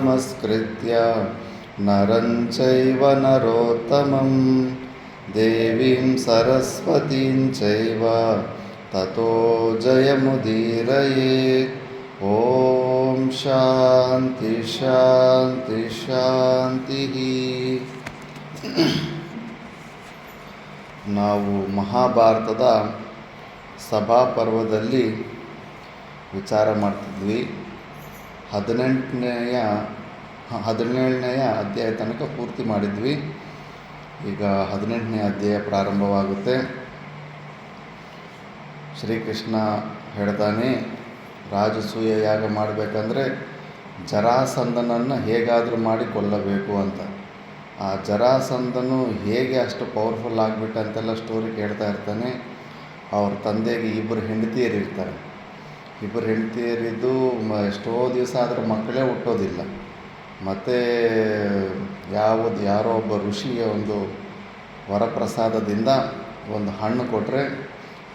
ನಮಸ್ಕೃತ್ಯ ನರಂ ಚೈವ ನರೋತ್ತಮಂ ದೇವೀಂ ಸರಸ್ವತೀಂ ಚೈವ ತತೋ ಜಯಮುದೀರಯೇತ್. ಓಂ ಶಾಂತಿ ಶಾಂತಿ ಶಾಂತಿ. ನಾವು ಮಹಾಭಾರತದ ಸಭಾಪರ್ವದಲ್ಲಿ ವಿಚಾರ ಮಾಡ್ತಿದ್ವಿ. 17ನೇ ಅಧ್ಯಾಯ ತನಕ ಪೂರ್ತಿ ಮಾಡಿದ್ವಿ. ಈಗ 18ನೇ ಅಧ್ಯಾಯ ಪ್ರಾರಂಭವಾಗುತ್ತೆ. ಶ್ರೀಕೃಷ್ಣ ಹೇಳ್ತಾನೆ, ರಾಜಸೂಯ ಯಾಗ ಮಾಡಬೇಕಂದ್ರೆ ಜರಾಸಂಧನನ್ನು ಹೇಗಾದರೂ ಮಾಡಿ ಕೊಲ್ಲಬೇಕು ಅಂತ. ಆ ಜರಾಸಂಧನು ಹೇಗೆ ಅಷ್ಟು ಪವರ್ಫುಲ್ ಆಗಿಬಿಟ್ಟಂತೆಲ್ಲ ಸ್ಟೋರಿ ಕೇಳ್ತಾ ಇರ್ತಾನೆ. ಅವ್ರ ತಂದೆಗೆ 2 ಹೆಂಡತಿಯರಿರ್ತಾರೆ. 2 ಹೆಂಡತಿಯರಿದ್ದು ಎಷ್ಟೋ ದಿವಸ ಆದರೂ ಮಕ್ಕಳೇ ಹುಟ್ಟೋದಿಲ್ಲ. ಮತ್ತು ಯಾರೋ ಒಬ್ಬ ಋಷಿಯ ಒಂದು ವರಪ್ರಸಾದದಿಂದ ಒಂದು ಹಣ್ಣು ಕೊಟ್ಟರೆ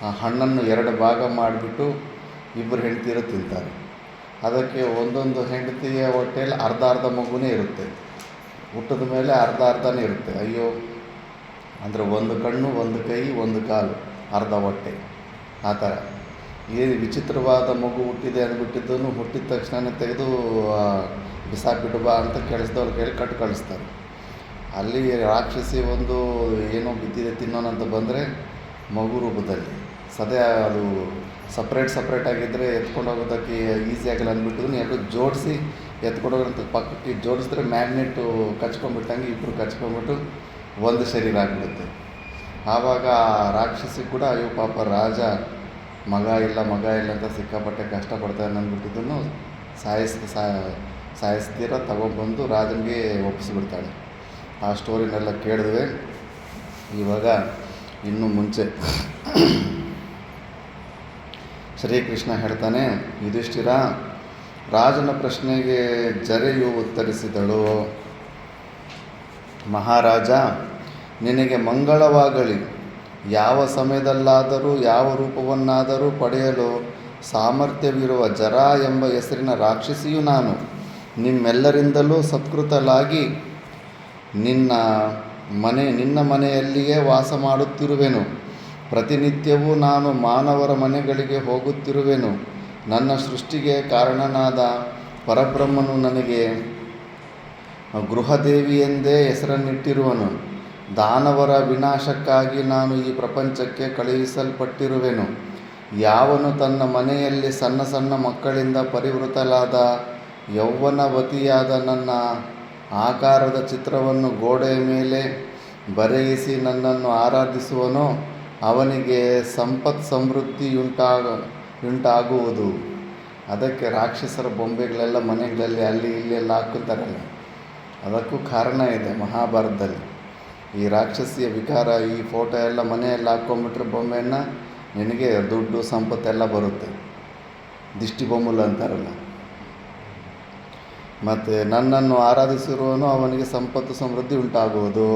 ಆ ಹಣ್ಣನ್ನು 2 ಭಾಗ ಮಾಡಿಬಿಟ್ಟು 2 ಹೆಂಡತಿಯರು ತಿಂತಾರೆ. ಅದಕ್ಕೆ ಒಂದೊಂದು ಹೆಂಡತಿಯ ಹೊಟ್ಟೆಯಲ್ಲಿ ಅರ್ಧ ಮಗುನೇ ಇರುತ್ತೆ. ಹುಟ್ಟಿದ ಮೇಲೆ ಅರ್ಧನೇ ಇರುತ್ತೆ. ಅಯ್ಯೋ ಅಂದರೆ 1 ಕಣ್ಣು, 1 ಕೈ, 1 ಕಾಲು, ಅರ್ಧ ಹೊಟ್ಟೆ, ಆ ಥರ. ಏನು ವಿಚಿತ್ರವಾದ ಮಗು ಹುಟ್ಟಿದೆ ಅಂದ್ಬಿಟ್ಟಿದ್ದನ್ನು ಹುಟ್ಟಿದ ತಕ್ಷಣ ತೆಗೆದು ಬಿಸಾಕ್ಬಿಟ್ಟು ಬಾ ಅಂತ ಕೆಲಸದವ್ರು ಕೇಳಿ ಕಟ್ಟು ಕಳಿಸ್ತಾರೆ. ಅಲ್ಲಿ ರಾಕ್ಷಸಿ ಒಂದು ಏನೋ ಬಿದ್ದಿದೆ ತಿನ್ನೋಣಂತ ಬಂದರೆ ಮಗು ರೂಪದಲ್ಲಿ ಅದು ಸಪ್ರೇಟ್ ಆಗಿದ್ದರೆ ಎತ್ಕೊಂಡು ಹೋಗೋದಕ್ಕೆ ಈಸಿ ಆಗಲ್ಲ ಅಂದ್ಬಿಟ್ಟಿದ್ರು. ಎರಡು ಜೋಡಿಸಿ ಎತ್ಕೊಂಡು ಹೋಗೋಂಥ ಪಕ್ಕಕ್ಕೆ ಜೋಡಿಸಿದ್ರೆ ಮ್ಯಾಗ್ನೆಟು ಕಚ್ಕೊಂಡ್ಬಿಟ್ಟಂಗೆ 2 ಕಚ್ಕೊಂಡ್ಬಿಟ್ಟು ಒಂದು ಶರೀರ ಆಗಿಬಿಡುತ್ತೆ. ಆವಾಗ ರಾಕ್ಷಸಿ ಕೂಡ ಅಯ್ಯೋ ಪಾಪ ರಾಜ ಮಗ ಇಲ್ಲ ಅಂತ ಸಿಕ್ಕಾಪಟ್ಟೆ ಕಷ್ಟಪಡ್ತಾನೆ ಅಂದ್ಬಿಟ್ಟಿದ್ದನ್ನು ಸಾಯಿಸ್ತೀರ ತಗೊಂಡ್ಬಂದು ರಾಜನಿಗೆ ಒಪ್ಪಿಸ್ಬಿಡ್ತಾಳೆ. ಆ ಸ್ಟೋರಿನೆಲ್ಲ ಕೇಳಿದ್ವಿ. ಇವಾಗ ಇನ್ನೂ ಮುಂಚೆ ಶ್ರೀಕೃಷ್ಣ ಹೇಳ್ತಾನೆ, ಯುಧಿಷ್ಠಿರ, ರಾಜನ ಪ್ರಶ್ನೆಗೆ ಜರೆಯು ಉತ್ತರಿಸಿದಳು. ಮಹಾರಾಜ, ನಿನಗೆ ಮಂಗಳವಾಗಲಿ. ಯಾವ ಸಮಯದಲ್ಲಾದರೂ ಯಾವ ರೂಪವನ್ನಾದರೂ ಪಡೆಯಲು ಸಾಮರ್ಥ್ಯವಿರುವ ಜರ ಎಂಬ ಹೆಸರಿನ ರಾಕ್ಷಸಿಯು ನಾನು. ನಿಮ್ಮೆಲ್ಲರಿಂದಲೂ ಸತ್ಕೃತಲಾಗಿ ನಿನ್ನ ಮನೆಯಲ್ಲಿಯೇ ವಾಸ ಮಾಡುತ್ತಿರುವೆನು. ಪ್ರತಿನಿತ್ಯವೂ ನಾನು ಮಾನವರ ಮನೆಗಳಿಗೆ ಹೋಗುತ್ತಿರುವೆನು. ನನ್ನ ಸೃಷ್ಟಿಗೆ ಕಾರಣನಾದ ಪರಬ್ರಹ್ಮನು ನನಗೆ ಗೃಹದೇವಿ ಎಂದೇ ಹೆಸರನ್ನಿಟ್ಟಿರುವನು. ದಾನವರ ವಿನಾಶಕ್ಕಾಗಿ ನಾನು ಈ ಪ್ರಪಂಚಕ್ಕೆ ಕಳುಹಿಸಲ್ಪಟ್ಟಿರುವೆನು. ಯಾವನು ತನ್ನ ಮನೆಯಲ್ಲಿ ಸಣ್ಣ ಮಕ್ಕಳಿಂದ ಪರಿವೃತಲಾದ ಯೌವನವತಿಯಾದ ನನ್ನ ಆಕಾರದ ಚಿತ್ರವನ್ನು ಗೋಡೆಯ ಮೇಲೆ ಬರೆಯಿಸಿ ನನ್ನನ್ನು ಆರಾಧಿಸುವನೋ ಅವನಿಗೆ ಸಮೃದ್ಧಿಯುಂಟಾಗುವುದು. ಅದಕ್ಕೆ ರಾಕ್ಷಸರ ಬೊಂಬೆಗಳೆಲ್ಲ ಮನೆಗಳಲ್ಲಿ ಅಲ್ಲಿ ಇಲ್ಲೆಲ್ಲ ಹಾಕ್ಕೊತಾರಲ್ಲ, ಅದಕ್ಕೂ ಕಾರಣ ಇದೆ ಮಹಾಭಾರತದಲ್ಲಿ. ಈ ರಾಕ್ಷಸಿಯ ವಿಕಾರ, ಈ ಫೋಟೋ ಎಲ್ಲ ಮನೆಯಲ್ಲಿ ಹಾಕ್ಕೊಂಬಿಟ್ರೆ ಬೊಂಬೆಯನ್ನು ನಿನಗೆ ದುಡ್ಡು ಸಂಪತ್ತೆಲ್ಲ ಬರುತ್ತೆ. ದಿಷ್ಟಿ ಬೊಮ್ಮಲು ಅಂತಾರಲ್ಲ. ಮತ್ತು ನನ್ನನ್ನು ಆರಾಧಿಸಿರುವನು ಅವನಿಗೆ ಸಂಪತ್ತು ಸಮೃದ್ಧಿ ಉಂಟಾಗುವುದು.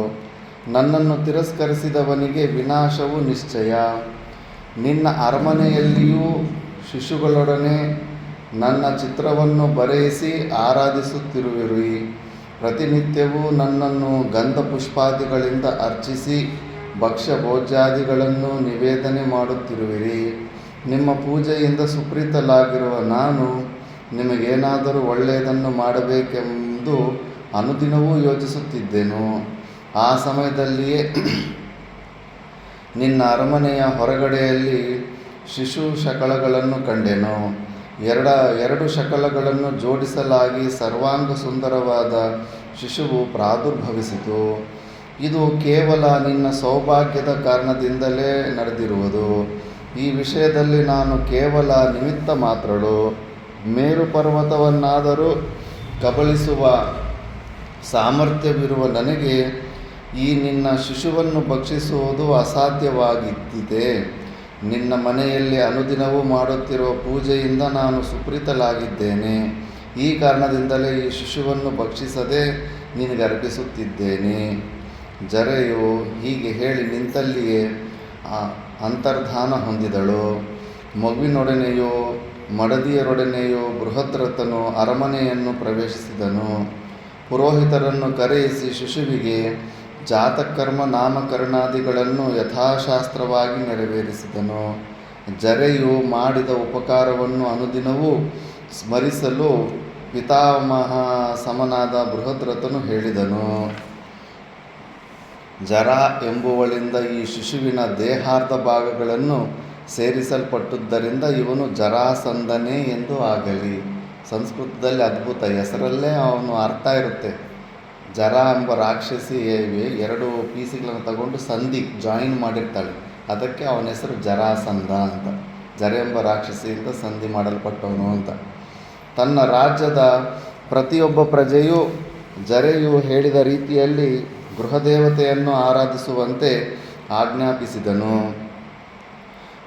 ನನ್ನನ್ನು ತಿರಸ್ಕರಿಸಿದವನಿಗೆ ವಿನಾಶವು ನಿಶ್ಚಯ. ನಿನ್ನ ಅರಮನೆಯಲ್ಲಿಯೂ ಶಿಶುಗಳೊಡನೆ ನನ್ನ ಚಿತ್ರವನ್ನು ಬರೆಯಿಸಿ ಆರಾಧಿಸುತ್ತಿರುವಿರಿ. ಪ್ರತಿನಿತ್ಯವೂ ನನ್ನನ್ನು ಗಂಧ ಪುಷ್ಪಾದಿಗಳಿಂದ ಅರ್ಚಿಸಿ ಭಕ್ಷ್ಯ ಭೋಜ್ಯಾದಿಗಳನ್ನು ನಿವೇದನೆ ಮಾಡುತ್ತಿರುವಿರಿ. ನಿಮ್ಮ ಪೂಜೆಯಿಂದ ಸುಪ್ರೀತಲಾಗಿರುವ ನಾನು ನಿಮಗೇನಾದರೂ ಒಳ್ಳೆಯದನ್ನು ಮಾಡಬೇಕೆಂದು ಅನುದಿನವೂ ಯೋಚಿಸುತ್ತಿದ್ದೆನು. ಆ ಸಮಯದಲ್ಲಿಯೇ ನಿನ್ನ ಅರಮನೆಯ ಹೊರಗಡೆಯಲ್ಲಿ ಶಿಶು ಶಕಲಗಳನ್ನು ಕಂಡೆನು. 2 ಶಕಲಗಳನ್ನು ಜೋಡಿಸಲಾಗಿ ಸರ್ವಾಂಗ ಸುಂದರವಾದ ಶಿಶುವು ಪ್ರಾದುರ್ಭವಿಸಿತು. ಇದು ಕೇವಲ ನಿನ್ನ ಸೌಭಾಗ್ಯದ ಕಾರಣದಿಂದಲೇ ನಡೆದಿರುವುದು. ಈ ವಿಷಯದಲ್ಲಿ ನಾನು ಕೇವಲ ನಿಮಿತ್ತ ಮಾತ್ರಳು. ಮೇರು ಪರ್ವತವನ್ನಾದರೂ ಕಬಳಿಸುವ ಸಾಮರ್ಥ್ಯವಿರುವ ನನಗೆ ಈ ನಿನ್ನ ಶಿಶುವನ್ನು ಭಕ್ಷಿಸುವುದು ಅಸಾಧ್ಯವಾಗಿದ್ದಿದೆ. ನಿನ್ನ ಮನೆಯಲ್ಲಿ ಅನುದಿನವೂ ಮಾಡುತ್ತಿರುವ ಪೂಜೆಯಿಂದ ನಾನು ಸುಪ್ರೀತಲಾಗಿದ್ದೇನೆ. ಈ ಕಾರಣದಿಂದಲೇ ಈ ಶಿಶುವನ್ನು ಭಕ್ಷಿಸದೆ ನಿನಗೆ ಅರ್ಪಿಸುತ್ತಿದ್ದೇನೆ. ಜರೆಯು ಹೀಗೆ ಹೇಳಿ ನಿಂತಲ್ಲಿಯೇ ಅಂತರ್ಧಾನ ಹೊಂದಿದಳು. ಮಗುವಿನೊಡನೆಯೋ ಮಡದಿಯರೊಡನೆಯೋ ಬೃಹದ್ರಥನು ಅರಮನೆಯನ್ನು ಪ್ರವೇಶಿಸಿದನು. ಪುರೋಹಿತರನ್ನು ಕರೆಯಿಸಿ ಶಿಶುವಿಗೆ ಜಾತಕರ್ಮ ನಾಮಕರಣಾದಿಗಳನ್ನು ಯಥಾಶಾಸ್ತ್ರವಾಗಿ ನೆರವೇರಿಸಿದನು. ಜರೆಯು ಮಾಡಿದ ಉಪಕಾರವನ್ನು ಅನುದಿನವೂ ಸ್ಮರಿಸಲು ಪಿತಾಮಹ ಸಮನಾದ ಬೃಹದ್ರಥನು ಹೇಳಿದನು. ಜರಾ ಎಂಬುವಳಿಂದ ಈ ಶಿಶುವಿನ ದೇಹಾರ್ಧ ಭಾಗಗಳನ್ನು ಸೇರಿಸಲ್ಪಟ್ಟುದರಿಂದ ಇವನು ಜರಾಸಂಧನೇ ಎಂದು ಆಗಲಿ. ಸಂಸ್ಕೃತದಲ್ಲಿ ಅದ್ಭುತ, ಹೆಸರಲ್ಲೇ ಅವನು ಅರ್ಥ ಇರುತ್ತೆ. ಜರ ಎಂಬ ರಾಕ್ಷಸಿ ಎರಡು ಪೀಸುಗಳನ್ನು ತಗೊಂಡು ಸಂಧಿ ಜಾಯಿನ್ ಮಾಡಿರ್ತಾಳೆ, ಅದಕ್ಕೆ ಅವನ ಹೆಸರು ಜರಾಸಂಧ ಅಂತ. ಜರ ಎಂಬ ರಾಕ್ಷಸಿಯಿಂದ ಸಂಧಿ ಮಾಡಲ್ಪಟ್ಟವನು ಅಂತ. ತನ್ನ ರಾಜ್ಯದ ಪ್ರತಿಯೊಬ್ಬ ಪ್ರಜೆಯು ಜರೆಯು ಹೇಳಿದ ರೀತಿಯಲ್ಲಿ ಗೃಹದೇವತೆಯನ್ನು ಆರಾಧಿಸುವಂತೆ ಆಜ್ಞಾಪಿಸಿದನು.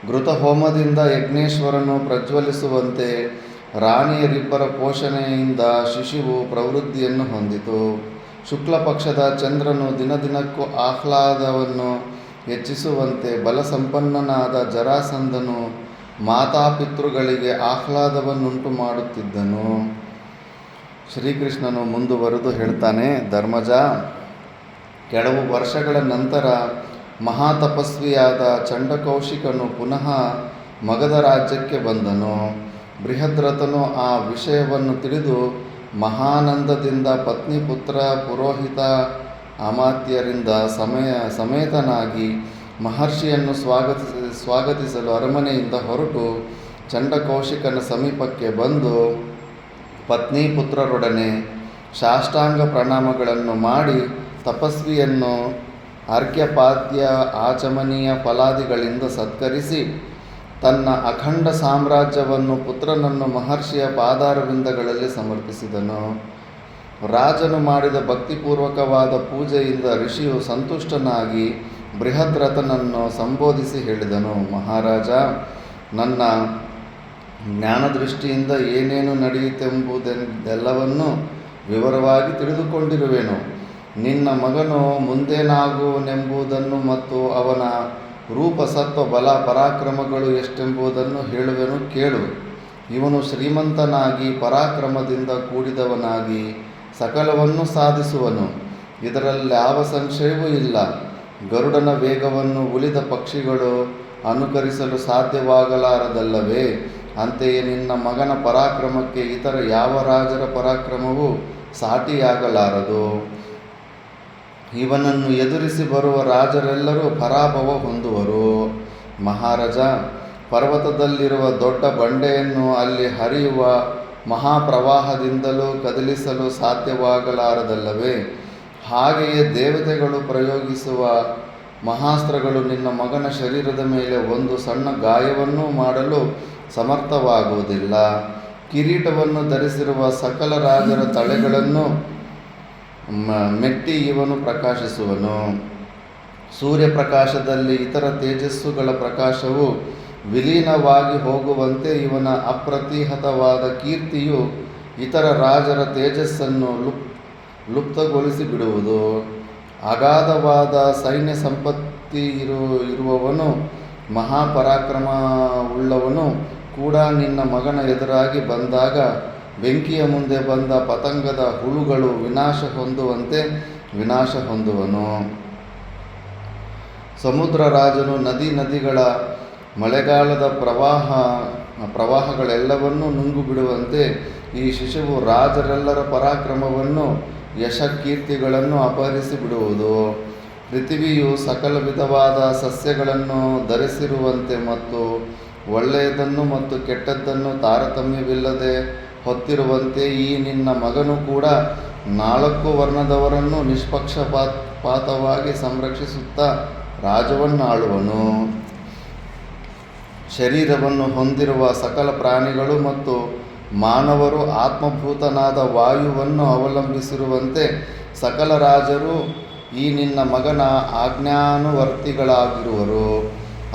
ಘೃತಹೋಮದಿಂದ ಯಜ್ಞೇಶ್ವರನು ಪ್ರಜ್ವಲಿಸುವಂತೆ ರಾಣಿಯರಿಬ್ಬರ ಪೋಷಣೆಯಿಂದ ಶಿಶುವು ಪ್ರವೃದ್ಧಿಯನ್ನು ಹೊಂದಿತು. ಶುಕ್ಲ ಪಕ್ಷದ ಚಂದ್ರನು ದಿನದಿನಕ್ಕೂ ಆಹ್ಲಾದವನ್ನು ಹೆಚ್ಚಿಸುವಂತೆ ಬಲಸಂಪನ್ನನಾದ ಜರಾಸಂಧನು ಮಾತಾಪಿತೃಗಳಿಗೆ ಆಹ್ಲಾದವನ್ನುಂಟು ಮಾಡುತ್ತಿದ್ದನು. ಶ್ರೀಕೃಷ್ಣನು ಮುಂದುವರೆದು ಹೇಳ್ತಾನೆ, ಧರ್ಮಜ, ಕೆಲವು ವರ್ಷಗಳ ನಂತರ ಮಹಾತಪಸ್ವಿಯಾದ ಚಂಡಕೌಶಿಕನು ಪುನಃ ಮಗಧ ರಾಜ್ಯಕ್ಕೆ ಬಂದನು. ಬೃಹದ್ರಥನು ಆ ವಿಷಯವನ್ನು ತಿಳಿದು ಮಹಾನಂದದಿಂದ ಪತ್ನಿ, ಪುತ್ರ, ಪುರೋಹಿತ, ಅಮಾತ್ಯರಿಂದ ಸಮೇತನಾಗಿ ಮಹರ್ಷಿಯನ್ನು ಸ್ವಾಗತಿಸಲು ಅರಮನೆಯಿಂದ ಹೊರಟು ಚಂಡಕೌಶಿಕನ ಸಮೀಪಕ್ಕೆ ಬಂದು ಪತ್ನಿ ಪುತ್ರರೊಡನೆ ಸಾಷ್ಟಾಂಗ ಪ್ರಣಾಮಗಳನ್ನು ಮಾಡಿ ತಪಸ್ವಿಯನ್ನು ಅರ್ಘ್ಯಪಾದ್ಯ ಆಚಮನೀಯ ಫಲಾದಿಗಳಿಂದ ಸತ್ಕರಿಸಿ ತನ್ನ ಅಖಂಡ ಸಾಮ್ರಾಜ್ಯವನ್ನು ಪುತ್ರನನ್ನು ಮಹರ್ಷಿಯ ಪಾದಾರವಿಂದಗಳಲ್ಲಿ ಸಮರ್ಪಿಸಿದನು. ರಾಜನು ಮಾಡಿದ ಭಕ್ತಿಪೂರ್ವಕವಾದ ಪೂಜೆಯಿಂದ ಋಷಿಯು ಸಂತುಷ್ಟನಾಗಿ ಬೃಹದ್ರಥನನ್ನು ಸಂಬೋಧಿಸಿ ಹೇಳಿದನು, ಮಹಾರಾಜ, ನನ್ನ ಜ್ಞಾನದೃಷ್ಟಿಯಿಂದ ಏನೇನು ನಡೆಯುತ್ತೆಂಬುದೆಲ್ಲವನ್ನು ವಿವರವಾಗಿ ತಿಳಿದುಕೊಂಡಿರುವೆನು. ನಿನ್ನ ಮಗನು ಮುಂದೇನಾಗುವನೆಂಬುದನ್ನು ಮತ್ತು ಅವನ ರೂಪ, ಸತ್ವ, ಬಲ, ಪರಾಕ್ರಮಗಳು ಎಷ್ಟೆಂಬುದನ್ನು ಹೇಳುವೆನು, ಕೇಳು. ಇವನು ಶ್ರೀಮಂತನಾಗಿ ಪರಾಕ್ರಮದಿಂದ ಕೂಡಿದವನಾಗಿ ಸಕಲವನ್ನು ಸಾಧಿಸುವನು, ಇದರಲ್ಲಿ ಯಾವ ಸಂಶಯವೂ ಇಲ್ಲ. ಗರುಡನ ವೇಗವನ್ನು ಉಳಿದ ಪಕ್ಷಿಗಳು ಅನುಕರಿಸಲು ಸಾಧ್ಯವಾಗಲಾರದಲ್ಲವೇ? ಅಂತೆಯೇ ನಿನ್ನ ಮಗನ ಪರಾಕ್ರಮಕ್ಕೆ ಇತರ ಯಾವ ರಾಜರ ಪರಾಕ್ರಮವೂ ಸಾಟಿಯಾಗಲಾರದು. ಇವನನ್ನು ಎದುರಿಸಿ ಬರುವ ರಾಜರೆಲ್ಲರೂ ಪರಾಭವ ಹೊಂದುವರು. ಮಹಾರಾಜ, ಪರ್ವತದಲ್ಲಿರುವ ದೊಡ್ಡ ಬಂಡೆಯನ್ನು ಅಲ್ಲಿ ಹರಿಯುವ ಮಹಾಪ್ರವಾಹದಿಂದಲೂ ಕದಲಿಸಲು ಸಾಧ್ಯವಾಗಲಾರದಲ್ಲವೇ? ಹಾಗೆಯೇ ದೇವತೆಗಳು ಪ್ರಯೋಗಿಸುವ ಮಹಾಸ್ತ್ರಗಳು ನಿನ್ನ ಮಗನ ಶರೀರದ ಮೇಲೆ ಒಂದು ಸಣ್ಣ ಗಾಯವನ್ನೂ ಮಾಡಲು ಸಮರ್ಥವಾಗುವುದಿಲ್ಲ. ಕಿರೀಟವನ್ನು ಧರಿಸಿರುವ ಸಕಲ ರಾಜರ ತಲೆಗಳನ್ನು ಮೆಟ್ಟಿ ಇವನು ಪ್ರಕಾಶಿಸುವನು. ಸೂರ್ಯಪ್ರಕಾಶದಲ್ಲಿ ಇತರ ತೇಜಸ್ಸುಗಳ ಪ್ರಕಾಶವು ವಿಲೀನವಾಗಿ ಹೋಗುವಂತೆ ಇವನ ಅಪ್ರತಿಹತವಾದ ಕೀರ್ತಿಯು ಇತರ ರಾಜರ ತೇಜಸ್ಸನ್ನು ಲುಪ್ತಗೊಳಿಸಿ ಬಿಡುವುದು. ಅಗಾಧವಾದ ಸೈನ್ಯ ಸಂಪತ್ತಿ ಇರುವವನು, ಮಹಾಪರಾಕ್ರಮವುಳ್ಳವನು ಕೂಡ ನಿನ್ನ ಮಗನ ಎದುರಾಗಿ ಬಂದಾಗ ಬೆಂಕಿಯ ಮುಂದೆ ಬಂದ ಪತಂಗದ ಹುಳುಗಳು ವಿನಾಶ ಹೊಂದುವಂತೆ ವಿನಾಶ ಹೊಂದುವನು. ಸಮುದ್ರ ರಾಜನು ನದಿಗಳ ಮಳೆಗಾಲದ ಪ್ರವಾಹಗಳೆಲ್ಲವನ್ನೂ ನುಂಗು ಬಿಡುವಂತೆ ಈ ಶಿಶುವು ರಾಜರೆಲ್ಲರ ಪರಾಕ್ರಮವನ್ನು, ಯಶಕೀರ್ತಿಗಳನ್ನು ಅಪಹರಿಸಿ ಬಿಡುವುದು. ಪೃಥ್ವಿಯು ಸಕಲ ವಿಧವಾದ ಸಸ್ಯಗಳನ್ನು ಧರಿಸಿರುವಂತೆ ಮತ್ತು ಒಳ್ಳೆಯದನ್ನು ಮತ್ತು ಕೆಟ್ಟದ್ದನ್ನು ತಾರತಮ್ಯವಿಲ್ಲದೆ ಹೊತ್ತಿರುವಂತೆ ಈ ನಿನ್ನ ಮಗನು ಕೂಡ 4 ವರ್ಣದವರನ್ನು ನಿಷ್ಪಕ್ಷಪಾತವಾಗಿ ಸಂರಕ್ಷಿಸುತ್ತಾ ರಾಜ್ಯವನ್ನಾಳುವನು. ಶರೀರವನ್ನು ಹೊಂದಿರುವ ಸಕಲ ಪ್ರಾಣಿಗಳು ಮತ್ತು ಮಾನವರು ಆತ್ಮಭೂತನಾದ ವಾಯುವನ್ನು ಅವಲಂಬಿಸಿರುವಂತೆ ಸಕಲ ರಾಜರು ಈ ನಿನ್ನ ಮಗನ ಆಜ್ಞಾನುವರ್ತಿಗಳಾಗಿರುವರು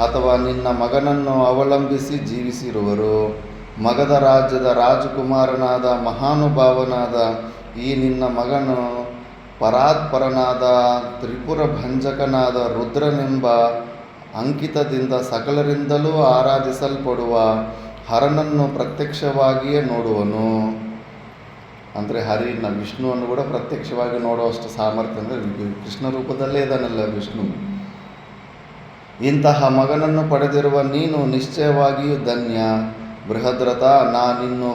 ಅಥವಾ ನಿನ್ನ ಮಗನನ್ನು ಅವಲಂಬಿಸಿ ಜೀವಿಸಿರುವರು. ಮಗಧ ರಾಜ್ಯದ ರಾಜಕುಮಾರನಾದ ಮಹಾನುಭಾವನಾದ ಈ ನಿನ್ನ ಮಗನು ಪರಾತ್ಪರನಾದ ತ್ರಿಪುರ ಭಂಜಕನಾದ ರುದ್ರನೆಂಬ ಅಂಕಿತದಿಂದ ಸಕಲರಿಂದಲೂ ಆರಾಧಿಸಲ್ಪಡುವ ಹರನನ್ನು ಪ್ರತ್ಯಕ್ಷವಾಗಿಯೇ ನೋಡುವನು. ಅಂದರೆ ವಿಷ್ಣುವನ್ನು ಕೂಡ ಪ್ರತ್ಯಕ್ಷವಾಗಿ ನೋಡುವಷ್ಟು ಸಾಮರ್ಥ್ಯ ಅಂದರೆ ಕೃಷ್ಣ ರೂಪದಲ್ಲೇ ಇದ್ದಾನಲ್ಲ ವಿಷ್ಣು. ಇಂತಹ ಮಗನನ್ನು ಪಡೆದಿರುವ ನೀನು ನಿಶ್ಚಯವಾಗಿಯೂ ಧನ್ಯ. ಬೃಹದ್ರಥ, ನಾನಿನ್ನು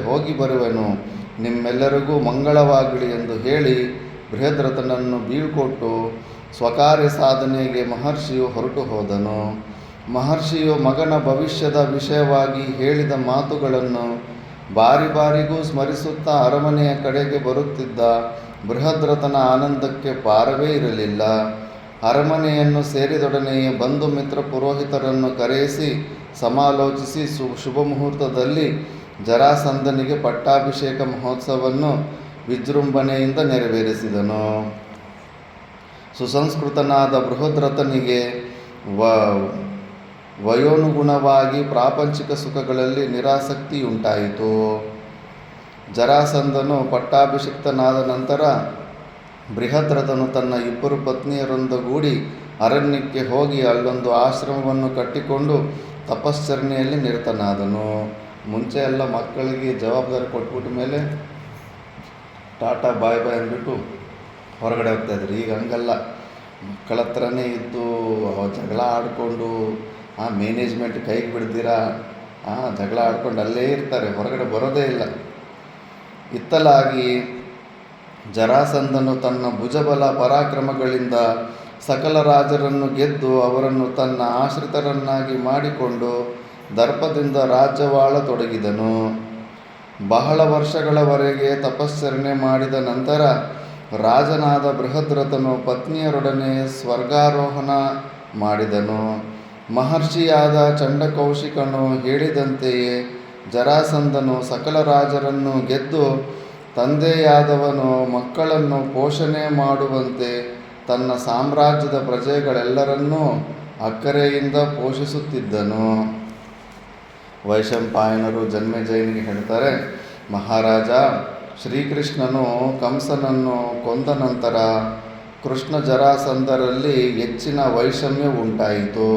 ಹೋಗಿ ಬರುವೆನು, ನಿಮ್ಮೆಲ್ಲರಿಗೂ ಮಂಗಳವಾಗಲಿ ಎಂದು ಹೇಳಿ ಬೃಹದ್ರಥನನ್ನು ಬೀಳ್ಕೊಟ್ಟು ಸ್ವಕಾರ್ಯ ಸಾಧನೆಗೆ ಮಹರ್ಷಿಯು ಹೊರಟು ಹೋದನು. ಮಹರ್ಷಿಯು ಮಗನ ಭವಿಷ್ಯದ ವಿಷಯವಾಗಿ ಹೇಳಿದ ಮಾತುಗಳನ್ನು ಬಾರಿ ಬಾರಿಗೂ ಸ್ಮರಿಸುತ್ತಾ ಅರಮನೆಯ ಕಡೆಗೆ ಬರುತ್ತಿದ್ದ ಬೃಹದ್ರಥನ ಆನಂದಕ್ಕೆ ಪಾರವೇ ಇರಲಿಲ್ಲ. ಅರಮನೆಯನ್ನು ಸೇರಿದೊಡನೆಯೇ ಬಂಧು ಮಿತ್ರ ಪುರೋಹಿತರನ್ನು ಕರೆಯಿಸಿ ಸಮಾಲೋಚಿಸಿ ಶುಭ ಮುಹೂರ್ತದಲ್ಲಿ ಜರಾಸಂಧನಿಗೆ ಪಟ್ಟಾಭಿಷೇಕ ಮಹೋತ್ಸವವನ್ನು ವಿಜೃಂಭಣೆಯಿಂದ ನೆರವೇರಿಸಿದನು. ಸುಸಂಸ್ಕೃತನಾದ ಬೃಹದ್ರಥನಿಗೆ ವಯೋನುಗುಣವಾಗಿ ಪ್ರಾಪಂಚಿಕ ಸುಖಗಳಲ್ಲಿ ನಿರಾಸಕ್ತಿಯುಂಟಾಯಿತು. ಜರಾಸಂಧನು ಪಟ್ಟಾಭಿಷಿಕ್ತನಾದ ನಂತರ ಬೃಹದ್ರಥನು ತನ್ನ 2 ಪತ್ನಿಯರೊಂದಿಗೂಡಿ ಅರಣ್ಯಕ್ಕೆ ಹೋಗಿ ಅಲ್ಲೊಂದು ಆಶ್ರಮವನ್ನು ಕಟ್ಟಿಕೊಂಡು ತಪಶ್ಚರಣೆಯಲ್ಲಿ ನಿರತನಾದನು. ಮುಂಚೆ ಎಲ್ಲ ಮಕ್ಕಳಿಗೆ ಜವಾಬ್ದಾರಿ ಕೊಟ್ಬಿಟ್ಟ ಮೇಲೆ ಟಾಟಾ ಬಾಯ್ ಬಾಯ್ ಅಂದ್ಬಿಟ್ಟು ಹೊರಗಡೆ ಹೋಗ್ತಾಯಿದ್ರು. ಈಗ ಹಂಗಲ್ಲ, ಮಕ್ಕಳ ಹತ್ರನೇ ಇದ್ದು ಜಗಳ ಆಡಿಕೊಂಡು ಮ್ಯಾನೇಜ್ಮೆಂಟ್ ಕೈಗೆ ಬಿಡ್ತೀರಾ ಜಗಳ ಆಡ್ಕೊಂಡು ಅಲ್ಲೇ ಇರ್ತಾರೆ, ಹೊರಗಡೆ ಬರೋದೇ ಇಲ್ಲ. ಇತ್ತಲಾಗಿ ಜರಾಸಂಧನು ತನ್ನ ಭುಜಬಲ ಪರಾಕ್ರಮಗಳಿಂದ ಸಕಲ ರಾಜರನ್ನು ಗೆದ್ದು ಅವರನ್ನು ತನ್ನ ಆಶ್ರಿತರನ್ನಾಗಿ ಮಾಡಿಕೊಂಡು ದರ್ಪದಿಂದ ರಾಜ್ಯವಾಳತೊಡಗಿದನು. ಬಹಳ ವರ್ಷಗಳವರೆಗೆ ತಪಶ್ಚರಣೆ ಮಾಡಿದ ನಂತರ ರಾಜನಾದ ಬೃಹದ್ರಥನು ಪತ್ನಿಯರೊಡನೆ ಸ್ವರ್ಗಾರೋಹಣ ಮಾಡಿದನು. ಮಹರ್ಷಿಯಾದ ಚಂಡಕೌಶಿಕನು ಹೇಳಿದಂತೆಯೇ ಜರಾಸಂಧನು ಸಕಲ ರಾಜರನ್ನು ಗೆದ್ದು ತಂದೆಯಾದವನು ಮಕ್ಕಳನ್ನು ಪೋಷಣೆ ಮಾಡುವಂತೆ ತನ್ನ ಸಾಮ್ರಾಜ್ಯದ ಪ್ರಜೆಗಳೆಲ್ಲರನ್ನೂ ಅಕ್ಕರೆಯಿಂದ ಪೋಷಿಸುತ್ತಿದ್ದನು. ವೈಶಂಪಾಯನರು ಜನ್ಮೇಜಯನಿಗೆ ಹೇಳ್ತಾರೆ, ಮಹಾರಾಜ, ಶ್ರೀಕೃಷ್ಣನು ಕಂಸನನ್ನು ಕೊಂದ ನಂತರ ಕೃಷ್ಣ ಜರಾಸಂಧರಲ್ಲಿ ಹೆಚ್ಚಿನ ವೈಷಮ್ಯ ಉಂಟಾಯಿತು.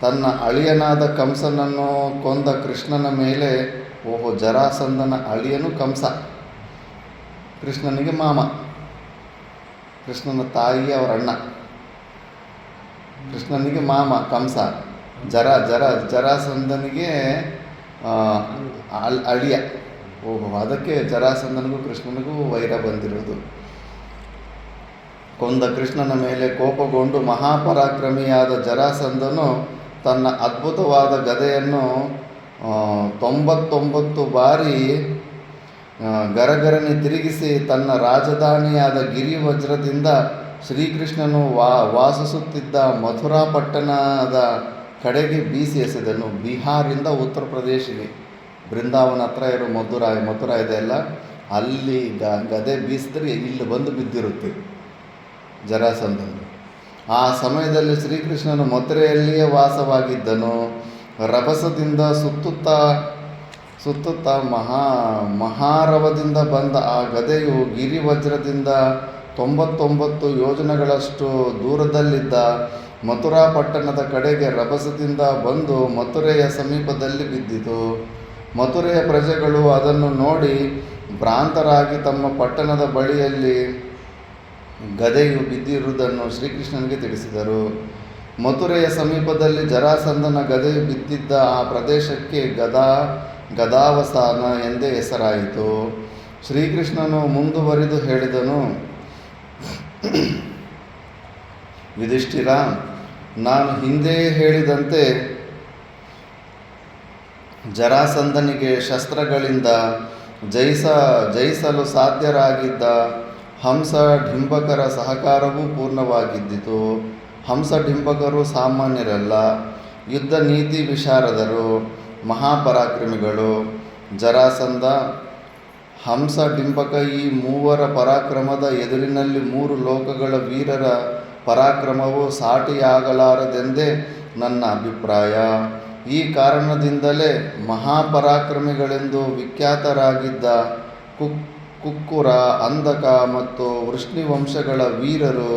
ತನ್ನ ಅಳಿಯನಾದ ಕಂಸನನ್ನು ಕೊಂದ ಕೃಷ್ಣನ ಮೇಲೆ, ಜರಾಸಂಧನ ಅಳಿಯನು ಕಂಸ, ಕೃಷ್ಣನಿಗೆ ಮಾಮ, ಕೃಷ್ಣನ ತಾಯಿ ಅವರ ಅಣ್ಣ, ಕೃಷ್ಣನಿಗೆ ಮಾಮ ಕಂಸ, ಜರಾಸಂಧನಿಗೆ ಅಳಿಯ. ಅದಕ್ಕೆ ಜರಾಸಂಧನಿಗೂ ಕೃಷ್ಣನಿಗೂ ವೈರ ಬಂದಿರೋದು. ಕೊಂದ ಕೃಷ್ಣನ ಮೇಲೆ ಕೋಪಗೊಂಡು ಮಹಾಪರಾಕ್ರಮಿಯಾದ ಜರಾಸಂಧನು ತನ್ನ ಅದ್ಭುತವಾದ ಗದೆಯನ್ನು 99 ಬಾರಿ ಗರಗರನೆ ತಿರುಗಿಸಿ ತನ್ನ ರಾಜಧಾನಿಯಾದ ಗಿರಿವಜ್ರದಿಂದ ಶ್ರೀಕೃಷ್ಣನು ವಾಸಿಸುತ್ತಿದ್ದ ಮಥುರಾ ಪಟ್ಟಣದ ಕಡೆಗೆ ಬೀಸಿ ಎಸೆದನು. ಬಿಹಾರಿಂದ ಉತ್ತರ ಪ್ರದೇಶಿಗೆ ಬೃಂದಾವನ ಹತ್ರ ಇರೋ ಮಥುರಾ ಇದೆ ಅಲ್ಲ, ಅಲ್ಲಿ ಗದೆ ಬೀಸಿದ್ರೆ ಇಲ್ಲಿ ಬಂದು ಬಿದ್ದಿರುತ್ತೆ ಜರಾಸಂಧನು. ಆ ಸಮಯದಲ್ಲಿ ಶ್ರೀಕೃಷ್ಣನು ಮಥುರೆಯಲ್ಲಿಯೇ ವಾಸವಾಗಿದ್ದನು. ರಭಸದಿಂದ ಸುತ್ತುತ್ತಾ ಮಹಾರವದಿಂದ ಬಂದ ಆ ಗದೆಯು ಗಿರಿವಜ್ರದಿಂದ 99 ಯೋಜನೆಗಳಷ್ಟು ದೂರದಲ್ಲಿದ್ದ ಮಥುರಾ ಪಟ್ಟಣದ ಕಡೆಗೆ ರಭಸದಿಂದ ಬಂದು ಮಥುರೆಯ ಸಮೀಪದಲ್ಲಿ ಬಿದ್ದಿತು. ಮಥುರೆಯ ಪ್ರಜೆಗಳು ಅದನ್ನು ನೋಡಿ ಭ್ರಾಂತರಾಗಿ ತಮ್ಮ ಪಟ್ಟಣದ ಬಳಿಯಲ್ಲಿ ಗದೆಯು ಬಿದ್ದಿರುವುದನ್ನು ಶ್ರೀಕೃಷ್ಣನಿಗೆ ತಿಳಿಸಿದರು. ಮಥುರೆಯ ಸಮೀಪದಲ್ಲಿ ಜರಾಸಂಧನ ಗದೆಯು ಬಿದ್ದಿದ್ದ ಆ ಪ್ರದೇಶಕ್ಕೆ ಗದಾವಸಾನ ಎಂದೇ ಹೆಸರಾಯಿತು. ಶ್ರೀಕೃಷ್ಣನು ಮುಂದುವರಿದು ಹೇಳಿದನು, ಯುಧಿಷ್ಠಿರ, ನಾನು ಹಿಂದೆ ಹೇಳಿದಂತೆ ಜರಾಸಂಧನಿಗೆ ಶಸ್ತ್ರಗಳಿಂದ ಜಯಿಸಲು ಸಾಧ್ಯರಾಗಿದ್ದ ಹಂಸಡಿಂಬಕರ ಸಹಕಾರವೂ ಪೂರ್ಣವಾಗಿದ್ದಿತು. ಹಂಸಡಿಂಬಕರು ಸಾಮಾನ್ಯರಲ್ಲ, ಯುದ್ಧ ನೀತಿ ವಿಶಾರದರು, ಮಹಾಪರಾಕ್ರಮಿಗಳು. ಜರಾಸಂಧ, ಹಂಸಡಿಂಬಕ ಈ ಮೂವರ ಪರಾಕ್ರಮದ ಎದುರಿನಲ್ಲಿ 3 ಲೋಕಗಳ ವೀರರ ಪರಾಕ್ರಮವು ಸಾಟಿಯಾಗಲಾರದೆಂದೇ ನನ್ನ ಅಭಿಪ್ರಾಯ. ಈ ಕಾರಣದಿಂದಲೇ ಮಹಾಪರಾಕ್ರಮಿಗಳೆಂದು ವಿಖ್ಯಾತರಾಗಿದ್ದ ಕುಕ್ಕುರ, ಅಂಧಕ ಮತ್ತು ವೃಷ್ಣಿ ವಂಶಗಳ ವೀರರು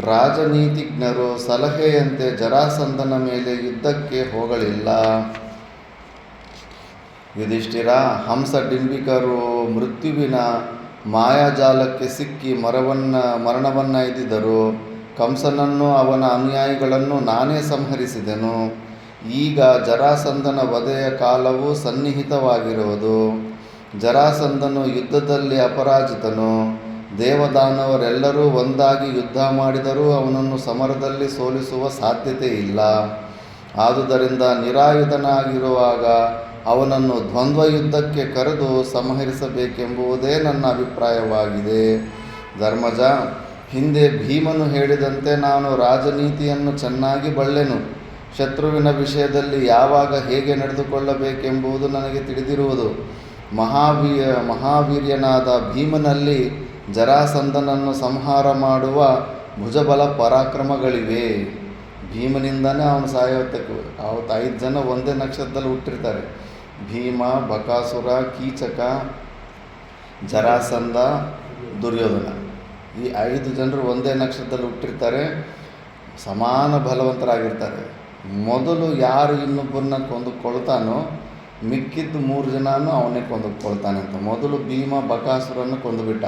ರಾಜನೀತಿಜ್ಞರು ಸಲಹೆಯಂತೆ ಜರಾಸಂಧನ ಮೇಲೆ ಯುದ್ಧಕ್ಕೆ ಹೋಗಲಿಲ್ಲ. ಯುಧಿಷ್ಠಿರ, ಹಂಸಡಿಂಬಿಕರು ಮೃತ್ಯುವಿನ ಮಾಯಾಜಾಲಕ್ಕೆ ಸಿಕ್ಕಿ ಮರಣವನ್ನೈದಿದರು. ಕಂಸನನ್ನು ಅವನ ಅನುಯಾಯಿಗಳನ್ನು ನಾನೇ ಸಂಹರಿಸಿದೆನು. ಈಗ ಜರಾಸಂಧನ ವಧೆಯ ಕಾಲವು ಸನ್ನಿಹಿತವಾಗಿರುವುದು. ಜರಾಸಂಧನು ಯುದ್ಧದಲ್ಲಿ ಅಪರಾಜಿತನು. ದೇವದಾನವರೆಲ್ಲರೂ ಒಂದಾಗಿ ಯುದ್ಧ ಮಾಡಿದರೂ ಅವನನ್ನು ಸಮರದಲ್ಲಿ ಸೋಲಿಸುವ ಸಾಧ್ಯತೆ ಇಲ್ಲ. ಆದುದರಿಂದ ನಿರಾಯುಧನಾಗಿರುವಾಗ ಅವನನ್ನು ದ್ವಂದ್ವ ಯುದ್ಧಕ್ಕೆ ಕರೆದು ಸಂಹರಿಸಬೇಕೆಂಬುದೇ ನನ್ನ ಅಭಿಪ್ರಾಯವಾಗಿದೆ. ಧರ್ಮಜ, ಹಿಂದೆ ಭೀಮನು ಹೇಳಿದಂತೆ ನಾನು ರಾಜನೀತಿಯನ್ನು ಚೆನ್ನಾಗಿ ಬಲ್ಲೆನು. ಶತ್ರುವಿನ ವಿಷಯದಲ್ಲಿ ಯಾವಾಗ ಹೇಗೆ ನಡೆದುಕೊಳ್ಳಬೇಕೆಂಬುದು ನನಗೆ ತಿಳಿದಿರುವುದು. ಮಹಾವೀರ್ಯನಾದ ಭೀಮನಲ್ಲಿ ಜರಾಸಂಧನನ್ನು ಸಂಹಾರ ಮಾಡುವ ಭುಜಬಲ ಪರಾಕ್ರಮಗಳಿವೆ. ಭೀಮನಿಂದನೇ ಅವನು ಸಾಯೋತ್ತಕ್ಕೆ ಅವತ್ತು 5 ಜನ ಒಂದೇ ನಕ್ಷತ್ರದಲ್ಲಿ ಹುಟ್ಟಿರ್ತಾರೆ. ಭೀಮ, ಬಕಾಸುರ, ಕೀಚಕ, ಜರಾಸಂಧ, ದುರ್ಯೋಧನ. ಈ 5 ಜನರು ಒಂದೇ ನಕ್ಷತ್ರದಲ್ಲಿ ಹುಟ್ಟಿರ್ತಾರೆ. ಸಮಾನ ಬಲವಂತರಾಗಿರ್ತಾರೆ. ಮೊದಲು ಯಾರು ಇನ್ನೊಬ್ಬರನ್ನ ಕೊಂದುಕೊಳ್ತಾನೋ ಮಿಕ್ಕಿದ್ದು 3 ಜನನೂ ಅವನೇ ಕೊಂದುಕೊಳ್ತಾನೆ ಅಂತ. ಮೊದಲು ಭೀಮ ಬಕಾಸುರನ್ನು ಕೊಂದುಬಿಟ್ಟ.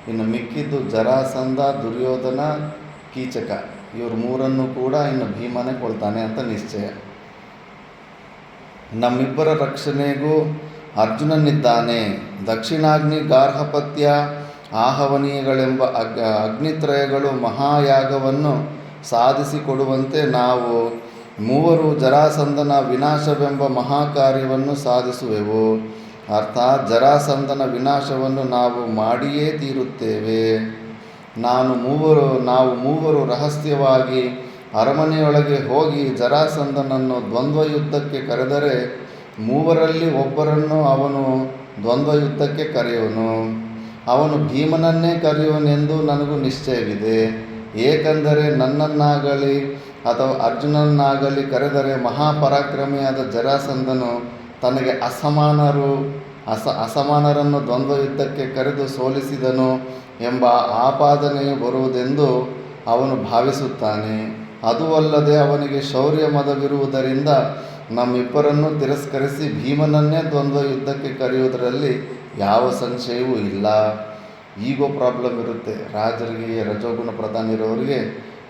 ಇನ್ನು ಮಿಕ್ಕಿದ್ದು ಜರಾಸಂಧ, ದುರ್ಯೋಧನ, ಕೀಚಕ, ಇವರು 3 ಕೂಡ ಇನ್ನು ಭೀಮನೇ ಕೊಳ್ತಾನೆ ಅಂತ ನಿಶ್ಚಯ. ನಮ್ಮಿಬ್ಬರ ರಕ್ಷಣೆಗೂ ಅರ್ಜುನನಿದ್ದಾನೆ. ದಕ್ಷಿಣಾಗ್ನಿ, ಗಾರ್ಹಪತ್ಯ, ಆಹವನೀಯಗಳೆಂಬ ಅಗ್ನಿತ್ರಯಗಳು ಮಹಾಯಾಗವನ್ನು ಸಾಧಿಸಿಕೊಡುವಂತೆ ನಾವು 3 ಜರಾಸಂಧನ ವಿನಾಶವೆಂಬ ಮಹಾಕಾರ್ಯವನ್ನು ಸಾಧಿಸುವೆವು. ಅರ್ಥಾತ್ ಜರಾಸಂಧನ ವಿನಾಶವನ್ನು ನಾವು ಮಾಡಿಯೇ ತೀರುತ್ತೇವೆ. ನಾವು ಮೂವರು ರಹಸ್ಯವಾಗಿ ಅರಮನೆಯೊಳಗೆ ಹೋಗಿ ಜರಾಸಂಧನನ್ನು ದ್ವಂದ್ವ ಯುದ್ಧಕ್ಕೆ ಕರೆದರೆ 3ರಲ್ಲಿ ಒಬ್ಬರನ್ನು ಅವನು ದ್ವಂದ್ವ ಯುದ್ಧಕ್ಕೆ ಕರೆಯುವನು. ಅವನು ಭೀಮನನ್ನೇ ಕರೆಯುವನೆಂದು ನನಗೂ ನಿಶ್ಚಯವಿದೆ. ಏಕೆಂದರೆ ನನ್ನನ್ನಾಗಲಿ ಅಥವಾ ಅರ್ಜುನನ್ನಾಗಲಿ ಕರೆದರೆ ಮಹಾಪರಾಕ್ರಮಿಯಾದ ಜರಾಸಂಧನು ತನಗೆ ಅಸಮಾನರನ್ನು ದ್ವಂದ್ವ ಯುದ್ಧಕ್ಕೆ ಕರೆದು ಸೋಲಿಸಿದನು ಎಂಬ ಆಪಾದನೆಯು ಬರುವುದೆಂದು ಅವನು ಭಾವಿಸುತ್ತಾನೆ. ಅದೂ ಅಲ್ಲದೆ ಅವನಿಗೆ ಶೌರ್ಯ ಮದವಿರುವುದರಿಂದ ನಮ್ಮಿಬ್ಬರನ್ನು ತಿರಸ್ಕರಿಸಿ ಭೀಮನನ್ನೇ ದ್ವಂದ್ವ ಯುದ್ಧಕ್ಕೆ ಕರೆಯುವುದರಲ್ಲಿ ಯಾವ ಸಂಶಯವೂ ಇಲ್ಲ. ಈಗೋ ಪ್ರಾಬ್ಲಮ್ ಇರುತ್ತೆ ರಾಜರಿಗೆ, ರಜೋಗುಣ ಪ್ರಧಾನ ಇರೋರಿಗೆ.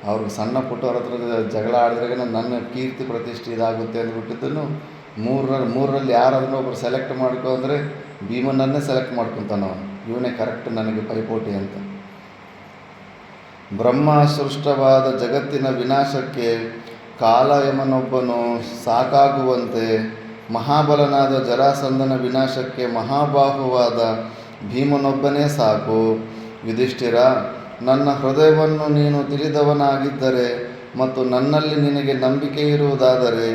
ಅವ್ರಿಗೆ ಸಣ್ಣ ಪುಟ್ಟವ್ರ ಹತ್ರ ಜಗಳ ಆಡಿದ್ರಾಗ ನನ್ನ ಕೀರ್ತಿ ಪ್ರತಿಷ್ಠೆ ಇದಾಗುತ್ತೆ ಅಂದ್ಬಿಟ್ಟಿದ್ದನು. ಮೂರರಲ್ಲಿ ಯಾರಾದ್ರೂ ಒಬ್ಬರು ಸೆಲೆಕ್ಟ್ ಮಾಡ್ಕೊ ಅಂದರೆ ಭೀಮನನ್ನೇ ಸೆಲೆಕ್ಟ್ ಮಾಡ್ಕೊತಾನ. ಇವನೇ ಕರೆಕ್ಟ್ ನನಗೆ ಪೈಪೋಟಿ ಅಂತ. ಬ್ರಹ್ಮ ಸೃಷ್ಟವಾದ ಜಗತ್ತಿನ ವಿನಾಶಕ್ಕೆ ಕಾಲಯಮನೊಬ್ಬನು ಸಾಕಾಗುವಂತೆ ಮಹಾಬಲನಾದ ಜರಾಸಂಧನ ವಿನಾಶಕ್ಕೆ ಮಹಾಬಾಹುವಾದ ಭೀಮನೊಬ್ಬನೇ ಸಾಕು. ಯುಧಿಷ್ಠಿರ, ನನ್ನ ಹೃದಯವನ್ನು ನೀನು ತಿಳಿದವನಾಗಿದ್ದರೆ ಮತ್ತು ನನ್ನಲ್ಲಿ ನಿನಗೆ ನಂಬಿಕೆ ಇರುವುದಾದರೆ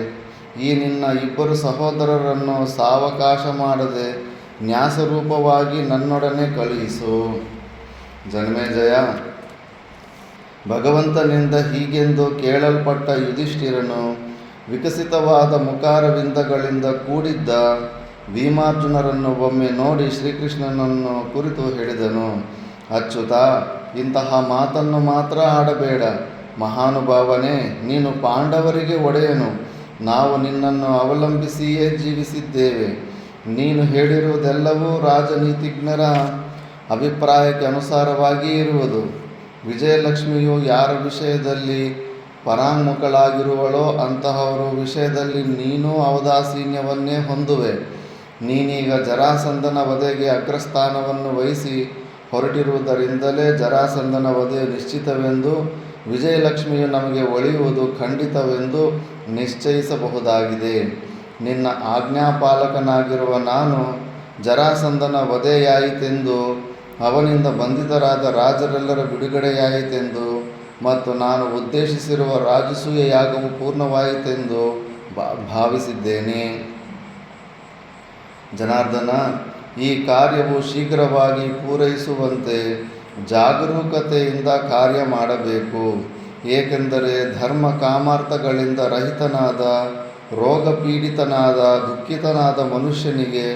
ಈ ನಿನ್ನ 2 ಸಹೋದರರನ್ನು ಸಾವಕಾಶ ಮಾಡದೆ ನ್ಯಾಸರೂಪವಾಗಿ ನನ್ನೊಡನೆ ಕಳುಹಿಸು. ಜನ್ಮೇಜಯ, ಭಗವಂತನಿಂದ ಹೀಗೆಂದು ಕೇಳಲ್ಪಟ್ಟ ಯುಧಿಷ್ಠಿರನು ವಿಕಸಿತವಾದ ಮುಖಾರವಿಂದಗಳಿಂದ ಕೂಡಿದ್ದ ಭೀಮಾರ್ಜುನರನ್ನು ಒಮ್ಮೆ ನೋಡಿ ಶ್ರೀಕೃಷ್ಣನನ್ನು ಕುರಿತು ಹೇಳಿದನು. ಅಚ್ಯುತ, ಇಂತಹ ಮಾತನ್ನು ಮಾತ್ರ ಆಡಬೇಡ. ಮಹಾನುಭಾವನೇ, ನೀನು ಪಾಂಡವರಿಗೆ ಒಡೆಯನು. ನಾವು ನಿನ್ನನ್ನು ಅವಲಂಬಿಸಿಯೇ ಜೀವಿಸಿದ್ದೇವೆ. ನೀನು ಹೇಳಿರುವುದೆಲ್ಲವೂ ರಾಜನೀತಿಜ್ಞರ ಅಭಿಪ್ರಾಯಕ್ಕೆ ಅನುಸಾರವಾಗಿ ಇರುವುದು. ವಿಜಯಲಕ್ಷ್ಮಿಯು ಯಾರ ವಿಷಯದಲ್ಲಿ ಪರಾಂಗುಖಳಾಗಿರುವಳೋ ಅಂತಹವರ ವಿಷಯದಲ್ಲಿ ನೀನು ಔದಾಸೀನ್ಯವನ್ನೇ ಹೊಂದುವೆ. ನೀನೀಗ ಜರಾಸಂಧನ ವಧೆಗೆ ಅಗ್ರಸ್ಥಾನವನ್ನು ವಹಿಸಿ ಹೊರಟಿರುವುದರಿಂದಲೇ ಜರಾಸಂಧನ ವಧೆಯು ನಿಶ್ಚಿತವೆಂದು, ವಿಜಯಲಕ್ಷ್ಮಿಯು ನಮಗೆ ಒಲಿಯುವುದು ಖಂಡಿತವೆಂದು ನಿಶ್ಚಯಿಸಬಹುದಾಗಿದೆ. ನಿನ್ನ ಆಜ್ಞಾಪಾಲಕನಾಗಿರುವ ನಾನು ಜರಾಸಂಧನ ವಧೆಯಾಯಿತೆಂದು, ಅವನಿಂದ ಬಂಧಿತರಾದ ರಾಜರೆಲ್ಲರ ಬಿಡುಗಡೆಯಾಯಿತೆಂದು ಮತ್ತು ನಾನು ಉದ್ದೇಶಿಸಿರುವ ರಾಜಸೂಯ ಯಾಗವು ಪೂರ್ಣವಾಯಿತೆಂದು ಭಾವಿಸಿದ್ದೇನೆ. ಜನಾರ್ದನ, ಈ ಕಾರ್ಯವು ಶೀಘ್ರವಾಗಿ ಪೂರೈಸುವಂತೆ ಜಾಗರೂಕತೆಯಿಂದ ಕಾರ್ಯ ಮಾಡಬೇಕು. ಏಕೆಂದರೆ ಧರ್ಮ ಕಾಮಾರ್ಥಗಳಿಂದ ರಹಿತನಾದ, ರೋಗಪೀಡಿತನಾದ, ದುಃಖಿತನಾದ ಮನುಷ್ಯನಿಗೆ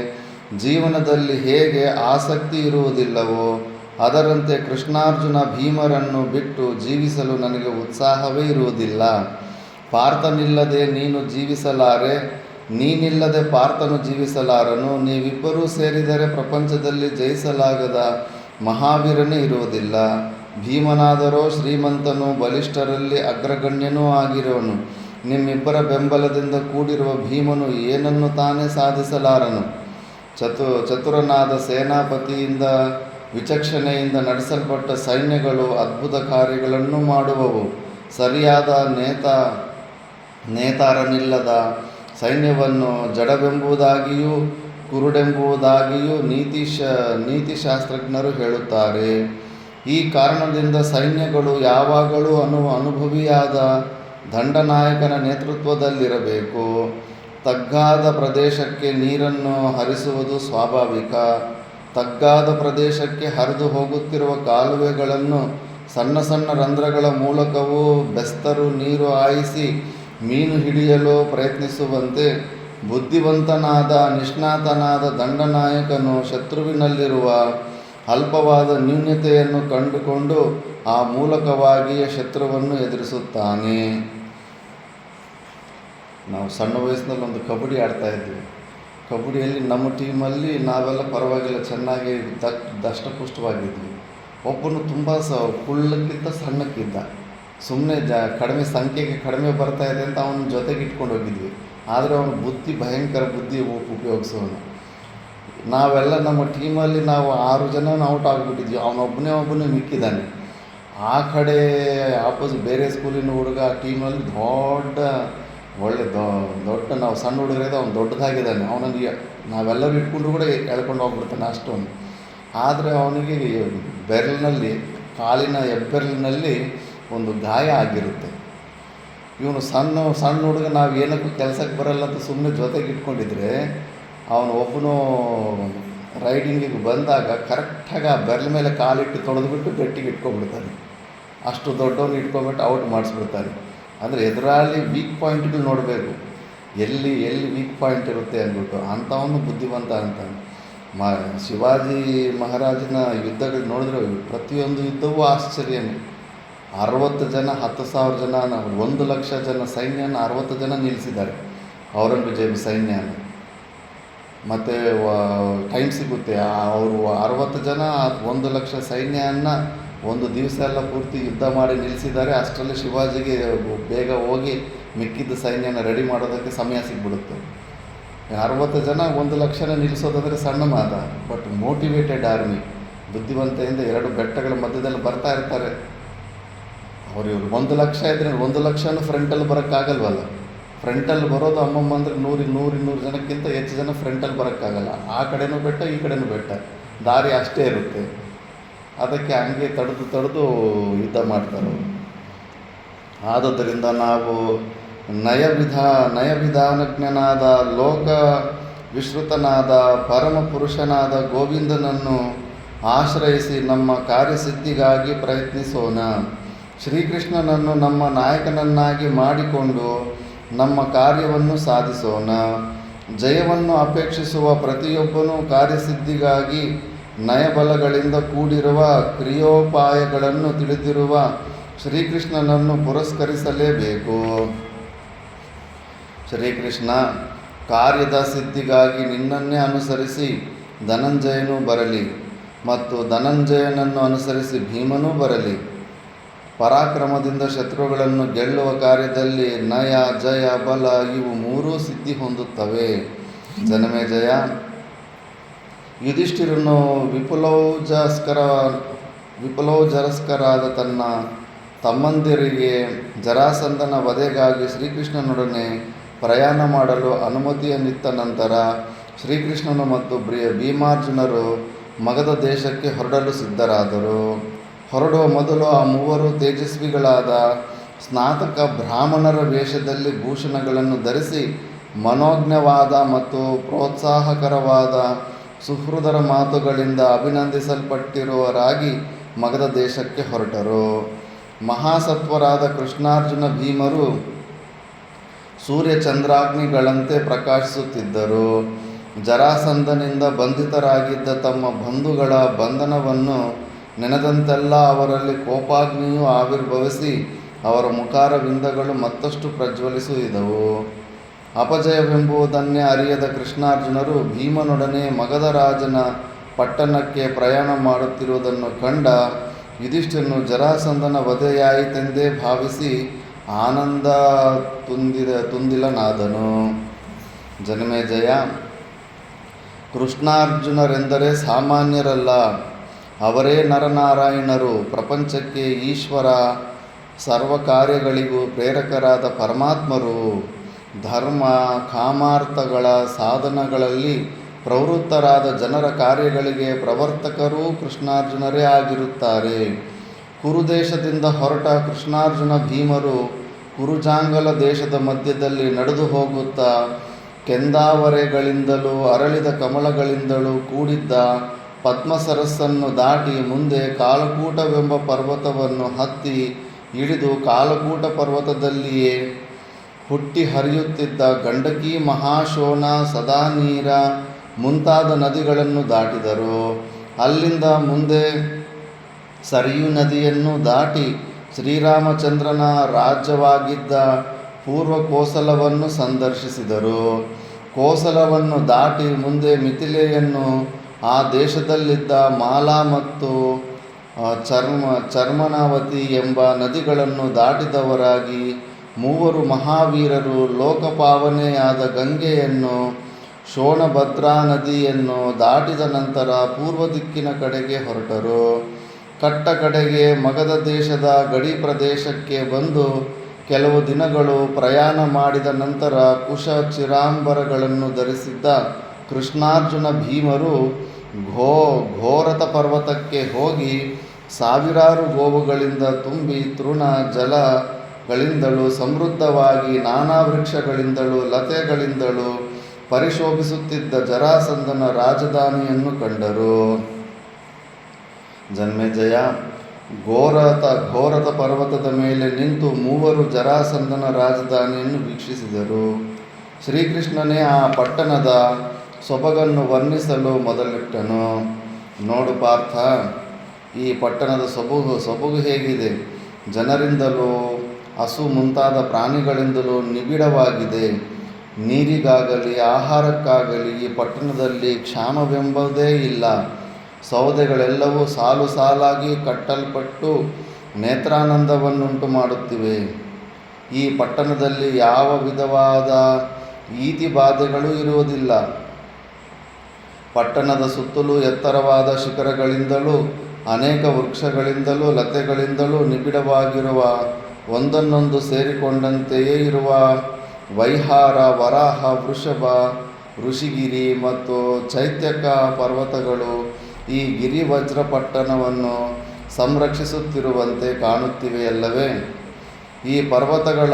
ಜೀವನದಲ್ಲಿ ಹೇಗೆ ಆಸಕ್ತಿ ಇರುವುದಿಲ್ಲವೋ ಅದರಂತೆ ಕೃಷ್ಣಾರ್ಜುನ ಭೀಮರನ್ನು ಬಿಟ್ಟು ಜೀವಿಸಲು ನನಗೆ ಉತ್ಸಾಹವೇ ಇರುವುದಿಲ್ಲ. ಪಾರ್ಥನಿಲ್ಲದೆ ನೀನು ಜೀವಿಸಲಾರೆ, ನೀನಿಲ್ಲದೆ ಪಾರ್ಥನು ಜೀವಿಸಲಾರನು. ನೀವಿಬ್ಬರೂ ಸೇರಿದರೆ ಪ್ರಪಂಚದಲ್ಲಿ ಜಯಿಸಲಾಗದ ಮಹಾವೀರನೇ ಇರುವುದಿಲ್ಲ. ಭೀಮನಾದರೋ ಶ್ರೀಮಂತನು, ಬಲಿಷ್ಠರಲ್ಲಿ ಅಗ್ರಗಣ್ಯನೂ ಆಗಿರುವನು. ನಿಮ್ಮಿಬ್ಬರ ಬೆಂಬಲದಿಂದ ಕೂಡಿರುವ ಭೀಮನು ಏನನ್ನು ತಾನೇ ಸಾಧಿಸಲಾರನು. ಚತುರನಾದ ಸೇನಾಪತಿಯಿಂದ ವಿಚಕ್ಷಣೆಯಿಂದ ನಡೆಸಲ್ಪಟ್ಟ ಸೈನ್ಯಗಳು ಅದ್ಭುತ ಕಾರ್ಯಗಳನ್ನು ಮಾಡುವವು. ಸರಿಯಾದ ನೇತಾರನಿಲ್ಲದ ಸೈನ್ಯವನ್ನು ಜಡವೆಂಬುದಾಗಿಯೂ ಕುರುಡೆಂಬುದಾಗಿಯೂ ನೀತಿಶಾಸ್ತ್ರಜ್ಞರು ಹೇಳುತ್ತಾರೆ. ಈ ಕಾರಣದಿಂದ ಸೈನ್ಯಗಳು ಯಾವಾಗಲೂ ಅನುಭವಿಯಾದ ದಂಡನಾಯಕನ ನೇತೃತ್ವದಲ್ಲಿರಬೇಕು. ತಗ್ಗಾದ ಪ್ರದೇಶಕ್ಕೆ ನೀರನ್ನು ಹರಿಸುವುದು ಸ್ವಾಭಾವಿಕ. ತಗ್ಗಾದ ಪ್ರದೇಶಕ್ಕೆ ಹರಿದು ಹೋಗುತ್ತಿರುವ ಕಾಲುವೆಗಳನ್ನು ಸಣ್ಣ ಸಣ್ಣ ರಂಧ್ರಗಳ ಮೂಲಕವೂ ಬೆಸ್ತರು ನೀರು ಹಾಯಿಸಿ ಮೀನು ಹಿಡಿಯಲು ಪ್ರಯತ್ನಿಸುವಂತೆ ಬುದ್ಧಿವಂತನಾದ ನಿಷ್ಣಾತನಾದ ದಂಡನಾಯಕನು ಶತ್ರುವಿನಲ್ಲಿರುವ ಅಲ್ಪವಾದ ನ್ಯೂನತೆಯನ್ನು ಕಂಡುಕೊಂಡು ಆ ಮೂಲಕವಾಗಿಯೇ ಶತ್ರುವನ್ನು ಎದುರಿಸುತ್ತಾನೆ. ನಾವು ಸಣ್ಣ ವಯಸ್ಸಿನಲ್ಲಿ ಒಂದು ಕಬಡ್ಡಿ ಆಡ್ತಾಯಿದ್ವಿ. ಕಬಡ್ಡಿಯಲ್ಲಿ ನಮ್ಮ ಟೀಮಲ್ಲಿ ನಾವೆಲ್ಲ ಪರವಾಗಿಲ್ಲ, ಚೆನ್ನಾಗಿ ದಷ್ಟಪುಷ್ಟವಾಗಿದ್ವಿ. ಒಬ್ಬನು ತುಂಬ ಕುಳ್ಳಕ್ಕಿಂತ ಸಣ್ಣಕ್ಕಿದ್ದ. ಸುಮ್ಮನೆ ಕಡಿಮೆ ಸಂಖ್ಯೆಗೆ ಕಡಿಮೆ ಬರ್ತಾಯಿದೆ ಅಂತ ಅವನ ಜೊತೆಗೆ ಇಟ್ಕೊಂಡು ಹೋಗಿದ್ವಿ. ಆದರೆ ಅವನ ಭಯಂಕರ ಬುದ್ಧಿ ಉಪಯೋಗಿಸೋನು. ನಾವೆಲ್ಲ ನಮ್ಮ ಟೀಮಲ್ಲಿ ನಾವು 6 ಜನ ಔಟ್ ಆಗಿಬಿಟ್ಟಿದ್ವಿ. ಅವನೊಬ್ಬನೇ ಮಿಕ್ಕಿದ್ದಾನೆ. ಆ ಕಡೆ ಬೇರೆ ಸ್ಕೂಲಿನ ಹುಡುಗ ಆ ಟೀಮಲ್ಲಿ ದೊಡ್ಡ ನಾವು ಸಣ್ಣ ಹುಡುಗರಿದ್ದ ಅವ್ನು ದೊಡ್ಡದಾಗಿದ್ದಾನೆ. ಅವನಿಗೆ ನಾವೆಲ್ಲರೂ ಇಟ್ಕೊಂಡು ಕೂಡ ಎಳ್ಕೊಂಡು ಹೋಗ್ಬಿಡ್ತಾನೆ ಅಷ್ಟೊಂದು. ಆದರೆ ಅವನಿಗೆ ಕಾಲಿನ ಹೆಬ್ಬೆರಳಿನಲ್ಲಿ ಒಂದು ಗಾಯ ಆಗಿರುತ್ತೆ. ಇವನು ಸಣ್ಣ ಹುಡುಗ, ನಾವು ಏನಕ್ಕೂ ಕೆಲಸಕ್ಕೆ ಬರಲ್ಲ ಅಂತ ಸುಮ್ಮನೆ ಜೊತೆಗೆ ಇಟ್ಕೊಂಡಿದ್ರೆ ಅವನು ಒಬ್ಬನು ರೈಡಿಂಗಿಗೆ ಬಂದಾಗ ಕರೆಕ್ಟಾಗಿ ಆ ಬೆರಳ ಮೇಲೆ ಕಾಲಿಟ್ಟು ತೊಳೆದ್ಬಿಟ್ಟು ಗಟ್ಟಿಗೆ ಇಟ್ಕೊಂಡ್ಬಿಡ್ತಾನೆ. ಅಷ್ಟು ದೊಡ್ಡವನು ಇಟ್ಕೊಂಡ್ಬಿಟ್ಟು ಔಟ್ ಮಾಡಿಸ್ಬಿಡ್ತಾನೆ. ಅಂದರೆ ಎದುರಾಳಿ ವೀಕ್ ಪಾಯಿಂಟ್ಗಳು ನೋಡಬೇಕು, ಎಲ್ಲಿ ವೀಕ್ ಪಾಯಿಂಟ್ ಇರುತ್ತೆ ಅಂದ್ಬಿಟ್ಟು. ಅಂಥವನು ಬುದ್ಧಿವಂತ ಅಂತ. ಶಿವಾಜಿ ಮಹಾರಾಜನ ಯುದ್ಧಗಳು ನೋಡಿದ್ರೆ ಪ್ರತಿಯೊಂದು ಯುದ್ಧವೂ ಆಶ್ಚರ್ಯನೇ. 60 ಜನ 10,000 ಜನ 1,00,000 ಜನ ಸೈನ್ಯನ 60 ಜನ ನಿಲ್ಲಿಸಿದ್ದಾರೆ ಔರಂಗಜೇಬ್ ಸೈನ್ಯನ. ಮತ್ತು ಟೈಮ್ ಸಿಗುತ್ತೆ, ಅವರು 60 ಜನ 1,00,000 ಸೈನ್ಯನ ಒಂದು ದಿವಸ ಎಲ್ಲ ಪೂರ್ತಿ ಯುದ್ಧ ಮಾಡಿ ನಿಲ್ಲಿಸಿದ್ದಾರೆ. ಅಷ್ಟರಲ್ಲಿ ಶಿವಾಜಿಗೆ ಬೇಗ ಹೋಗಿ ಮಿಕ್ಕಿದ್ದ ಸೈನ್ಯನ ರೆಡಿ ಮಾಡೋದಕ್ಕೆ ಸಮಯ ಸಿಗ್ಬಿಡುತ್ತೆ. 60 ಜನ 1,00,000 ನಿಲ್ಲಿಸೋದಂದರೆ ಸಣ್ಣ ಮಾತ. ಬಟ್ ಮೋಟಿವೇಟೆಡ್ ಆರ್ಮಿ, ಬುದ್ಧಿವಂತೆಯಿಂದ 2 ಬೆಟ್ಟಗಳ ಮಧ್ಯದಲ್ಲಿ ಬರ್ತಾ ಇರ್ತಾರೆ. ಇವರು 1,00,000 ಇದ್ರೆ 1,00,000 ಫ್ರಂಟಲ್ಲಿ ಬರೋಕ್ಕಾಗಲ್ವಲ್ಲ. ಫ್ರಂಟಲ್ಲಿ ಬರೋದು ಅಮ್ಮಮ್ಮ ಅಂದರೆ 100 ಜನಕ್ಕಿಂತ ಹೆಚ್ಚು ಜನ ಫ್ರಂಟಲ್ಲಿ ಬರೋಕ್ಕಾಗಲ್ಲ. ಆ ಕಡೆನೂ ಬೆಟ್ಟ, ಈ ಕಡೆನೂ ಬೆಟ್ಟ, ದಾರಿ ಅಷ್ಟೇ ಇರುತ್ತೆ. ಅದಕ್ಕೆ ಹಂಗೆ ತಡೆದು ಯುದ್ಧ ಮಾಡ್ತಾರೆ. ಆದುದರಿಂದ ನಾವು ನಯವಿಧಾನಜ್ಞನಾದ ಲೋಕ ವಿಶ್ರುತನಾದ ಪರಮ ಪುರುಷನಾದ ಗೋವಿಂದನನ್ನು ಆಶ್ರಯಿಸಿ ನಮ್ಮ ಕಾರ್ಯಸಿದ್ಧಿಗಾಗಿ ಪ್ರಯತ್ನಿಸೋಣ. ಶ್ರೀಕೃಷ್ಣನನ್ನು ನಮ್ಮ ನಾಯಕನನ್ನಾಗಿ ಮಾಡಿಕೊಂಡು ನಮ್ಮ ಕಾರ್ಯವನ್ನು ಸಾಧಿಸೋಣ. ಜಯವನ್ನು ಅಪೇಕ್ಷಿಸುವ ಪ್ರತಿಯೊಬ್ಬನೂ ಕಾರ್ಯಸಿದ್ಧಿಗಾಗಿ ನಯಬಲಗಳಿಂದ ಕೂಡಿರುವ ಕ್ರಿಯೋಪಾಯಗಳನ್ನು ತಿಳಿದಿರುವ ಶ್ರೀಕೃಷ್ಣನನ್ನು ಪುರಸ್ಕರಿಸಲೇಬೇಕು. ಶ್ರೀಕೃಷ್ಣ, ಕಾರ್ಯದ ಸಿದ್ಧಿಗಾಗಿ ನಿನ್ನನ್ನೇ ಅನುಸರಿಸಿ ಧನಂಜಯನೂ ಬರಲಿ ಮತ್ತು ಧನಂಜಯನನ್ನು ಅನುಸರಿಸಿ ಭೀಮನೂ ಬರಲಿ. ಪರಾಕ್ರಮದಿಂದ ಶತ್ರುಗಳನ್ನು ಗೆಲ್ಲುವ ಕಾರ್ಯದಲ್ಲಿ ನಯ, ಜಯ, ಬಲ ಇವು 3 ಸಿದ್ಧಿ ಹೊಂದುತ್ತವೆ. ಜನಮೇಜಯ, ಯುಧಿಷ್ಠಿರನು ವಿಪುಲೋಜರಸ್ಕರಾದ ತನ್ನ ತಮ್ಮಂದಿರಿಗೆ ಜರಾಸಂಧನ ವಧೆಗಾಗಿ ಶ್ರೀಕೃಷ್ಣನೊಡನೆ ಪ್ರಯಾಣ ಮಾಡಲು ಅನುಮತಿಯನ್ನಿತ್ತ ನಂತರ ಶ್ರೀಕೃಷ್ಣನು ಮತ್ತು ಭೀಮಾರ್ಜುನರು ಮಗಧ ದೇಶಕ್ಕೆ ಹೊರಡಲು ಸಿದ್ಧರಾದರು. ಹೊರಡುವ ಮೊದಲು ಆ 3 ತೇಜಸ್ವಿಗಳಾದ ಸ್ನಾತಕ ಬ್ರಾಹ್ಮಣರ ವೇಷದಲ್ಲಿ ಭೂಷಣಗಳನ್ನು ಧರಿಸಿ ಮನೋಜ್ಞವಾದ ಮತ್ತು ಪ್ರೋತ್ಸಾಹಕರವಾದ ಸುಹೃದರ ಮಾತುಗಳಿಂದ ಅಭಿನಂದಿಸಲ್ಪಟ್ಟಿರುವರಾಗಿ ಮಗಧ ದೇಶಕ್ಕೆ ಹೊರಟರು. ಮಹಾಸತ್ವರಾದ ಕೃಷ್ಣಾರ್ಜುನ ಭೀಮರು ಸೂರ್ಯಚಂದ್ರಾಗ್ನಿಗಳಂತೆ ಪ್ರಕಾಶಿಸುತ್ತಿದ್ದರು. ಜರಾಸಂಧನಿಂದ ಬಂಧಿತರಾಗಿದ್ದ ತಮ್ಮ ಬಂಧುಗಳ ಬಂಧನವನ್ನು ನೆನೆದಂತೆಲ್ಲ ಅವರಲ್ಲಿ ಕೋಪಾಗ್ನಿಯು ಆವಿರ್ಭವಿಸಿ ಅವರ ಮುಖಾರವಿಂದಗಳು ಮತ್ತಷ್ಟು ಪ್ರಜ್ವಲಿಸಿದವು. ಅಪಜಯವೆಂಬುದನ್ನೇ ಅರಿಯದ ಕೃಷ್ಣಾರ್ಜುನರು ಭೀಮನೊಡನೆ ಮಗಧ ರಾಜನ ಪಟ್ಟಣಕ್ಕೆ ಪ್ರಯಾಣ ಮಾಡುತ್ತಿರುವುದನ್ನು ಕಂಡ ಯುಧಿಷ್ಠಿರನು ಜರಾಸಂಧನ ವಧೆಯಾಯಿತೆಂದೇ ಭಾವಿಸಿ ಆನಂದ ತುಂದಿಲನಾದನು. ಜನಮೇಜಯ, ಕೃಷ್ಣಾರ್ಜುನರೆಂದರೆ ಸಾಮಾನ್ಯರಲ್ಲ, ಅವರೇ ನರನಾರಾಯಣರು, ಪ್ರಪಂಚಕ್ಕೆ ಈಶ್ವರ, ಸರ್ವ ಕಾರ್ಯಗಳಿಗೂ ಪ್ರೇರಕರಾದ ಪರಮಾತ್ಮರು. ಧರ್ಮ ಕಾಮಾರ್ಥಗಳ ಸಾಧನಗಳಲ್ಲಿ ಪ್ರವೃತ್ತರಾದ ಜನರ ಕಾರ್ಯಗಳಿಗೆ ಪ್ರವರ್ತಕರೂ ಕೃಷ್ಣಾರ್ಜುನರೇ ಆಗಿರುತ್ತಾರೆ. ಕುರುದೇಶದಿಂದ ಹೊರಟ ಕೃಷ್ಣಾರ್ಜುನ ಭೀಮರು ಕುರುಜಾಂಗಲ ದೇಶದ ಮಧ್ಯದಲ್ಲಿ ನಡೆದು ಹೋಗುತ್ತಾ ಕೆಂದಾವರೆಗಳಿಂದಲೂ ಅರಳಿದ ಕಮಲಗಳಿಂದಲೂ ಕೂಡಿದ್ದ ಪದ್ಮಸರಸ್ಸನ್ನು ದಾಟಿ ಮುಂದೆ ಕಾಲಕೂಟವೆಂಬ ಪರ್ವತವನ್ನು ಹತ್ತಿ ಇಳಿದು ಕಾಲಕೂಟ ಪರ್ವತದಲ್ಲಿಯೇ ಹುಟ್ಟಿ ಹರಿಯುತ್ತಿದ್ದ ಗಂಡಕಿ, ಮಹಾಶೋಣ, ಸದಾನೀರ ಮುಂತಾದ ನದಿಗಳನ್ನು ದಾಟಿದರು. ಅಲ್ಲಿಂದ ಮುಂದೆ ಸರಿಯು ನದಿಯನ್ನು ದಾಟಿ ಶ್ರೀರಾಮಚಂದ್ರನ ರಾಜ್ಯವಾಗಿದ್ದ ಪೂರ್ವ ಕೋಸಲವನ್ನು ಸಂದರ್ಶಿಸಿದರು. ಕೋಸಲವನ್ನು ದಾಟಿ ಮುಂದೆ ಮಿಥಿಲೆಯನ್ನು, ಆ ದೇಶದಲ್ಲಿದ್ದ ಮಾಲಾ ಮತ್ತು ಚರ್ಮನಾವತಿ ಎಂಬ ನದಿಗಳನ್ನು ದಾಟಿದವರಾಗಿ ಮೂವರು ಮಹಾವೀರರು ಲೋಕಪಾವನೆಯಾದ ಗಂಗೆಯನ್ನು, ಶೋಣಭದ್ರಾ ನದಿಯನ್ನು ದಾಟಿದ ನಂತರ ಪೂರ್ವ ದಿಕ್ಕಿನ ಕಡೆಗೆ ಹೊರಟರು. ಕಟ್ಟ ಕಡೆಗೆ ಮಗಧ ದೇಶದ ಗಡಿ ಪ್ರದೇಶಕ್ಕೆ ಬಂದು ಕೆಲವು ದಿನಗಳು ಪ್ರಯಾಣ ಮಾಡಿದ ನಂತರ ಕುಶ ಚಿರಾಂಬರಗಳನ್ನು ಧರಿಸಿದ್ದ ಕೃಷ್ಣಾರ್ಜುನ ಭೀಮರು ಘೋರತ ಪರ್ವತಕ್ಕೆ ಹೋಗಿ ಸಾವಿರಾರು ಗೋವುಗಳಿಂದ ತುಂಬಿ ತೃಣ ಜಲಗಳಿಂದಲೂ ಸಮೃದ್ಧವಾಗಿ ನಾನಾ ವೃಕ್ಷಗಳಿಂದಲೂ ಲತೆಗಳಿಂದಲೂ ಪರಿಶೋಭಿಸುತ್ತಿದ್ದ ಜರಾಸಂಧನ ರಾಜಧಾನಿಯನ್ನು ಕಂಡರು. ಜನ್ಮೇಜಯ, ಘೋರತ ಪರ್ವತದ ಮೇಲೆ ನಿಂತು ಮೂವರು ಜರಾಸಂಧನ ರಾಜಧಾನಿಯನ್ನು ವೀಕ್ಷಿಸಿದರು. ಶ್ರೀಕೃಷ್ಣನೇ ಆ ಪಟ್ಟಣದ ಸೊಬಗನ್ನು ವರ್ಣಿಸಲು ಮೊದಲಿಟ್ಟನು. ನೋಡು ಪಾರ್ಥ, ಈ ಪಟ್ಟಣದ ಸೊಬಗು ಹೇಗಿದೆ. ಜನರಿಂದಲೂ ಹಸು ಮುಂತಾದ ಪ್ರಾಣಿಗಳಿಂದಲೂ ನಿಬಿಡವಾಗಿದೆ. ನೀರಿಗಾಗಲಿ ಆಹಾರಕ್ಕಾಗಲಿ ಈ ಪಟ್ಟಣದಲ್ಲಿ ಕ್ಷಾಮವೆಂಬುದೇ ಇಲ್ಲ. ಸೌದೆಗಳೆಲ್ಲವೂ ಸಾಲು ಸಾಲಾಗಿ ಕಟ್ಟಲ್ಪಟ್ಟು ನೇತ್ರಾನಂದವನ್ನುಂಟು ಮಾಡುತ್ತಿವೆ. ಈ ಪಟ್ಟಣದಲ್ಲಿ ಯಾವ ವಿಧವಾದ ಈತಿ ಬಾಧೆಗಳೂ ಇರುವುದಿಲ್ಲ. ಪಟ್ಟಣದ ಸುತ್ತಲೂ ಎತ್ತರವಾದ ಶಿಖರಗಳಿಂದಲೂ ಅನೇಕ ವೃಕ್ಷಗಳಿಂದಲೂ ಲತೆಗಳಿಂದಲೂ ನಿಬಿಡವಾಗಿರುವ ಒಂದನ್ನೊಂದು ಸೇರಿಕೊಂಡಂತೆಯೇ ಇರುವ ವೈಹಾರ, ವರಾಹ, ವೃಷಭ, ಋಷಿಗಿರಿ ಮತ್ತು ಚೈತ್ಯಕ ಪರ್ವತಗಳು ಈ ಗಿರಿವಜ್ರ ಪಟ್ಟಣವನ್ನು ಸಂರಕ್ಷಿಸುತ್ತಿರುವಂತೆ ಕಾಣುತ್ತಿವೆಯಲ್ಲವೇ? ಈ ಪರ್ವತಗಳ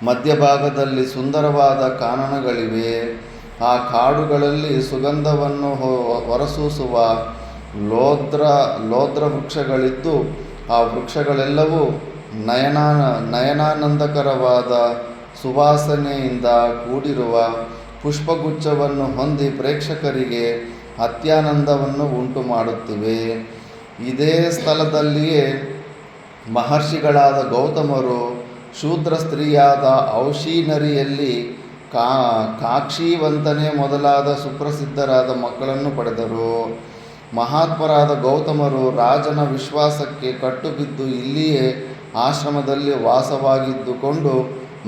ಮಧ್ಯಭಾಗದಲ್ಲಿ ಸುಂದರವಾದ ಕಾನನಗಳಿವೆ. ಆ ಕಾಡುಗಳಲ್ಲಿ ಸುಗಂಧವನ್ನು ಹೊರಸೂಸುವ ಲೋದ್ರ ವೃಕ್ಷಗಳಿದ್ದು ಆ ವೃಕ್ಷಗಳೆಲ್ಲವೂ ನಯನಾನಂದಕರವಾದ ಸುವಾಸನೆಯಿಂದ ಕೂಡಿರುವ ಪುಷ್ಪಗುಚ್ಛವನ್ನು ಹೊಂದಿ ಪ್ರೇಕ್ಷಕರಿಗೆ ಅತ್ಯಾನಂದವನ್ನು ಉಂಟು ಮಾಡುತ್ತಿವೆ. ಇದೇ ಸ್ಥಳದಲ್ಲಿಯೇ ಮಹರ್ಷಿಗಳಾದ ಗೌತಮರು ಶೂದ್ರ ಸ್ತ್ರೀಯಾದ ಔಶೀನರಿಯಲ್ಲಿ ಕಾಕ್ಷೀವಂತನೆ ಮೊದಲಾದ ಸುಪ್ರಸಿದ್ಧರಾದ ಮಕ್ಕಳನ್ನು ಪಡೆದರು. ಮಹಾತ್ಮರಾದ ಗೌತಮರು ರಾಜನ ವಿಶ್ವಾಸಕ್ಕೆ ಕಟ್ಟುಬಿದ್ದು ಇಲ್ಲಿಯೇ ಆಶ್ರಮದಲ್ಲಿ ವಾಸವಾಗಿದ್ದುಕೊಂಡು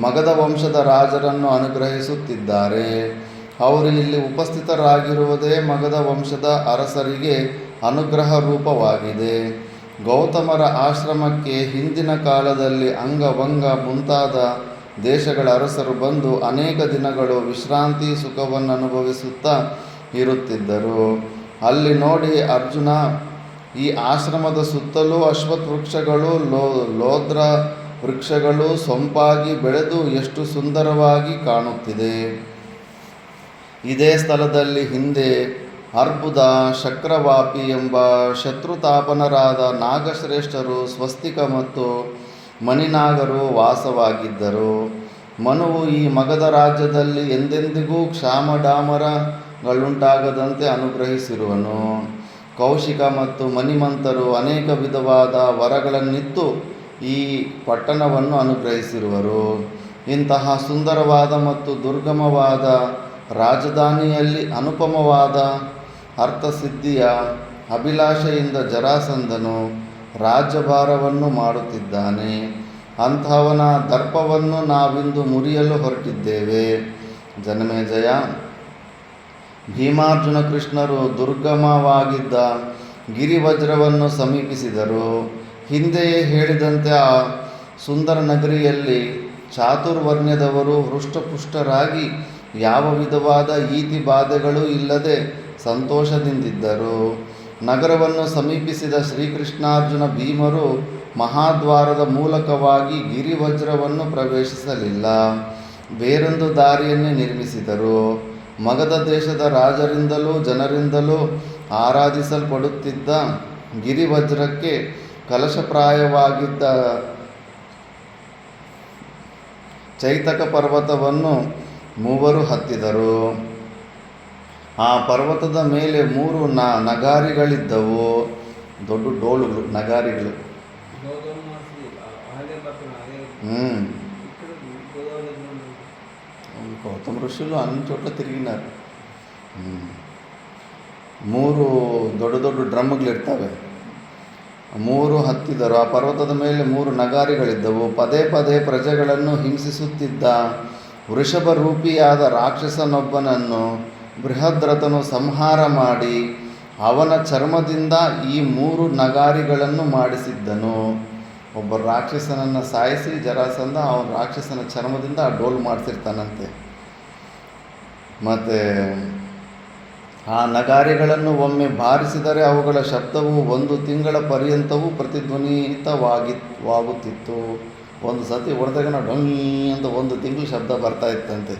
ಮಗಧ ವಂಶದ ರಾಜರನ್ನು ಅನುಗ್ರಹಿಸುತ್ತಿದ್ದಾರೆ. ಅವರು ಇಲ್ಲಿ ಉಪಸ್ಥಿತರಾಗಿರುವುದೇ ಮಗಧ ವಂಶದ ಅರಸರಿಗೆ ಅನುಗ್ರಹ ರೂಪವಾಗಿದೆ. ಗೌತಮರ ಆಶ್ರಮಕ್ಕೆ ಹಿಂದಿನ ಕಾಲದಲ್ಲಿ ಅಂಗವಂಗ ಮುಂತಾದ ದೇಶಗಳ ಅರಸರು ಬಂದು ಅನೇಕ ದಿನಗಳು ವಿಶ್ರಾಂತಿ ಸುಖವನ್ನು ಅನುಭವಿಸುತ್ತಾ ಇರುತ್ತಿದ್ದರು. ಅಲ್ಲಿ ನೋಡಿ ಅರ್ಜುನ, ಈ ಆಶ್ರಮದ ಸುತ್ತಲೂ ಅಶ್ವತ್ಥ ವೃಕ್ಷಗಳು, ಲೋದ್ರ ವೃಕ್ಷಗಳು ಸೊಂಪಾಗಿ ಬೆಳೆದು ಎಷ್ಟು ಸುಂದರವಾಗಿ ಕಾಣುತ್ತಿದೆ. ಇದೇ ಸ್ಥಳದಲ್ಲಿ ಹಿಂದೆ ಅರ್ಬುದ, ಶಕ್ರವಾಪಿ ಎಂಬ ಶತ್ರುತಾಪನರಾದ ನಾಗಶ್ರೇಷ್ಠರು, ಸ್ವಸ್ತಿಕ ಮತ್ತು ಮಣಿನಾಗರು ವಾಸವಾಗಿದ್ದರು. ಮನುವು ಈ ಮಗಧ ರಾಜ್ಯದಲ್ಲಿ ಎಂದೆಂದಿಗೂ ಕ್ಷಾಮಡಾಮರಗಳುಂಟಾಗದಂತೆ ಅನುಗ್ರಹಿಸಿರುವನು. ಕೌಶಿಕ ಮತ್ತು ಮಣಿಮಂತರು ಅನೇಕ ವಿಧವಾದ ವರಗಳನ್ನಿತ್ತು ಈ ಪಟ್ಟಣವನ್ನು ಅನುಗ್ರಹಿಸಿರುವರು. ಇಂತಹ ಸುಂದರವಾದ ಮತ್ತು ದುರ್ಗಮವಾದ ರಾಜಧಾನಿಯಲ್ಲಿ ಅನುಪಮವಾದ ಅರ್ಥಸಿದ್ಧಿಯ ಅಭಿಲಾಷೆಯಿಂದ ಜರಾಸಂಧನು ರಾಜ್ಯಭಾರವನ್ನು ಮಾಡುತ್ತಿದ್ದಾನೆ. ಅಂಥವನ ದರ್ಪವನ್ನು ನಾವಿಂದು ಮುರಿಯಲು ಹೊರಟಿದ್ದೇವೆ. ಜನಮೇಜಯ, ಭೀಮಾರ್ಜುನ ಕೃಷ್ಣರು ದುರ್ಗಮವಾಗಿದ್ದ ಗಿರಿವಜ್ರವನ್ನು ಸಮೀಪಿಸಿದರು. ಹಿಂದೆಯೇ ಹೇಳಿದಂತೆ ಆ ಸುಂದರ ನಗರಿಯಲ್ಲಿ ಚಾತುರ್ವರ್ಣ್ಯದವರು ಹೃಷ್ಟಪುಷ್ಟರಾಗಿ ಯಾವ ವಿಧವಾದ ಈತಿ ಬಾಧೆಗಳೂ ಇಲ್ಲದೆ ಸಂತೋಷದಿಂದಿದ್ದರು. ನಗರವನ್ನು ಸಮೀಪಿಸಿದ ಶ್ರೀಕೃಷ್ಣಾರ್ಜುನ ಭೀಮರು ಮಹಾದ್ವಾರದ ಮೂಲಕವಾಗಿ ಗಿರಿವಜ್ರವನ್ನು ಪ್ರವೇಶಿಸಲಿಲ್ಲ, ಬೇರೊಂದು ದಾರಿಯನ್ನೇ ನಿರ್ಮಿಸಿದರು. ಮಗಧ ದೇಶದ ರಾಜರಿಂದಲೂ ಜನರಿಂದಲೂ ಆರಾಧಿಸಲ್ಪಡುತ್ತಿದ್ದ ಗಿರಿವಜ್ರಕ್ಕೆ ಕಲಶಪ್ರಾಯವಾಗಿದ್ದ ಚೈತಕ ಪರ್ವತವನ್ನು ಮೂವರು ಹತ್ತಿದರು. ಆ ಪರ್ವತದ ಮೇಲೆ 3 ನಗಾರಿಗಳಿದ್ದವು, ದೊಡ್ಡ ಡೋಲುಗಳು, ನಗಾರಿಗಳು. ಗೌತಮ ಋಷಿಗಳು ಅನ್ನ ಚೋಟ್ಲ ತಿರುಗಿನಾರು. 3 ದೊಡ್ಡ ದೊಡ್ಡ ಡ್ರಮ್ಗಳಿರ್ತವೆ. 3 ಹತ್ತಿದರು. ಆ ಪರ್ವತದ ಮೇಲೆ 3 ನಗಾರಿಗಳಿದ್ದವು. ಪದೇ ಪದೇ ಪ್ರಜೆಗಳನ್ನು ಹಿಂಸಿಸುತ್ತಿದ್ದ ವೃಷಭ ರೂಪಿಯಾದ ರಾಕ್ಷಸನೊಬ್ಬನನ್ನು ಬೃಹದ್ರಥನು ಸಂಹಾರ ಮಾಡಿ ಅವನ ಚರ್ಮದಿಂದ ಈ 3 ನಗಾರಿಗಳನ್ನು ಮಾಡಿಸಿದ್ದನು. ಒಬ್ಬ ರಾಕ್ಷಸನನ್ನು ಸಾಯಿಸಿ ಜರಾಸಂಧ ಅವನ ರಾಕ್ಷಸನ ಚರ್ಮದಿಂದ ಆ ಡೋಲ್ ಮಾಡಿಸಿರ್ತಾನಂತೆ. ಮತ್ತು ಆ ನಗಾರಿಗಳನ್ನು ಒಮ್ಮೆ ಬಾರಿಸಿದರೆ ಅವುಗಳ ಶಬ್ದವು 1 ತಿಂಗಳ ಪರ್ಯಂತವೂ ಪ್ರತಿಧ್ವನಿತವಾಗುತ್ತಿತ್ತು. ಒಂದು ಸತಿ ಹೊಡೆದಾಗ ನಾವು ಡೊಂಗಿ ಅಂತ 1 ತಿಂಗಳು ಶಬ್ದ ಬರ್ತಾ ಇತ್ತಂತೆ.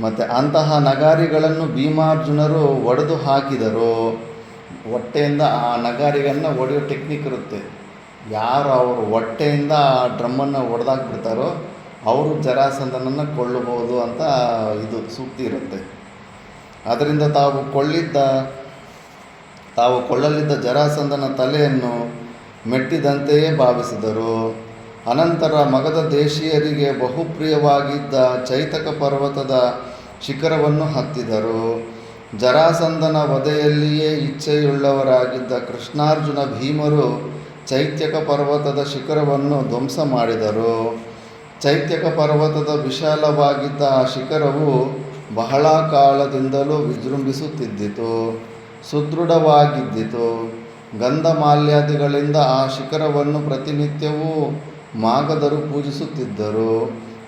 ಮತ್ತು ಅಂತಹ ನಗಾರಿಗಳನ್ನು ಭೀಮಾರ್ಜುನರು ಒಡೆದು ಹಾಕಿದರು. ಹೊಟ್ಟೆಯಿಂದ ಆ ನಗಾರಿಗಳನ್ನು ಒಡೆಯೋ ಟೆಕ್ನಿಕ್ ಇರುತ್ತೆ. ಯಾರು ಅವರು ಹೊಟ್ಟೆಯಿಂದ ಆ ಡ್ರಮ್ಮನ್ನು ಹೊಡೆದಾಕ್ಬಿಡ್ತಾರೋ ಅವರು ಜರಾಸಂಧನನ್ನು ಕೊಳ್ಳಬಹುದು ಅಂತ ಇದು ಸೂಕ್ತಿ ಇರುತ್ತೆ. ಅದರಿಂದ ತಾವು ಕೊಳ್ಳಲಿದ್ದ ಜರಾಸಂಧನ ತಲೆಯನ್ನು ಮೆಟ್ಟಿದಂತೆಯೇ ಭಾವಿಸಿದರು. ಅನಂತರ ಮಗಧ ದೇಶೀಯರಿಗೆ ಬಹುಪ್ರಿಯವಾಗಿದ್ದ ಚೈತಕ ಪರ್ವತದ ಶಿಖರವನ್ನು ಹತ್ತಿದರು. ಜರಾಸಂಧನ ವಧೆಯಲ್ಲಿಯೇ ಇಚ್ಛೆಯುಳ್ಳವರಾಗಿದ್ದ ಕೃಷ್ಣಾರ್ಜುನ ಭೀಮರು ಚೈತ್ಯಕ ಪರ್ವತದ ಶಿಖರವನ್ನು ಧ್ವಂಸ ಮಾಡಿದರು. ಚೈತ್ಯಕ ಪರ್ವತದ ವಿಶಾಲವಾಗಿದ್ದ ಆ ಶಿಖರವು ಬಹಳ ಕಾಲದಿಂದಲೂ ವಿಜೃಂಭಿಸುತ್ತಿದ್ದಿತು, ಸುದೃಢವಾಗಿದ್ದಿತು. ಗಂಧಮಾಲ್ಯಾದಿಗಳಿಂದ ಆ ಶಿಖರವನ್ನು ಪ್ರತಿನಿತ್ಯವೂ ಮಾಗಧರು ಪೂಜಿಸುತ್ತಿದ್ದರು.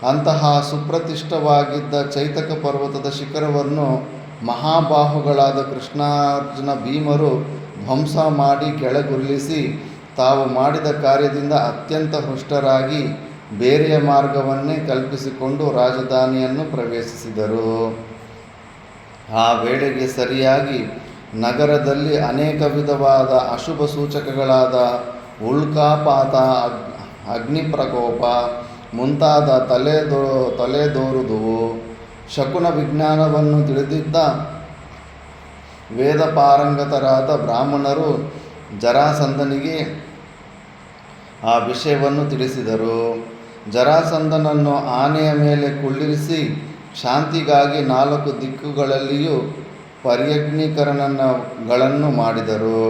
ಅಂತಹ ಸುಪ್ರತಿಷ್ಠವಾಗಿದ್ದ ಚೈತಕ ಪರ್ವತದ ಶಿಖರವನ್ನು ಮಹಾಬಾಹುಗಳಾದ ಕೃಷ್ಣಾರ್ಜುನ ಭೀಮರು ಧ್ವಂಸ ಮಾಡಿ ಕೆಳಗುರುಳಿಸಿ ತಾವು ಮಾಡಿದ ಕಾರ್ಯದಿಂದ ಅತ್ಯಂತ ಹೃಷ್ಟರಾಗಿ ಬೇರೆಯ ಮಾರ್ಗವನ್ನೇ ಕಲ್ಪಿಸಿಕೊಂಡು ರಾಜಧಾನಿಯನ್ನು ಪ್ರವೇಶಿಸಿದರು. ಆ ವೇಳೆಗೆ ಸರಿಯಾಗಿ ನಗರದಲ್ಲಿ ಅನೇಕ ವಿಧವಾದ ಅಶುಭ ಸೂಚಕಗಳಾದ ಉಲ್ಕಾಪಾತ, ಅಗ್ನಿಪ್ರಕೋಪ ಮುಂತಾದ ತಲೆದೋರುದುವು. ಶಕುನ ವಿಜ್ಞಾನವನ್ನು ತಿಳಿದಿದ್ದ ವೇದ ಪಾರಂಗತರಾದ ಬ್ರಾಹ್ಮಣರು ಜರಾಸಂಧನಿಗೆ ಆ ವಿಷಯವನ್ನು ತಿಳಿಸಿದರು. ಜರಾಸಂಧನನ್ನು ಆನೆಯ ಮೇಲೆ ಕುಳ್ಳಿರಿಸಿ ಶಾಂತಿಗಾಗಿ 4 ದಿಕ್ಕುಗಳಲ್ಲಿಯೂ ಪರ್ಯಗ್ನೀಕರಣಗಳನ್ನು ಮಾಡಿದರು.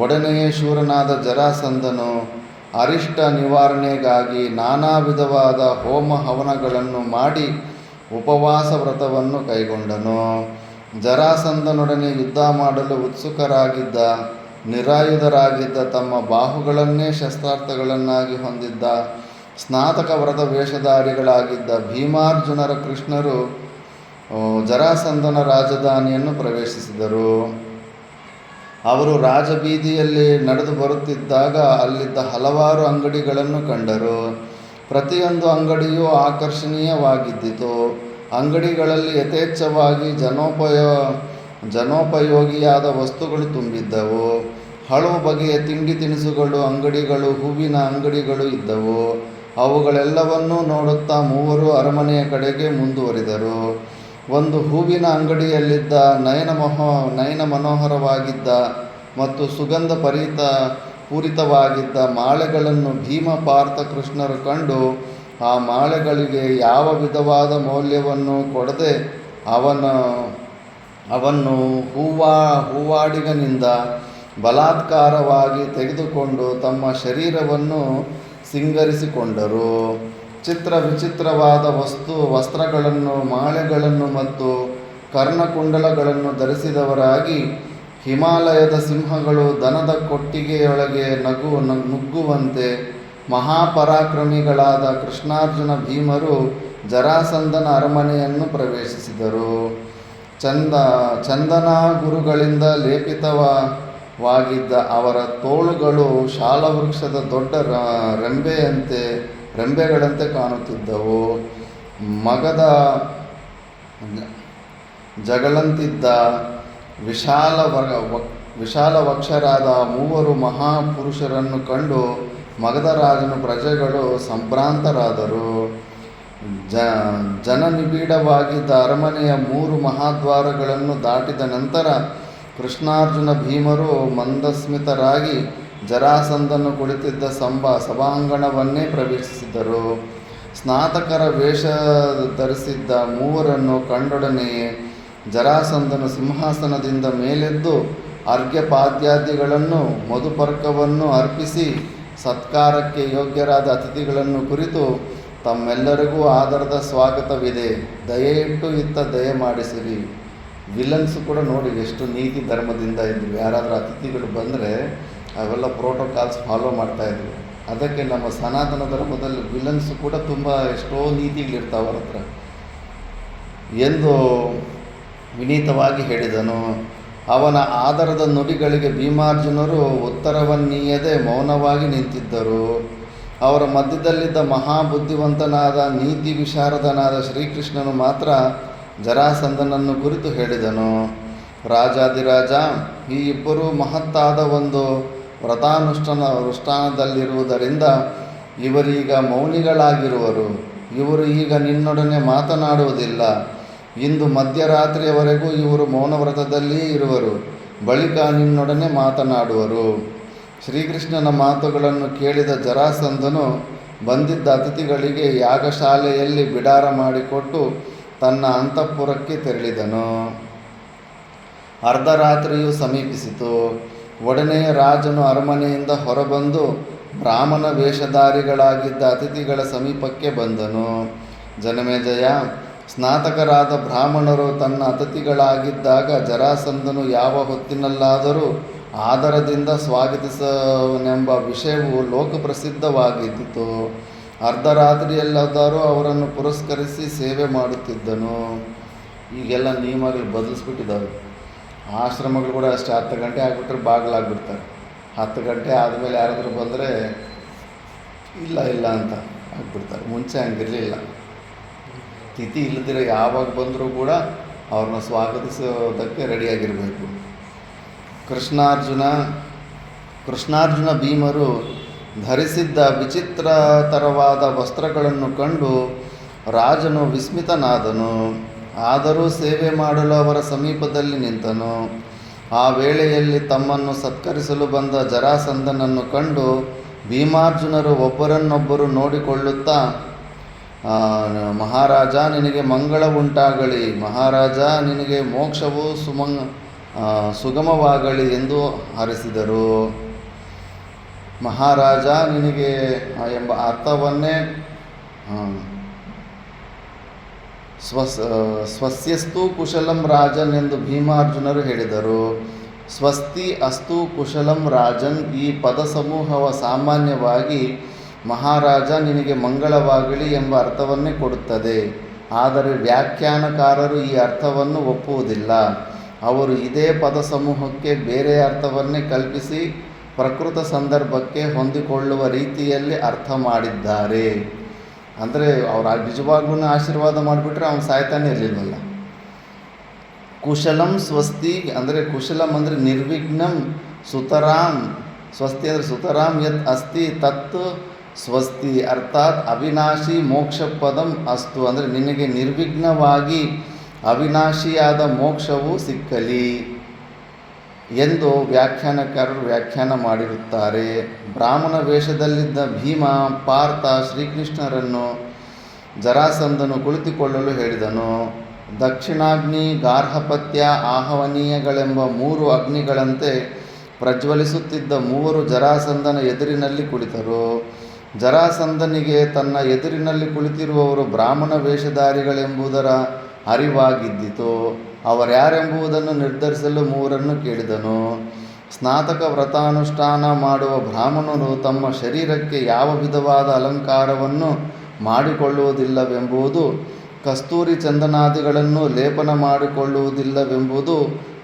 ಒಡನೆಯೇ ಶೂರನಾದ ಜರಾಸಂಧನು ಅರಿಷ್ಟ ನಿವಾರಣೆಗಾಗಿ ನಾನಾ ವಿಧವಾದ ಹೋಮ ಹವನಗಳನ್ನು ಮಾಡಿ ಉಪವಾಸ ವ್ರತವನ್ನು ಕೈಗೊಂಡನು. ಜರಾಸಂಧನೊಡನೆ ಯುದ್ಧ ಮಾಡಲು ಉತ್ಸುಕರಾಗಿದ್ದ ನಿರಾಯುಧರಾಗಿದ್ದ ತಮ್ಮ ಬಾಹುಗಳನ್ನೇ ಶಸ್ತ್ರಾಸ್ತ್ರಗಳನ್ನಾಗಿ ಹೊಂದಿದ್ದ ಸ್ನಾತಕ ವ್ರತ ವೇಷಧಾರಿಗಳಾಗಿದ್ದ ಭೀಮಾರ್ಜುನರ ಕೃಷ್ಣರು ಜರಾಸಂಧನ ರಾಜಧಾನಿಯನ್ನು ಪ್ರವೇಶಿಸಿದರು. ಅವರು ರಾಜಬೀದಿಯಲ್ಲಿ ನಡೆದು ಬರುತ್ತಿದ್ದಾಗ ಅಲ್ಲಿದ್ದ ಹಲವಾರು ಅಂಗಡಿಗಳನ್ನು ಕಂಡರು. ಪ್ರತಿಯೊಂದು ಅಂಗಡಿಯೂ ಆಕರ್ಷಣೀಯವಾಗಿದ್ದಿತು. ಅಂಗಡಿಗಳಲ್ಲಿ ಯಥೇಚ್ಛವಾಗಿ ಜನೋಪಯೋಗಿಯಾದ ವಸ್ತುಗಳು ತುಂಬಿದ್ದವು. ಹಲವು ಬಗೆಯ ತಿಂಡಿ ತಿನಿಸುಗಳು ಅಂಗಡಿಗಳು, ಹೂವಿನ ಅಂಗಡಿಗಳು ಇದ್ದವು. ಅವುಗಳೆಲ್ಲವನ್ನೂ ನೋಡುತ್ತಾ ಮೂವರು ಅರಮನೆಯ ಕಡೆಗೆ ಮುಂದುವರಿದರು. ಒಂದು ಹೂವಿನ ಅಂಗಡಿಯಲ್ಲಿದ್ದ ನಯನ ಮನೋಹರವಾಗಿದ್ದ ಮತ್ತು ಸುಗಂಧ ಪೂರಿತವಾಗಿದ್ದ ಮಾಲೆಗಳನ್ನು ಭೀಮ ಪಾರ್ಥ ಕೃಷ್ಣರು ಕಂಡು ಆ ಮಾಲೆಗಳಿಗೆ ಯಾವ ವಿಧವಾದ ಮೌಲ್ಯವನ್ನು ಕೊಡದೆ ಅವನ್ನು ಹೂವಾಡಿಗನಿಂದ ಬಲಾತ್ಕಾರವಾಗಿ ತೆಗೆದುಕೊಂಡು ತಮ್ಮ ಶರೀರವನ್ನು ಸಿಂಗರಿಸಿಕೊಂಡರು. ವಿಚಿತ್ರವಾದ ವಸ್ತ್ರಗಳನ್ನು, ಮಾಲೆಗಳನ್ನು ಮತ್ತು ಕರ್ಣಕುಂಡಲಗಳನ್ನು ಧರಿಸಿದವರಾಗಿ ಹಿಮಾಲಯದ ಸಿಂಹಗಳು ದನದ ಕೊಟ್ಟಿಗೆಯೊಳಗೆ ನುಗ್ಗುವಂತೆ ಮಹಾಪರಾಕ್ರಮಿಗಳಾದ ಕೃಷ್ಣಾರ್ಜುನ ಭೀಮರು ಜರಾಸಂಧನ ಅರಮನೆಯನ್ನು ಪ್ರವೇಶಿಸಿದರು. ಚಂದನಾಗುರುಗಳಿಂದ ಲೇಪಿತವಾಗಿದ್ದ ಅವರ ತೋಳುಗಳು ಶಾಲವೃಕ್ಷದ ದೊಡ್ಡ ರೆಂಬೆಗಳಂತೆ ಕಾಣುತ್ತಿದ್ದವು. ಮಗದ ಜಗಳಂತಿದ್ದ ವಿಶಾಲವಕ್ಷರಾದ ಮೂವರು ಮಹಾಪುರುಷರನ್ನು ಕಂಡು ಮಗಧ ರಾಜನ ಪ್ರಜೆಗಳು ಸಂಭ್ರಾಂತರಾದರು. ಜನನಿಬಿಡವಾಗಿದ್ದ ಅರಮನೆಯ 3 ಮಹಾದ್ವಾರಗಳನ್ನು ದಾಟಿದ ನಂತರ ಕೃಷ್ಣಾರ್ಜುನ ಭೀಮರು ಮಂದಸ್ಮಿತರಾಗಿ ಜರಾಸಂಧನು ಕುಳಿತಿದ್ದ ಸಭಾಂಗಣವನ್ನೇ ಪ್ರವೇಶಿಸಿದರು. ಸ್ನಾತಕರ ವೇಷ ಧರಿಸಿದ್ದ ಮೂವರನ್ನು ಕಂಡೊಡನೆಯೇ ಜರಾಸಂಧನು ಸಿಂಹಾಸನದಿಂದ ಮೇಲೆದ್ದು ಅರ್ಘ್ಯಪಾದ್ಯಾದಿಗಳನ್ನು ಮಧುಪರ್ಕವನ್ನು ಅರ್ಪಿಸಿ ಸತ್ಕಾರಕ್ಕೆ ಯೋಗ್ಯರಾದ ಅತಿಥಿಗಳನ್ನು ಕುರಿತು, ತಮ್ಮೆಲ್ಲರಿಗೂ ಆದರದ ಸ್ವಾಗತವಿದೆ, ದಯೆಯಿಟ್ಟು ಇತ್ತ ದಯೆ ಮಾಡಿಸಿರಿ. ವಿಲನ್ಸ್ ಕೂಡ ನೋಡಿ ಎಷ್ಟು ನೀತಿ ಧರ್ಮದಿಂದ ಇದ್ದರು. ಯಾರಾದರೂ ಅತಿಥಿಗಳು ಬಂದರೆ ಅವೆಲ್ಲ ಪ್ರೋಟೋಕಾಲ್ಸ್ ಫಾಲೋ ಮಾಡ್ತಾಯಿದ್ರು. ಅದಕ್ಕೆ ನಮ್ಮ ಸನಾತನ ಧರ್ಮದಲ್ಲಿ ವಿಲನ್ಸ್ ಕೂಡ ತುಂಬ ಎಷ್ಟೋ ನೀತಿಗಳಿರ್ತಾವೆ ಅವ್ರ ಹತ್ರ ಎಂದು ವಿನೀತವಾಗಿ ಹೇಳಿದನು. ಅವನ ಆದರದ ನುಡಿಗಳಿಗೆ ಭೀಮಾರ್ಜುನರು ಉತ್ತರವನ್ನೀಯದೆ ಮೌನವಾಗಿ ನಿಂತಿದ್ದರು. ಅವರ ಮಧ್ಯದಲ್ಲಿದ್ದ ಮಹಾಬುದ್ಧಿವಂತನಾದ ನೀತಿ ವಿಶಾರದನಾದ ಶ್ರೀಕೃಷ್ಣನು ಮಾತ್ರ ಜರಾಸಂಧನನ್ನು ಕುರಿತು ಹೇಳಿದನು. ರಾಜಾದಿರಾಜ, ಈ ಇಬ್ಬರೂ ಮಹತ್ತಾದ ಒಂದು ವ್ರತಾನುಷ್ಠಾನದಲ್ಲಿರುವುದರಿಂದ ಇವರೀಗ ಮೌನಿಗಳಾಗಿರುವರು. ಇವರು ಈಗ ನಿನ್ನೊಡನೆ ಮಾತನಾಡುವುದಿಲ್ಲ. ಇಂದು ಮಧ್ಯರಾತ್ರಿಯವರೆಗೂ ಇವರು ಮೌನವ್ರತದಲ್ಲಿ ಇರುವರು. ಬಳಿಕ ನಿನ್ನೊಡನೆ ಮಾತನಾಡುವರು. ಶ್ರೀಕೃಷ್ಣನ ಮಾತುಗಳನ್ನು ಕೇಳಿದ ಜರಾಸಂಧನು ಬಂದಿದ್ದ ಅತಿಥಿಗಳಿಗೆ ಯಾಗಶಾಲೆಯಲ್ಲಿ ಬಿಡಾರ ಮಾಡಿಕೊಟ್ಟು ತನ್ನ ಅಂತಃಪುರಕ್ಕೆ ತೆರಳಿದನು. ಅರ್ಧರಾತ್ರಿಯು ಸಮೀಪಿಸಿತು. ಒಡನೆಯ ರಾಜನು ಅರಮನೆಯಿಂದ ಹೊರಬಂದು ಬ್ರಾಹ್ಮಣ ವೇಷಧಾರಿಗಳಾಗಿದ್ದ ಅತಿಥಿಗಳ ಸಮೀಪಕ್ಕೆ ಬಂದನು. ಜನಮೇಜಯ, ಸ್ನಾತಕರಾದ ಬ್ರಾಹ್ಮಣರು ತನ್ನ ಅತಿಥಿಗಳಾಗಿದ್ದಾಗ ಜರಾಸಂಧನು ಯಾವ ಹೊತ್ತಿನಲ್ಲಾದರೂ ಆದರದಿಂದ ಸ್ವಾಗತಿಸನೆಂಬ ವಿಷಯವು ಲೋಕಪ್ರಸಿದ್ಧವಾಗಿದ್ದಿತು. ಅರ್ಧರಾತ್ರಿಯಲ್ಲಾದರೂ ಅವರನ್ನು ಪುರಸ್ಕರಿಸಿ ಸೇವೆ ಮಾಡುತ್ತಿದ್ದನು. ಈಗೆಲ್ಲ ನಿಯಮಗಳು ಬದಲಿಸ್ಬಿಟ್ಟಿದ್ದಾವೆ. ಆಶ್ರಮಗಳು ಕೂಡ ಅಷ್ಟೇ, 10 ಗಂಟೆ ಆಗಿಬಿಟ್ರೆ ಬಾಗಿಲಾಗ್ಬಿಡ್ತಾರೆ. 10 ಗಂಟೆ ಆದಮೇಲೆ ಯಾರಾದರೂ ಬಂದರೆ ಇಲ್ಲ ಅಂತ ಆಗಿಬಿಡ್ತಾರೆ. ಮುಂಚೆ ಹಂಗಿರಲಿಲ್ಲ. ತಿಥಿ ಇಲ್ಲದಿರೋ ಯಾವಾಗ ಬಂದರೂ ಕೂಡ ಅವ್ರನ್ನ ಸ್ವಾಗತಿಸೋದಕ್ಕೆ ರೆಡಿಯಾಗಿರಬೇಕು. ಕೃಷ್ಣಾರ್ಜುನ ಭೀಮರು ಧರಿಸಿದ್ದ ವಿಚಿತ್ರತರವಾದ ವಸ್ತ್ರಗಳನ್ನು ಕಂಡು ರಾಜನು ವಿಸ್ಮಿತನಾದನು. ಆದರೂ ಸೇವೆ ಮಾಡಲು ಅವರ ಸಮೀಪದಲ್ಲಿ ನಿಂತನು. ಆ ವೇಳೆಯಲ್ಲಿ ತಮ್ಮನ್ನು ಸತ್ಕರಿಸಲು ಬಂದ ಜರಾಸಂಧನನ್ನು ಕಂಡು ಭೀಮಾರ್ಜುನರು ಒಬ್ಬರನ್ನೊಬ್ಬರು ನೋಡಿಕೊಳ್ಳುತ್ತಾ, ಮಹಾರಾಜ, ನಿನಗೆ ಮಂಗಳ ಉಂಟಾಗಲಿ, ಮಹಾರಾಜ, ನಿನಗೆ ಮೋಕ್ಷವು ಸುಗಮವಾಗಲಿ ಎಂದು ಹಾರೈಸಿದರು. ಮಹಾರಾಜ ನಿನಗೆ ಎಂಬ ಅರ್ಥವನ್ನೇ ಸ್ವಸ್ಯಸ್ತು ಕುಶಲಂ ರಾಜನ್ ಎಂದು ಭೀಮಾರ್ಜುನರು ಹೇಳಿದರು. ಸ್ವಸ್ತಿ ಅಸ್ತು ಕುಶಲಂ ರಾಜನ್ ಈ ಪದ ಸಮೂಹವ ಸಾಮಾನ್ಯವಾಗಿ ಮಹಾರಾಜ ನಿನಗೆ ಮಂಗಳವಾಗಲಿ ಎಂಬ ಅರ್ಥವನ್ನೇ ಕೊಡುತ್ತದೆ. ಆದರೆ ವ್ಯಾಖ್ಯಾನಕಾರರು ಈ ಅರ್ಥವನ್ನು ಒಪ್ಪುವುದಿಲ್ಲ. ಅವರು ಇದೇ ಪದ ಸಮೂಹಕ್ಕೆ ಬೇರೆ ಅರ್ಥವನ್ನೇ ಕಲ್ಪಿಸಿ ಪ್ರಕೃತ ಸಂದರ್ಭಕ್ಕೆ ಹೊಂದಿಕೊಳ್ಳುವ ರೀತಿಯಲ್ಲಿ ಅರ್ಥ ಮಾಡಿದ್ದಾರೆ. ಅಂದರೆ ಅವ್ರು ನಿಜವಾಗ್ಲೂ ಆಶೀರ್ವಾದ ಮಾಡಿಬಿಟ್ರೆ ಅವ್ನು ಸಾಯ್ತಾನೆ ಇರಲಿಲ್ವಲ್ಲ. ಕುಶಲಂ ಸ್ವಸ್ತಿ ಅಂದರೆ ಕುಶಲಂ ಅಂದರೆ ನಿರ್ವಿಘ್ನಂ, ಸುತರಾಂ ಸ್ವಸ್ತಿ ಅಂದರೆ ಸುತರಾಂ ಯತ್ ಅಸ್ತಿ ತತ್ ಸ್ವಸ್ತಿ, ಅರ್ಥಾತ್ ಅವಿನಾಶಿ ಮೋಕ್ಷ ಪದಂ ಅಸ್ತು ಅಂದರೆ ನಿನಗೆ ನಿರ್ವಿಘ್ನವಾಗಿ ಅವಿನಾಶಿಯಾದ ಮೋಕ್ಷವು ಸಿಕ್ಕಲಿ. ಎಂದು ವ್ಯಾಖ್ಯಾನಕಾರರು ವ್ಯಾಖ್ಯಾನ ಮಾಡಿರುತ್ತಾರೆ. ಬ್ರಾಹ್ಮಣ ವೇಷದಲ್ಲಿದ್ದ ಭೀಮ ಪಾರ್ಥ ಶ್ರೀಕೃಷ್ಣರನ್ನು ಜರಾಸಂಧನು ಕುಳಿತುಕೊಳ್ಳಲು ಹೇಳಿದನು. ದಕ್ಷಿಣಾಗ್ನಿ, ಗಾರ್ಹಪತ್ಯ, ಆಹವನೀಯಗಳೆಂಬ 3 ಅಗ್ನಿಗಳಂತೆ ಪ್ರಜ್ವಲಿಸುತ್ತಿದ್ದ 3 ಜರಾಸಂಧನ ಎದುರಿನಲ್ಲಿ ಕುಳಿತರು. ಜರಾಸಂಧನಿಗೆ ತನ್ನ ಎದುರಿನಲ್ಲಿ ಕುಳಿತಿರುವವರು ಬ್ರಾಹ್ಮಣ ವೇಷಧಾರಿಗಳೆಂಬುದರ ಅರಿವಾಗಿದ್ದಿತು. ಅವರ್ಯಾರೆಂಬುದನ್ನು ನಿರ್ಧರಿಸಲು 3ರನ್ನು ಕೇಳಿದನು. ಸ್ನಾತಕ ವ್ರತಾನುಷ್ಠಾನ ಮಾಡುವ ಬ್ರಾಹ್ಮಣರು ತಮ್ಮ ಶರೀರಕ್ಕೆ ಯಾವ ವಿಧವಾದ ಅಲಂಕಾರವನ್ನು ಮಾಡಿಕೊಳ್ಳುವುದಿಲ್ಲವೆಂಬುದು, ಕಸ್ತೂರಿ ಚಂದನಾದಿಗಳನ್ನು ಲೇಪನ ಮಾಡಿಕೊಳ್ಳುವುದಿಲ್ಲವೆಂಬುದು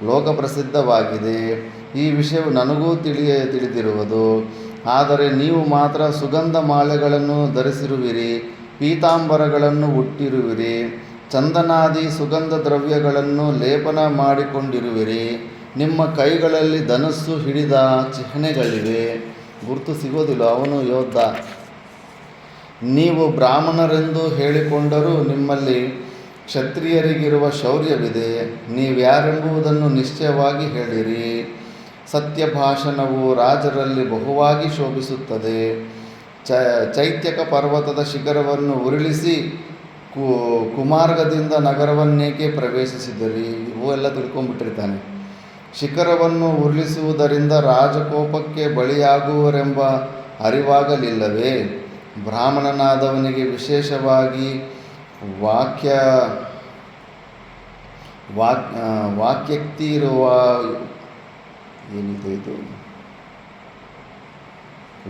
ಲೋಕಪ್ರಸಿದ್ಧವಾಗಿದೆ. ಈ ವಿಷಯವು ನನಗೂ ತಿಳಿದಿರುವುದು. ಆದರೆ ನೀವು ಮಾತ್ರ ಸುಗಂಧ ಮಾಲೆಗಳನ್ನು ಧರಿಸಿರುವಿರಿ, ಪೀತಾಂಬರಗಳನ್ನು ಉಟ್ಟಿರುವಿರಿ, ಚಂದನಾದಿ ಸುಗಂಧ ದ್ರವ್ಯಗಳನ್ನು ಲೇಪನ ಮಾಡಿಕೊಂಡಿರುವಿರಿ. ನಿಮ್ಮ ಕೈಗಳಲ್ಲಿ ಧನಸ್ಸು ಹಿಡಿದ ಚಿಹ್ನೆಗಳಿವೆ. ಗುರುತು ಸಿಗೋದಿಲ್ಲ, ಅವನು ಯೋಧ. ನೀವು ಬ್ರಾಹ್ಮಣರೆಂದು ಹೇಳಿಕೊಂಡರೂ ನಿಮ್ಮಲ್ಲಿ ಕ್ಷತ್ರಿಯರಿಗಿರುವ ಶೌರ್ಯವಿದೆ. ನೀವ್ಯಾರೆಂಬುದನ್ನು ನಿಶ್ಚಯವಾಗಿ ಹೇಳಿರಿ. ಸತ್ಯಭಾಷಣವು ರಾಜರಲ್ಲಿ ಬಹುವಾಗಿ ಶೋಭಿಸುತ್ತದೆ. ಚೈತ್ಯಕ ಪರ್ವತದ ಶಿಖರವನ್ನು ಉರುಳಿಸಿ ಕುಮಾರ್ಗದಿಂದ ನಗರವನ್ನೇಕೆ ಪ್ರವೇಶಿಸಿದಿರಿ? ಇವೆಲ್ಲ ತಿಳ್ಕೊಂಡ್ಬಿಟ್ಟಿರ್ತಾನೆ. ಶಿಖರವನ್ನು ಉರುಳಿಸುವುದರಿಂದ ರಾಜಕೋಪಕ್ಕೆ ಬಲಿಯಾಗುವರೆಂಬ ಅರಿವಾಗಲಿಲ್ಲವೇ? ಬ್ರಾಹ್ಮಣನಾದವನಿಗೆ ವಿಶೇಷವಾಗಿ ವಾಕ್ಯಕ್ತಿ ಇರುವ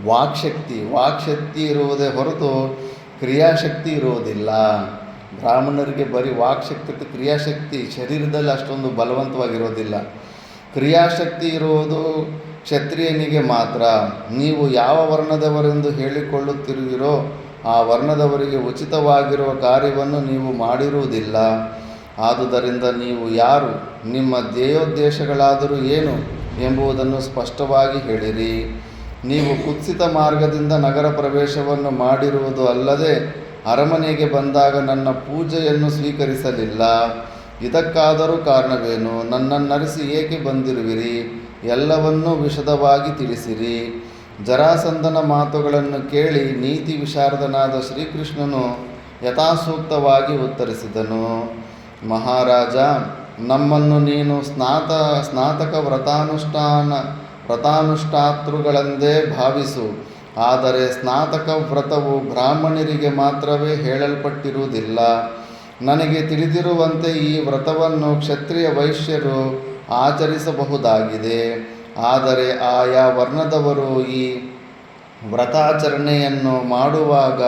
ವಾಕ್ಶಕ್ತಿ ಇರುವುದೇ ಹೊರತು ಕ್ರಿಯಾಶಕ್ತಿ ಇರುವುದಿಲ್ಲ. ಬ್ರಾಹ್ಮಣರಿಗೆ ಬರೀ ವಾಕ್ಶಕ್ತಿ, ಕ್ರಿಯಾಶಕ್ತಿ ಶರೀರದಲ್ಲಿ ಅಷ್ಟೊಂದು ಬಲವಂತವಾಗಿರೋದಿಲ್ಲ. ಕ್ರಿಯಾಶಕ್ತಿ ಇರುವುದು ಕ್ಷತ್ರಿಯನಿಗೆ ಮಾತ್ರ. ನೀವು ಯಾವ ವರ್ಣದವರೆಂದು ಹೇಳಿಕೊಳ್ಳುತ್ತಿರುವಿರೋ ಆ ವರ್ಣದವರಿಗೆ ಉಚಿತವಾಗಿರುವ ಕಾರ್ಯವನ್ನು ನೀವು ಮಾಡಿರುವುದಿಲ್ಲ. ಆದುದರಿಂದ ನೀವು ಯಾರು, ನಿಮ್ಮ ಧ್ಯೇಯೋದ್ದೇಶಗಳಾದರೂ ಏನು ಎಂಬುದನ್ನು ಸ್ಪಷ್ಟವಾಗಿ ಹೇಳಿರಿ. ನೀವು ಕುತ್ಸಿತ ಮಾರ್ಗದಿಂದ ನಗರ ಪ್ರವೇಶವನ್ನು ಮಾಡಿರುವುದು ಅಲ್ಲದೆ ಅರಮನೆಗೆ ಬಂದಾಗ ನನ್ನ ಪೂಜೆಯನ್ನು ಸ್ವೀಕರಿಸಲಿಲ್ಲ. ಇದಕ್ಕಾದರೂ ಕಾರಣವೇನು? ನನ್ನನ್ನರಿಸಿ ಏಕೆ ಬಂದಿರುವಿರಿ? ಎಲ್ಲವನ್ನೂ ವಿಶದವಾಗಿ ತಿಳಿಸಿರಿ. ಜರಾಸಂಧನ ಮಾತುಗಳನ್ನು ಕೇಳಿ ನೀತಿ ವಿಶಾರದನಾದ ಶ್ರೀಕೃಷ್ಣನು ಯಥಾಸೂಕ್ತವಾಗಿ ಉತ್ತರಿಸಿದನು. ಮಹಾರಾಜ, ನಮ್ಮನ್ನು ನೀನು ಸ್ನಾತಕ ವ್ರತಾನುಷ್ಠಾತೃಗಳೆಂದೇ ಭಾವಿಸು. ಆದರೆ ಸ್ನಾತಕ ವ್ರತವು ಬ್ರಾಹ್ಮಣರಿಗೆ ಮಾತ್ರವೇ ಹೇಳಲ್ಪಟ್ಟಿರುವುದಿಲ್ಲ. ನನಗೆ ತಿಳಿದಿರುವಂತೆ ಈ ವ್ರತವನ್ನು ಕ್ಷತ್ರಿಯ ವೈಶ್ಯರು ಆಚರಿಸಬಹುದಾಗಿದೆ. ಆದರೆ ಆಯಾ ವರ್ಣದವರು ಈ ವ್ರತಾಚರಣೆಯನ್ನು ಮಾಡುವಾಗ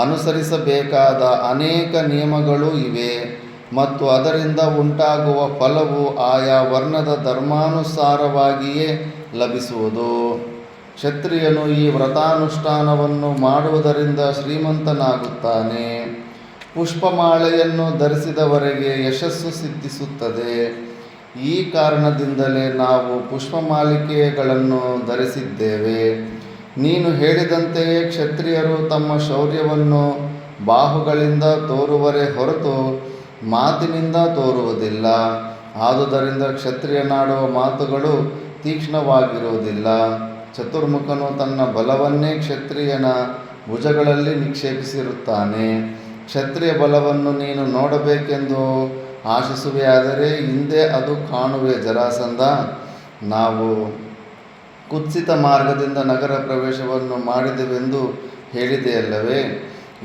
ಅನುಸರಿಸಬೇಕಾದ ಅನೇಕ ನಿಯಮಗಳೂ ಇವೆ ಮತ್ತು ಅದರಿಂದ ಉಂಟಾಗುವ ಫಲವು ಆಯಾ ವರ್ಣದ ಧರ್ಮಾನುಸಾರವಾಗಿಯೇ ಲಭಿಸುವುದು. ಕ್ಷತ್ರಿಯನು ಈ ವ್ರತಾನುಷ್ಠಾನವನ್ನು ಮಾಡುವುದರಿಂದ ಶ್ರೀಮಂತನಾಗುತ್ತಾನೆ. ಪುಷ್ಪಮಾಲೆಯನ್ನು ಧರಿಸಿದವರೆಗೆ ಯಶಸ್ಸು ಸಿದ್ಧಿಸುತ್ತದೆ. ಈ ಕಾರಣದಿಂದಲೇ ನಾವು ಪುಷ್ಪಮಾಲಿಕೆಗಳನ್ನು ಧರಿಸಿದ್ದೇವೆ. ನೀನು ಹೇಳಿದಂತೆಯೇ ಕ್ಷತ್ರಿಯರು ತಮ್ಮ ಶೌರ್ಯವನ್ನು ಬಾಹುಗಳಿಂದ ತೋರುವರೇ ಹೊರತು ಮಾತಿನಿಂದ ತೋರುವುದಿಲ್ಲ. ಆದುದರಿಂದ ಕ್ಷತ್ರಿಯನಾಡುವ ಮಾತುಗಳು ತೀಕ್ಷ್ಣವಾಗಿರುವುದಿಲ್ಲ. ಚತುರ್ಮುಖನು ತನ್ನ ಬಲವನ್ನೇ ಕ್ಷತ್ರಿಯನ ಭುಜಗಳಲ್ಲಿ ನಿಕ್ಷೇಪಿಸಿರುತ್ತಾನೆ. ಕ್ಷತ್ರಿಯ ಬಲವನ್ನು ನೀನು ನೋಡಬೇಕೆಂದು ಆಶಿಸುವೆಯಾದರೆ ಹಿಂದೆ ಅದು ಕಾಣುವೆ. ಜರಾಸಂಧ, ನಾವು ಕುತ್ಸಿತ ಮಾರ್ಗದಿಂದ ನಗರ ಪ್ರವೇಶವನ್ನು ಮಾಡಿದೆವೆಂದು ಹೇಳಿದೆಯಲ್ಲವೇ?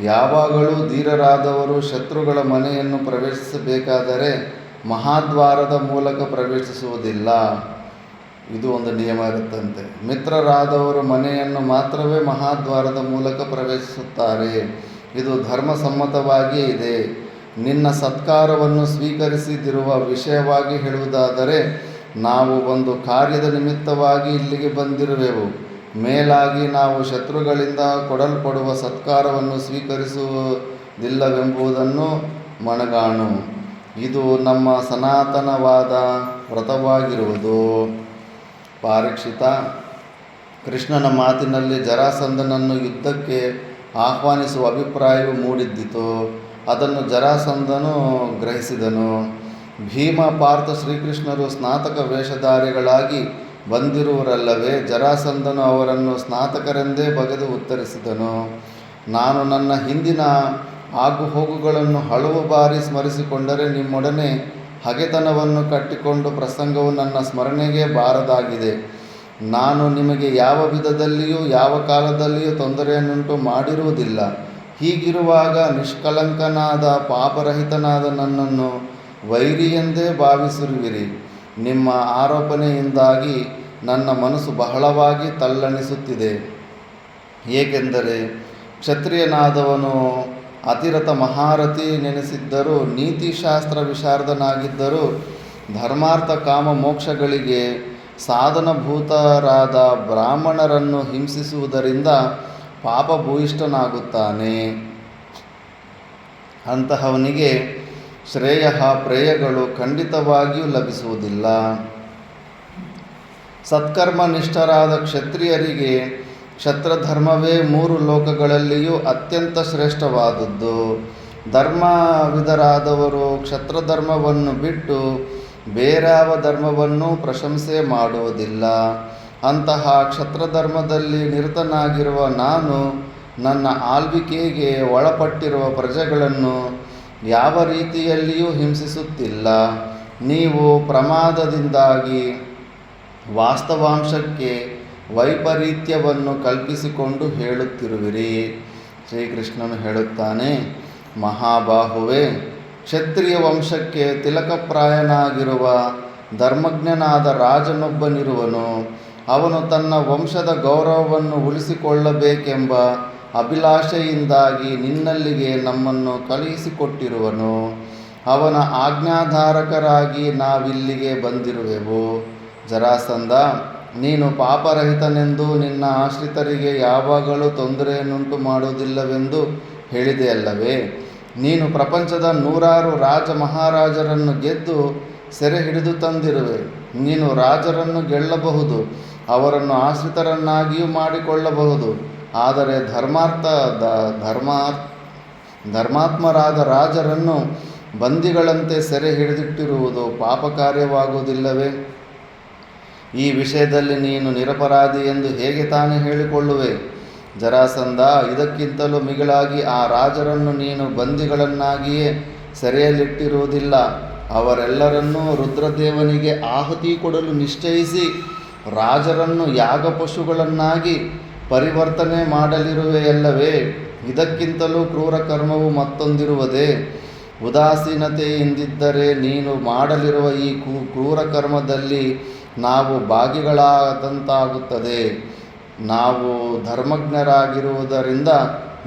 ಯಾವಾಗಲೂ ಧೀರರಾದವರು ಶತ್ರುಗಳ ಮನೆಯನ್ನು ಪ್ರವೇಶಿಸಬೇಕಾದರೆ ಮಹಾದ್ವಾರದ ಮೂಲಕ ಪ್ರವೇಶಿಸುವುದಿಲ್ಲ. ಇದು ಒಂದು ನಿಯಮ ಇರುತ್ತಂತೆ. ಮಿತ್ರರಾದವರು ಮನೆಯನ್ನು ಮಾತ್ರವೇ ಮಹಾದ್ವಾರದ ಮೂಲಕ ಪ್ರವೇಶಿಸುತ್ತಾರೆ. ಇದು ಧರ್ಮಸಮ್ಮತವಾಗಿಯೇ ಇದೆ. ನಿನ್ನ ಸತ್ಕಾರವನ್ನು ಸ್ವೀಕರಿಸದಿರುವ ವಿಷಯವಾಗಿ ಹೇಳುವುದಾದರೆ, ನಾವು ಒಂದು ಕಾರ್ಯದ ನಿಮಿತ್ತವಾಗಿ ಇಲ್ಲಿಗೆ ಬಂದಿರುವೆವು. ಮೇಲಾಗಿ ನಾವು ಶತ್ರುಗಳಿಂದ ಕೊಡಲ್ಪಡುವ ಸತ್ಕಾರವನ್ನು ಸ್ವೀಕರಿಸುವುದಿಲ್ಲವೆಂಬುದನ್ನು ಮನಗಾಣು. ಇದು ನಮ್ಮ ಸನಾತನವಾದ ವ್ರತವಾಗಿರುವುದು. ಪಾರೀಕ್ಷಿತ, ಕೃಷ್ಣನ ಮಾತಿನಲ್ಲಿ ಜರಾಸಂಧನನ್ನು ಯುದ್ಧಕ್ಕೆ ಆಹ್ವಾನಿಸುವ ಅಭಿಪ್ರಾಯವು ಮೂಡಿದ್ದಿತು. ಅದನ್ನು ಜರಾಸಂಧನು ಗ್ರಹಿಸಿದನು. ಭೀಮ, ಪಾರ್ಥ, ಶ್ರೀಕೃಷ್ಣರು ಸ್ನಾತಕ ವೇಷಧಾರಿಗಳಾಗಿ ಬಂದಿರುವರಲ್ಲವೇ? ಜರಾಸಂಧನು ಅವರನ್ನು ಸ್ನಾತಕರೆಂದೇ ಬಗೆದು ಉತ್ತರಿಸಿದನು. ನಾನು ನನ್ನ ಹಿಂದಿನ ಆಗುಹೋಗುಗಳನ್ನು ಹಲವು ಬಾರಿ ಸ್ಮರಿಸಿಕೊಂಡರೆ ನಿಮ್ಮೊಡನೆ ಹಗೆತನವನ್ನು ಕಟ್ಟಿಕೊಂಡು ಪ್ರಸಂಗವು ನನ್ನ ಸ್ಮರಣೆಗೆ ಬಾರದಾಗಿದೆ. ನಾನು ನಿಮಗೆ ಯಾವ ವಿಧದಲ್ಲಿಯೂ ಯಾವ ಕಾಲದಲ್ಲಿಯೂ ತೊಂದರೆಯನ್ನುಂಟು ಮಾಡಿರುವುದಿಲ್ಲ. ಹೀಗಿರುವಾಗ ನಿಷ್ಕಳಂಕನಾದ ಪಾಪರಹಿತನಾದ ನನ್ನನ್ನು ವೈರಿಯೆಂದೇ ಭಾವಿಸಿರುವಿರಿ. ನಿಮ್ಮ ಆರೋಪಣೆಯಿಂದಾಗಿ ನನ್ನ ಮನಸ್ಸು ಬಹಳವಾಗಿ ತಲ್ಲಣಿಸುತ್ತಿದೆ. ಏಕೆಂದರೆ ಕ್ಷತ್ರಿಯನಾದವನು ಅತಿರಥ ಮಹಾರಥಿ ನೆನೆಸಿದ್ದರೂ, ನೀತಿಶಾಸ್ತ್ರ ವಿಶಾರದನಾಗಿದ್ದರೂ, ಧರ್ಮಾರ್ಥ ಕಾಮ ಮೋಕ್ಷಗಳಿಗೆ ಸಾಧನಭೂತರಾದ ಬ್ರಾಹ್ಮಣರನ್ನು ಹಿಂಸಿಸುವುದರಿಂದ ಪಾಪಭೂಯಿಷ್ಠನಾಗುತ್ತಾನೆ. ಅಂತಹವನಿಗೆ ಶ್ರೇಯ ಪ್ರೇಯಗಳು ಖಂಡಿತವಾಗಿಯೂ ಲಭಿಸುವುದಿಲ್ಲ. ಸತ್ಕರ್ಮನಿಷ್ಠರಾದ ಕ್ಷತ್ರಿಯರಿಗೆ ಕ್ಷತ್ರಧರ್ಮವೇ 3 ಲೋಕಗಳಲ್ಲಿಯೂ ಅತ್ಯಂತ ಶ್ರೇಷ್ಠವಾದದ್ದು. ಧರ್ಮವಿದರಾದವರು ಕ್ಷತ್ರಧರ್ಮವನ್ನು ಬಿಟ್ಟು ಬೇರ್ಯಾವ ಧರ್ಮವನ್ನೂ ಪ್ರಶಂಸೆ ಮಾಡುವುದಿಲ್ಲ. ಅಂತಹ ಕ್ಷತ್ರಧರ್ಮದಲ್ಲಿ ನಿರತನಾಗಿರುವ ನಾನು ನನ್ನ ಆಳ್ವಿಕೆಗೆ ಒಳಪಟ್ಟಿರುವ ಪ್ರಜೆಗಳನ್ನು ಯಾವ ರೀತಿಯಲ್ಲಿಯೂ ಹಿಂಸಿಸುತ್ತಿಲ್ಲ. ನೀವು ಪ್ರಮಾದದಿಂದಾಗಿ ವಾಸ್ತವಾಂಶಕ್ಕೆ ವೈಪರೀತ್ಯವನ್ನು ಕಲ್ಪಿಸಿಕೊಂಡು ಹೇಳುತ್ತಿರುವಿರಿ. ಶ್ರೀಕೃಷ್ಣನು ಹೇಳುತ್ತಾನೆ, ಮಹಾಬಾಹುವೆ, ಕ್ಷತ್ರಿಯ ವಂಶಕ್ಕೆ ತಿಲಕಪ್ರಾಯನಾಗಿರುವ ಧರ್ಮಜ್ಞನಾದ ರಾಜನೊಬ್ಬನಿರುವನು. ಅವನು ತನ್ನ ವಂಶದ ಗೌರವವನ್ನು ಉಳಿಸಿಕೊಳ್ಳಬೇಕೆಂಬ ಅಭಿಲಾಷೆಯಿಂದಾಗಿ ನಿನ್ನಲ್ಲಿಗೆ ನಮ್ಮನ್ನು ಕಳುಹಿಸಿಕೊಟ್ಟಿರುವನು. ಅವನ ಆಜ್ಞಾಧಾರಕರಾಗಿ ನಾವಿಲ್ಲಿಗೆ ಬಂದಿರುವೆವು. ಜರಾಸಂಧ, ನೀನು ಪಾಪರಹಿತನೆಂದು ನಿನ್ನ ಆಶ್ರಿತರಿಗೆ ಯಾವಾಗಲೂ ತೊಂದರೆಯನ್ನುಂಟು ಮಾಡುವುದಿಲ್ಲವೆಂದು ಹೇಳಿದೆಯಲ್ಲವೇ? ನೀನು ಪ್ರಪಂಚದ 100 ರಾಜ ಮಹಾರಾಜರನ್ನು ಗೆದ್ದು ಸೆರೆ ಹಿಡಿದು ತಂದಿರುವೆ. ನೀನು ರಾಜರನ್ನು ಗೆಲ್ಲಬಹುದು, ಅವರನ್ನು ಆಶ್ರಿತರನ್ನಾಗಿಯೂ ಮಾಡಿಕೊಳ್ಳಬಹುದು. ಆದರೆ ಧರ್ಮಾತ್ಮರಾದ ರಾಜರನ್ನು ಬಂದಿಗಳಂತೆ ಸೆರೆ ಹಿಡಿದಿಟ್ಟಿರುವುದು ಪಾಪ ಕಾರ್ಯವಾಗುವುದಿಲ್ಲವೇ? ಈ ವಿಷಯದಲ್ಲಿ ನೀನು ನಿರಪರಾಧಿ ಎಂದು ಹೇಗೆ ತಾನೇ ಹೇಳಿಕೊಳ್ಳುವೆ? ಜರಾಸಂಧ, ಇದಕ್ಕಿಂತಲೂ ಮಿಗಿಲಾಗಿ ಆ ರಾಜರನ್ನು ನೀನು ಬಂದಿಗಳನ್ನಾಗಿಯೇ ಸೆರೆಯಲ್ಲಿಟ್ಟಿರುವುದಿಲ್ಲ. ಅವರೆಲ್ಲರನ್ನೂ ರುದ್ರದೇವನಿಗೆ ಆಹುತಿ ಕೊಡಲು ನಿಶ್ಚಯಿಸಿ ರಾಜರನ್ನು ಯಾಗಪಶುಗಳನ್ನಾಗಿ ಪರಿವರ್ತನೆ ಮಾಡಲಿರುವೆಯಲ್ಲವೇ? ಇದಕ್ಕಿಂತಲೂ ಕ್ರೂರ ಕರ್ಮವು ಮತ್ತೊಂದಿರುವುದೇ? ಉದಾಸೀನತೆಯಿಂದಿದ್ದರೆ ನೀನು ಮಾಡಲಿರುವ ಈ ಕ್ರೂರ ಕರ್ಮದಲ್ಲಿ ನಾವು ಭಾಗಿಗಳಾದಂತಾಗುತ್ತದೆ. ನಾವು ಧರ್ಮಜ್ಞರಾಗಿರುವುದರಿಂದ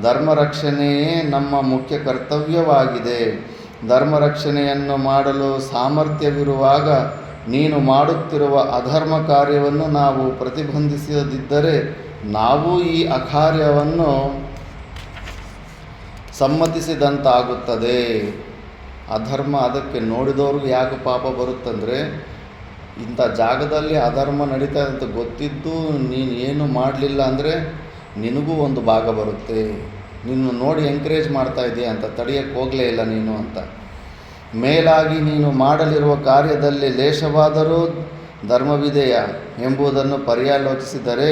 ಧರ್ಮರಕ್ಷಣೆಯೇ ನಮ್ಮ ಮುಖ್ಯ ಕರ್ತವ್ಯವಾಗಿದೆ. ಧರ್ಮರಕ್ಷಣೆಯನ್ನು ಮಾಡಲು ಸಾಮರ್ಥ್ಯವಿರುವಾಗ ನೀನು ಮಾಡುತ್ತಿರುವ ಅಧರ್ಮ ಕಾರ್ಯವನ್ನು ನಾವು ಪ್ರತಿಬಂಧಿಸದಿದ್ದರೆ ನಾವು ಈ ಅಕಾರ್ಯವನ್ನು ಸಮ್ಮತಿಸಿದಂತಾಗುತ್ತದೆ. ಅಧರ್ಮ, ಅದಕ್ಕೆ ನೋಡಿದವ್ರಿಗೆ ಯಾಕೆ ಪಾಪ ಬರುತ್ತಂದರೆ, ಇಂಥ ಜಾಗದಲ್ಲಿ ಅಧರ್ಮ ನಡೀತಾ ಅಂತ ಗೊತ್ತಿದ್ದು ನೀನು ಏನು ಮಾಡಲಿಲ್ಲ ಅಂದರೆ ನಿನಗೂ ಒಂದು ಭಾಗ ಬರುತ್ತೆ. ನಿನ್ನ ನೋಡಿ ಎಂಕರೇಜ್ ಮಾಡ್ತಾ ಇದೆಯಾ ಅಂತ, ತಡೆಯೋಕ್ಕೆ ಹೋಗಲೇ ಇಲ್ಲ ನೀನು ಅಂತ. ಮೇಲಾಗಿ ನೀನು ಮಾಡಲಿರುವ ಕಾರ್ಯದಲ್ಲಿ ಲೇಷವಾದರೂ ಧರ್ಮವಿದೆಯಾ ಎಂಬುದನ್ನು ಪರ್ಯಾಲೋಚಿಸಿದರೆ,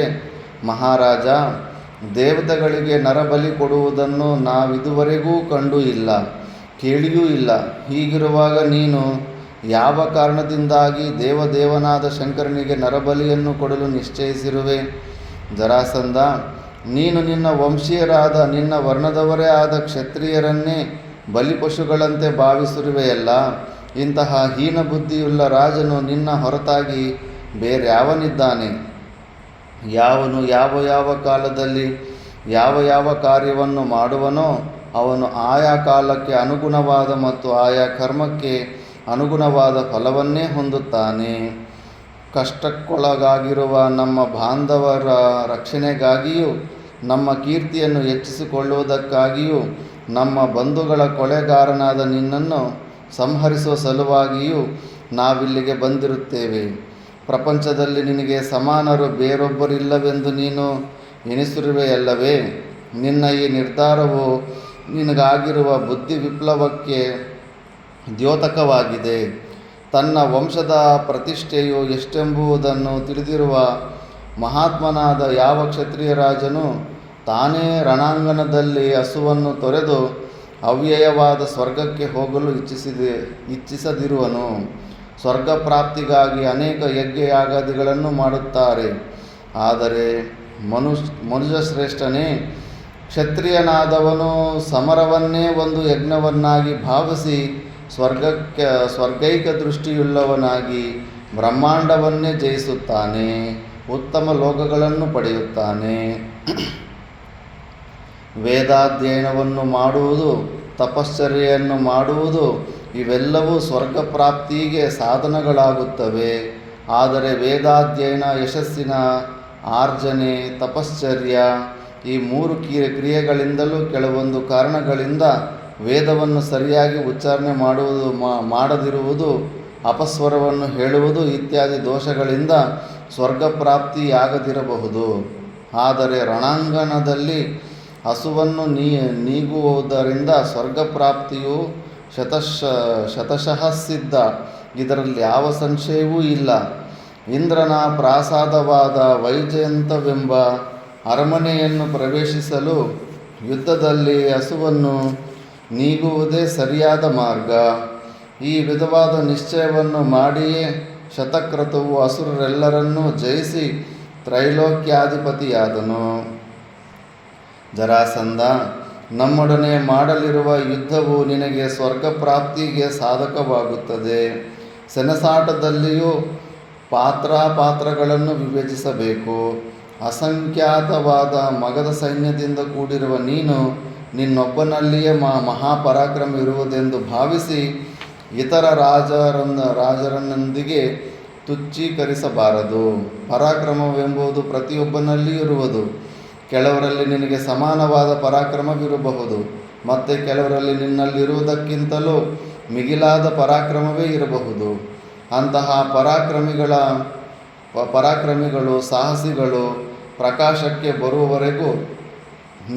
ಮಹಾರಾಜ, ದೇವತೆಗಳಿಗೆ ನರಬಲಿ ಕೊಡುವುದನ್ನು ನಾವಿದುವರೆಗೂ ಕಂಡೂ ಇಲ್ಲ, ಕೇಳಿಯೂ ಇಲ್ಲ. ಹೀಗಿರುವಾಗ ನೀನು ಯಾವ ಕಾರಣದಿಂದಾಗಿ ದೇವದೇವನಾದ ಶಂಕರನಿಗೆ ನರಬಲಿಯನ್ನು ಕೊಡಲು ನಿಶ್ಚಯಿಸಿರುವೆ? ಜರಾಸಂಧ, ನೀನು ನಿನ್ನ ವಂಶೀಯರಾದ ನಿನ್ನ ವರ್ಣದವರೇ ಆದ ಕ್ಷತ್ರಿಯರನ್ನೇ ಬಲಿಪಶುಗಳಂತೆ ಭಾವಿಸಿರುವೆಯಲ್ಲ. ಇಂತಹ ಹೀನ ಬುದ್ಧಿಯುಳ್ಳ ರಾಜನು ನಿನ್ನ ಹೊರತಾಗಿ ಬೇರ್ಯಾವನಿದ್ದಾನೆ? ಯಾವನು ಯಾವ ಕಾಲದಲ್ಲಿ ಯಾವ ಕಾರ್ಯವನ್ನು ಮಾಡುವನೋ ಅವನು ಆಯಾ ಕಾಲಕ್ಕೆ ಅನುಗುಣವಾದ ಮತ್ತು ಆಯಾ ಕರ್ಮಕ್ಕೆ ಅನುಗುಣವಾದ ಫಲವನ್ನೇ ಹೊಂದುತ್ತಾನೆ. ಕಷ್ಟಕ್ಕೊಳಗಾಗಿರುವ ನಮ್ಮ ಬಾಂಧವರ ರಕ್ಷಣೆಗಾಗಿಯೂ ನಮ್ಮ ಕೀರ್ತಿಯನ್ನು ಹೆಚ್ಚಿಸಿಕೊಳ್ಳುವುದಕ್ಕಾಗಿಯೂ ನಮ್ಮ ಬಂಧುಗಳ ಕೊಲೆಗಾರನಾದ ನಿನ್ನನ್ನು ಸಂಹರಿಸುವ ಸಲುವಾಗಿಯೂ ನಾವಿಲ್ಲಿಗೆ ಬಂದಿರುತ್ತೇವೆ. ಪ್ರಪಂಚದಲ್ಲಿ ನಿನಗೆ ಸಮಾನರು ಬೇರೊಬ್ಬರಿಲ್ಲವೆಂದು ನೀನು ಎನಿಸಿರುವೆಯಲ್ಲವೇ? ನಿನ್ನ ಈ ನಿರ್ಧಾರವು ನಿನಗಾಗಿರುವ ಬುದ್ಧಿ ವಿಪ್ಲವಕ್ಕೆ ದ್ಯೋತಕವಾಗಿದೆ. ತನ್ನ ವಂಶದ ಪ್ರತಿಷ್ಠೆಯು ಎಷ್ಟೆಂಬುದನ್ನು ತಿಳಿದಿರುವ ಮಹಾತ್ಮನಾದ ಯಾವ ಕ್ಷತ್ರಿಯ ರಾಜನು ತಾನೇ ರಣಾಂಗಣದಲ್ಲಿ ಹಸುವನ್ನು ತೊರೆದು ಅವ್ಯಯವಾದ ಸ್ವರ್ಗಕ್ಕೆ ಹೋಗಲು ಇಚ್ಛಿಸದಿರುವನು. ಸ್ವರ್ಗ ಪ್ರಾಪ್ತಿಗಾಗಿ ಅನೇಕ ಯಜ್ಞಯಾಗಾದಿಗಳನ್ನು ಮಾಡುತ್ತಾರೆ. ಆದರೆ ಮನುಜಶ್ರೇಷ್ಠನೇ, ಕ್ಷತ್ರಿಯನಾದವನು ಸಮರವನ್ನೇ ಒಂದು ಯಜ್ಞವನ್ನಾಗಿ ಭಾವಿಸಿ ಸ್ವರ್ಗೈಕ ದೃಷ್ಟಿಯುಳ್ಳವನಾಗಿ ಬ್ರಹ್ಮಾಂಡವನ್ನೇ ಜಯಿಸುತ್ತಾನೆ, ಉತ್ತಮ ಲೋಕಗಳನ್ನು ಪಡೆಯುತ್ತಾನೆ. ವೇದಾಧ್ಯಯನವನ್ನು ಮಾಡುವುದು, ತಪಶ್ಚರ್ಯೆಯನ್ನು ಮಾಡುವುದು ಇವೆಲ್ಲವೂ ಸ್ವರ್ಗ ಪ್ರಾಪ್ತಿಗೆ ಸಾಧನಗಳಾಗುತ್ತವೆ. ಆದರೆ ವೇದಾಧ್ಯಯನ, ಯಶಸ್ಸಿನ ಆರ್ಜನೆ, ತಪಶ್ಚರ್ಯ ಈ ಮೂರು ಕ್ರಿಯೆಗಳಿಂದಲೂ ಕೆಲವೊಂದು ಕಾರಣಗಳಿಂದ ವೇದವನ್ನು ಸರಿಯಾಗಿ ಉಚ್ಚಾರಣೆ ಮಾಡದಿರುವುದು, ಅಪಸ್ವರವನ್ನು ಹೇಳುವುದು ಇತ್ಯಾದಿ ದೋಷಗಳಿಂದ ಸ್ವರ್ಗ ಪ್ರಾಪ್ತಿಯಾಗದಿರಬಹುದು. ಆದರೆ ರಣಾಂಗಣದಲ್ಲಿ ಹಸುವನ್ನು ನೀಗುವುದರಿಂದ ಸ್ವರ್ಗ ಪ್ರಾಪ್ತಿಯು ಶತಶಃ ಸಿದ್ಧ. ಇದರಲ್ಲಿ ಯಾವ ಸಂಶಯವೂ ಇಲ್ಲ. ಇಂದ್ರನ ಪ್ರಾಸಾದವಾದ ವೈಜಯಂತವೆಂಬ ಅರಮನೆಯನ್ನು ಪ್ರವೇಶಿಸಲು ಯುದ್ಧದಲ್ಲಿ ಹಸುವನ್ನು ನೀಗುವುದೇ ಸರಿಯಾದ ಮಾರ್ಗ. ಈ ವಿಧವಾದ ನಿಶ್ಚಯವನ್ನು ಮಾಡಿಯೇ ಶತಕ್ರತುವು ಅಸುರರೆಲ್ಲರನ್ನೂ ಜಯಿಸಿ ತ್ರೈಲೋಕ್ಯಾಧಿಪತಿಯಾದನು. ಜರಾಸಂಧ, ನಮ್ಮೊಡನೆ ಮಾಡಲಿರುವ ಯುದ್ಧವು ನಿನಗೆ ಸ್ವರ್ಗ ಪ್ರಾಪ್ತಿಗೆ ಸಾಧಕವಾಗುತ್ತದೆ. ಸೆಣಸಾಟದಲ್ಲಿಯೂ ಪಾತ್ರಗಳನ್ನು ವಿಭಜಿಸಬೇಕು. ಅಸಂಖ್ಯಾತವಾದ ಮಗದ ಸೈನ್ಯದಿಂದ ಕೂಡಿರುವ ನೀನು ನಿನ್ನೊಬ್ಬನಲ್ಲಿಯೇ ಮಹಾಪರಾಕ್ರಮ ಇರುವುದೆಂದು ಭಾವಿಸಿ ಇತರ ರಾಜರನ್ನೊಂದಿಗೆ ತುಚ್ಛೀಕರಿಸಬಾರದು. ಪರಾಕ್ರಮವೆಂಬುದು ಪ್ರತಿಯೊಬ್ಬನಲ್ಲಿಯೂ ಇರುವುದು. ಕೆಲವರಲ್ಲಿ ನಿನಗೆ ಸಮಾನವಾದ ಪರಾಕ್ರಮವಿರಬಹುದು, ಮತ್ತು ಕೆಲವರಲ್ಲಿ ನಿನ್ನಲ್ಲಿರುವುದಕ್ಕಿಂತಲೂ ಮಿಗಿಲಾದ ಪರಾಕ್ರಮವೇ ಇರಬಹುದು. ಅಂತಹ ಪರಾಕ್ರಮಿಗಳು ಸಾಹಸಿಗಳು ಪ್ರಕಾಶಕ್ಕೆ ಬರುವವರೆಗೂ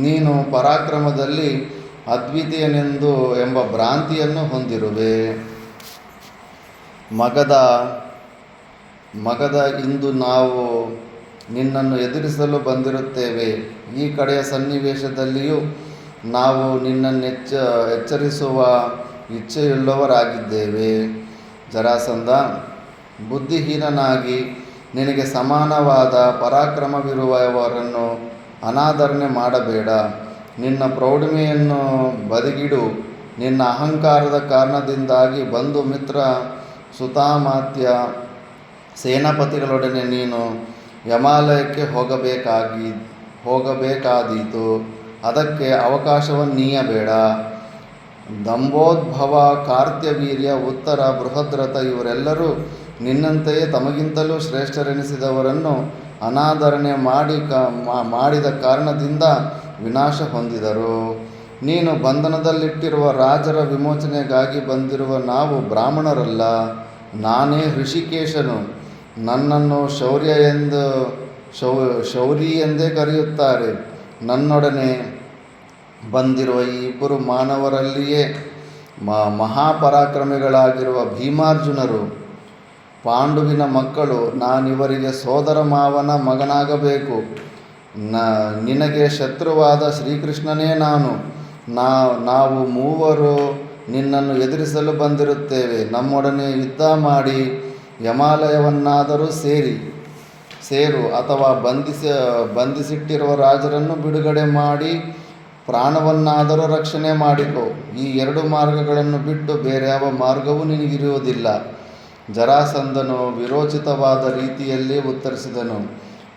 ನೀನು ಪರಾಕ್ರಮದಲ್ಲಿ ಅದ್ವಿತೀಯನೆಂದು ಎಂಬ ಭ್ರಾಂತಿಯನ್ನು ಹೊಂದಿರುವೆ. ಮಗದ ಇಂದು ನಾವು ನಿನ್ನನ್ನು ಎದುರಿಸಲು ಬಂದಿರುತ್ತೇವೆ. ಈ ಕಡೆಯ ಸನ್ನಿವೇಶದಲ್ಲಿಯೂ ನಾವು ನಿನ್ನನ್ನು ಎಚ್ಚರಿಸುವ ಇಚ್ಛೆಯುಳ್ಳವರಾಗಿದ್ದೇವೆ. ಜರಾಸಂಧ, ಬುದ್ಧಿಹೀನನಾಗಿ ನಿನಗೆ ಸಮಾನವಾದ ಪರಾಕ್ರಮವಿರುವವರನ್ನು ಅನಾದರಣೆ ಮಾಡಬೇಡ. ನಿನ್ನ ಪ್ರೌಢಿಮೆಯನ್ನು ಬದಿಗಿಡು. ನಿನ್ನ ಅಹಂಕಾರದ ಕಾರಣದಿಂದಾಗಿ ಬಂಧು ಮಿತ್ರ ಸುತಾಮಾತ್ಯ ಸೇನಾಪತಿಗಳೊಡನೆ ನೀನು ಯಮಾಲಯಕ್ಕೆ ಹೋಗಬೇಕಾದೀತು. ಅದಕ್ಕೆ ಅವಕಾಶವನ್ನೀಯಬೇಡ. ದಂಭೋದ್ಭವ, ಕಾರ್ತ್ಯವೀರ್ಯ, ಉತ್ತರ, ಬೃಹದ್ರಥ ಇವರೆಲ್ಲರೂ ನಿನ್ನಂತೆಯೇ ತಮಗಿಂತಲೂ ಶ್ರೇಷ್ಠರೆನಿಸಿದವರನ್ನು ಅನಾದರಣೆ ಮಾಡಿದ ಕಾರಣದಿಂದ ವಿನಾಶ ಹೊಂದಿದರು. ನೀನು ಬಂಧನದಲ್ಲಿಟ್ಟಿರುವ ರಾಜರ ವಿಮೋಚನೆಗಾಗಿ ಬಂದಿರುವ ನಾವು ಬ್ರಾಹ್ಮಣರಲ್ಲ. ನಾನೇ ಋಷಿಕೇಶನು. ನನ್ನನ್ನು ಶೌರಿ ಎಂದೇ ಕರೆಯುತ್ತಾರೆ. ನನ್ನೊಡನೆ ಬಂದಿರುವ ಈ ಇಬ್ಬರು ಮಾನವರಲ್ಲಿಯೇ ಮಹಾಪರಾಕ್ರಮಿಗಳಾಗಿರುವ ಭೀಮಾರ್ಜುನರು ಪಾಂಡುವಿನ ಮಕ್ಕಳು. ನಾನಿವರಿಗೆ ಸೋದರ ಮಾವನ ಮಗನಾಗಬೇಕು. ನಿನಗೆ ಶತ್ರುವಾದ ಶ್ರೀಕೃಷ್ಣನೇ ನಾವು ಮೂವರು ನಿನ್ನನ್ನು ಎದುರಿಸಲು ಬಂದಿರುತ್ತೇವೆ. ನಮ್ಮೊಡನೆ ಯುದ್ಧ ಮಾಡಿ ಯಮಾಲಯವನ್ನಾದರೂ ಸೇರು, ಅಥವಾ ಬಂಧಿಸಿಟ್ಟಿರುವ ರಾಜರನ್ನು ಬಿಡುಗಡೆ ಮಾಡಿ ಪ್ರಾಣವನ್ನಾದರೂ ರಕ್ಷಣೆ ಮಾಡಿಕೊ. ಈ ಎರಡು ಮಾರ್ಗಗಳನ್ನು ಬಿಟ್ಟು ಬೇರ್ಯಾವ ಮಾರ್ಗವೂ ನಿನಗಿರುವುದಿಲ್ಲ. ಜರಾಸಂಧನು ವಿರೋಚಿತವಾದ ರೀತಿಯಲ್ಲಿ ಉತ್ತರಿಸಿದನು.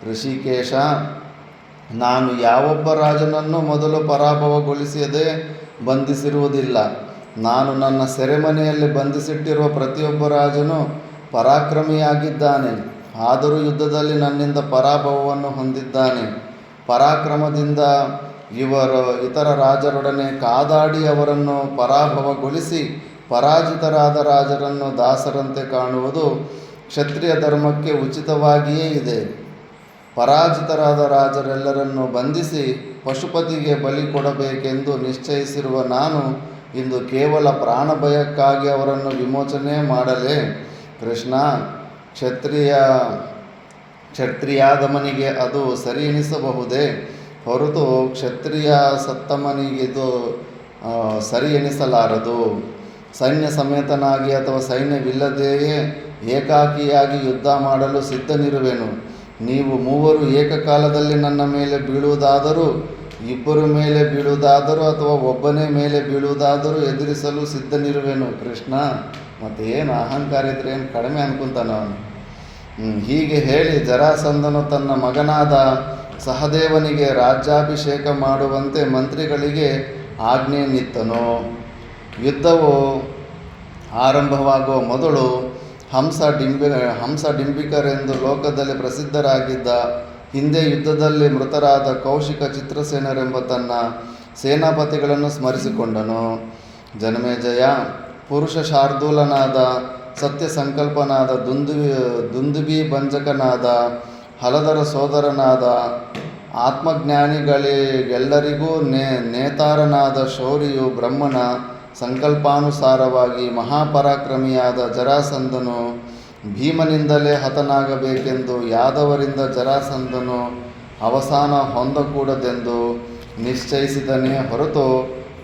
ಋಷಿಕೇಶ, ನಾನು ಯಾವೊಬ್ಬ ರಾಜನನ್ನು ಮೊದಲು ಪರಾಭವಗೊಳಿಸದೆ ಬಂಧಿಸಿರುವುದಿಲ್ಲ. ನಾನು ನನ್ನ ಸೆರೆಮನೆಯಲ್ಲಿ ಬಂಧಿಸಿಟ್ಟಿರುವ ಪ್ರತಿಯೊಬ್ಬ ರಾಜನು ಪರಾಕ್ರಮಿಯಾಗಿದ್ದಾನೆ. ಆದರೂ ಯುದ್ಧದಲ್ಲಿ ನನ್ನಿಂದ ಪರಾಭವವನ್ನು ಹೊಂದಿದ್ದಾನೆ. ಪರಾಕ್ರಮದಿಂದ ಇತರ ರಾಜರೊಡನೆ ಕಾದಾಡಿ ಅವರನ್ನು ಪರಾಭವಗೊಳಿಸಿ ಪರಾಜಿತರಾದ ರಾಜರನ್ನು ದಾಸರಂತೆ ಕಾಣುವುದು ಕ್ಷತ್ರಿಯ ಧರ್ಮಕ್ಕೆ ಉಚಿತವಾಗಿಯೇ ಇದೆ. ಪರಾಜಿತರಾದ ರಾಜರೆಲ್ಲರನ್ನು ಬಂಧಿಸಿ ಪಶುಪತಿಗೆ ಬಲಿ ಕೊಡಬೇಕೆಂದು ನಿಶ್ಚಯಿಸಿರುವ ನಾನು ಇಂದು ಕೇವಲ ಪ್ರಾಣ ಭಯಕ್ಕಾಗಿ ಅವರನ್ನು ವಿಮೋಚನೆ ಮಾಡಲೇ? ಕೃಷ್ಣ, ಕ್ಷತ್ರಿಯಾದಮನಿಗೆ ಅದು ಸರಿ ಎನಿಸಬಹುದೇ ಹೊರತು ಕ್ಷತ್ರಿಯ ಸತ್ತಮನಿಗಿದು ಸರಿ ಎನಿಸಲಾರದು. ಸೈನ್ಯ ಸಮೇತನಾಗಿ ಅಥವಾ ಸೈನ್ಯವಿಲ್ಲದೆಯೇ ಏಕಾಕಿಯಾಗಿ ಯುದ್ಧ ಮಾಡಲು ಸಿದ್ಧನಿರುವೆನು. ನೀವು ಮೂವರು ಏಕಕಾಲದಲ್ಲಿ ನನ್ನ ಮೇಲೆ ಬೀಳುವುದಾದರೂ, ಇಬ್ಬರ ಮೇಲೆ ಬೀಳುವುದಾದರೂ ಅಥವಾ ಒಬ್ಬನೇ ಮೇಲೆ ಬೀಳುವುದಾದರೂ ಎದುರಿಸಲು ಸಿದ್ಧನಿರುವೆನು. ಕೃಷ್ಣ, ಮತ್ತೇನು ಅಹಂಕಾರ ಇದ್ರೆ ಏನು ಕಡಿಮೆ ಅನ್ಕೊಂತಾನ ಅವನು. ಹೀಗೆ ಹೇಳಿ ಜರಾಸಂಧನು ತನ್ನ ಮಗನಾದ ಸಹದೇವನಿಗೆ ರಾಜ್ಯಾಭಿಷೇಕ ಮಾಡುವಂತೆ ಮಂತ್ರಿಗಳಿಗೆ ಆಜ್ಞೆಯನ್ನಿತ್ತನು. ಯುದ್ಧವು ಆರಂಭವಾಗುವ ಮೊದಲು ಹಂಸಡಿಂಬಿಕರೆಂದು ಲೋಕದಲ್ಲಿ ಪ್ರಸಿದ್ಧರಾಗಿದ್ದ, ಹಿಂದೆ ಯುದ್ಧದಲ್ಲಿ ಮೃತರಾದ ಕೌಶಿಕ ಚಿತ್ರಸೇನರೆಂಬ ತನ್ನ ಸೇನಾಪತಿಗಳನ್ನು ಸ್ಮರಿಸಿಕೊಂಡನು. ಜನಮೇಜಯ, ಪುರುಷ ಶಾರ್ದೂಲನಾದ, ಸತ್ಯ ಸಂಕಲ್ಪನಾದ, ದುಂದುಬಿ ಭಂಜಕನಾದ, ಹಲದರ ಸೋದರನಾದ, ಆತ್ಮಜ್ಞಾನಿಗಳಿಗೆಲ್ಲರಿಗೂ ನೇತಾರನಾದ ಶೌರ್ಯು ಬ್ರಹ್ಮನ ಸಂಕಲ್ಪಾನುಸಾರವಾಗಿ ಮಹಾಪರಾಕ್ರಮಿಯಾದ ಜರಾಸಂಧನು ಭೀಮನಿಂದಲೇ ಹತನಾಗಬೇಕೆಂದು ಯಾದವರಿಂದ ಜರಾಸಂಧನು ಅವಸಾನ ಹೊಂದಕೂಡದೆಂದು ನಿಶ್ಚಯಿಸಿದನೇ ಹೊರತು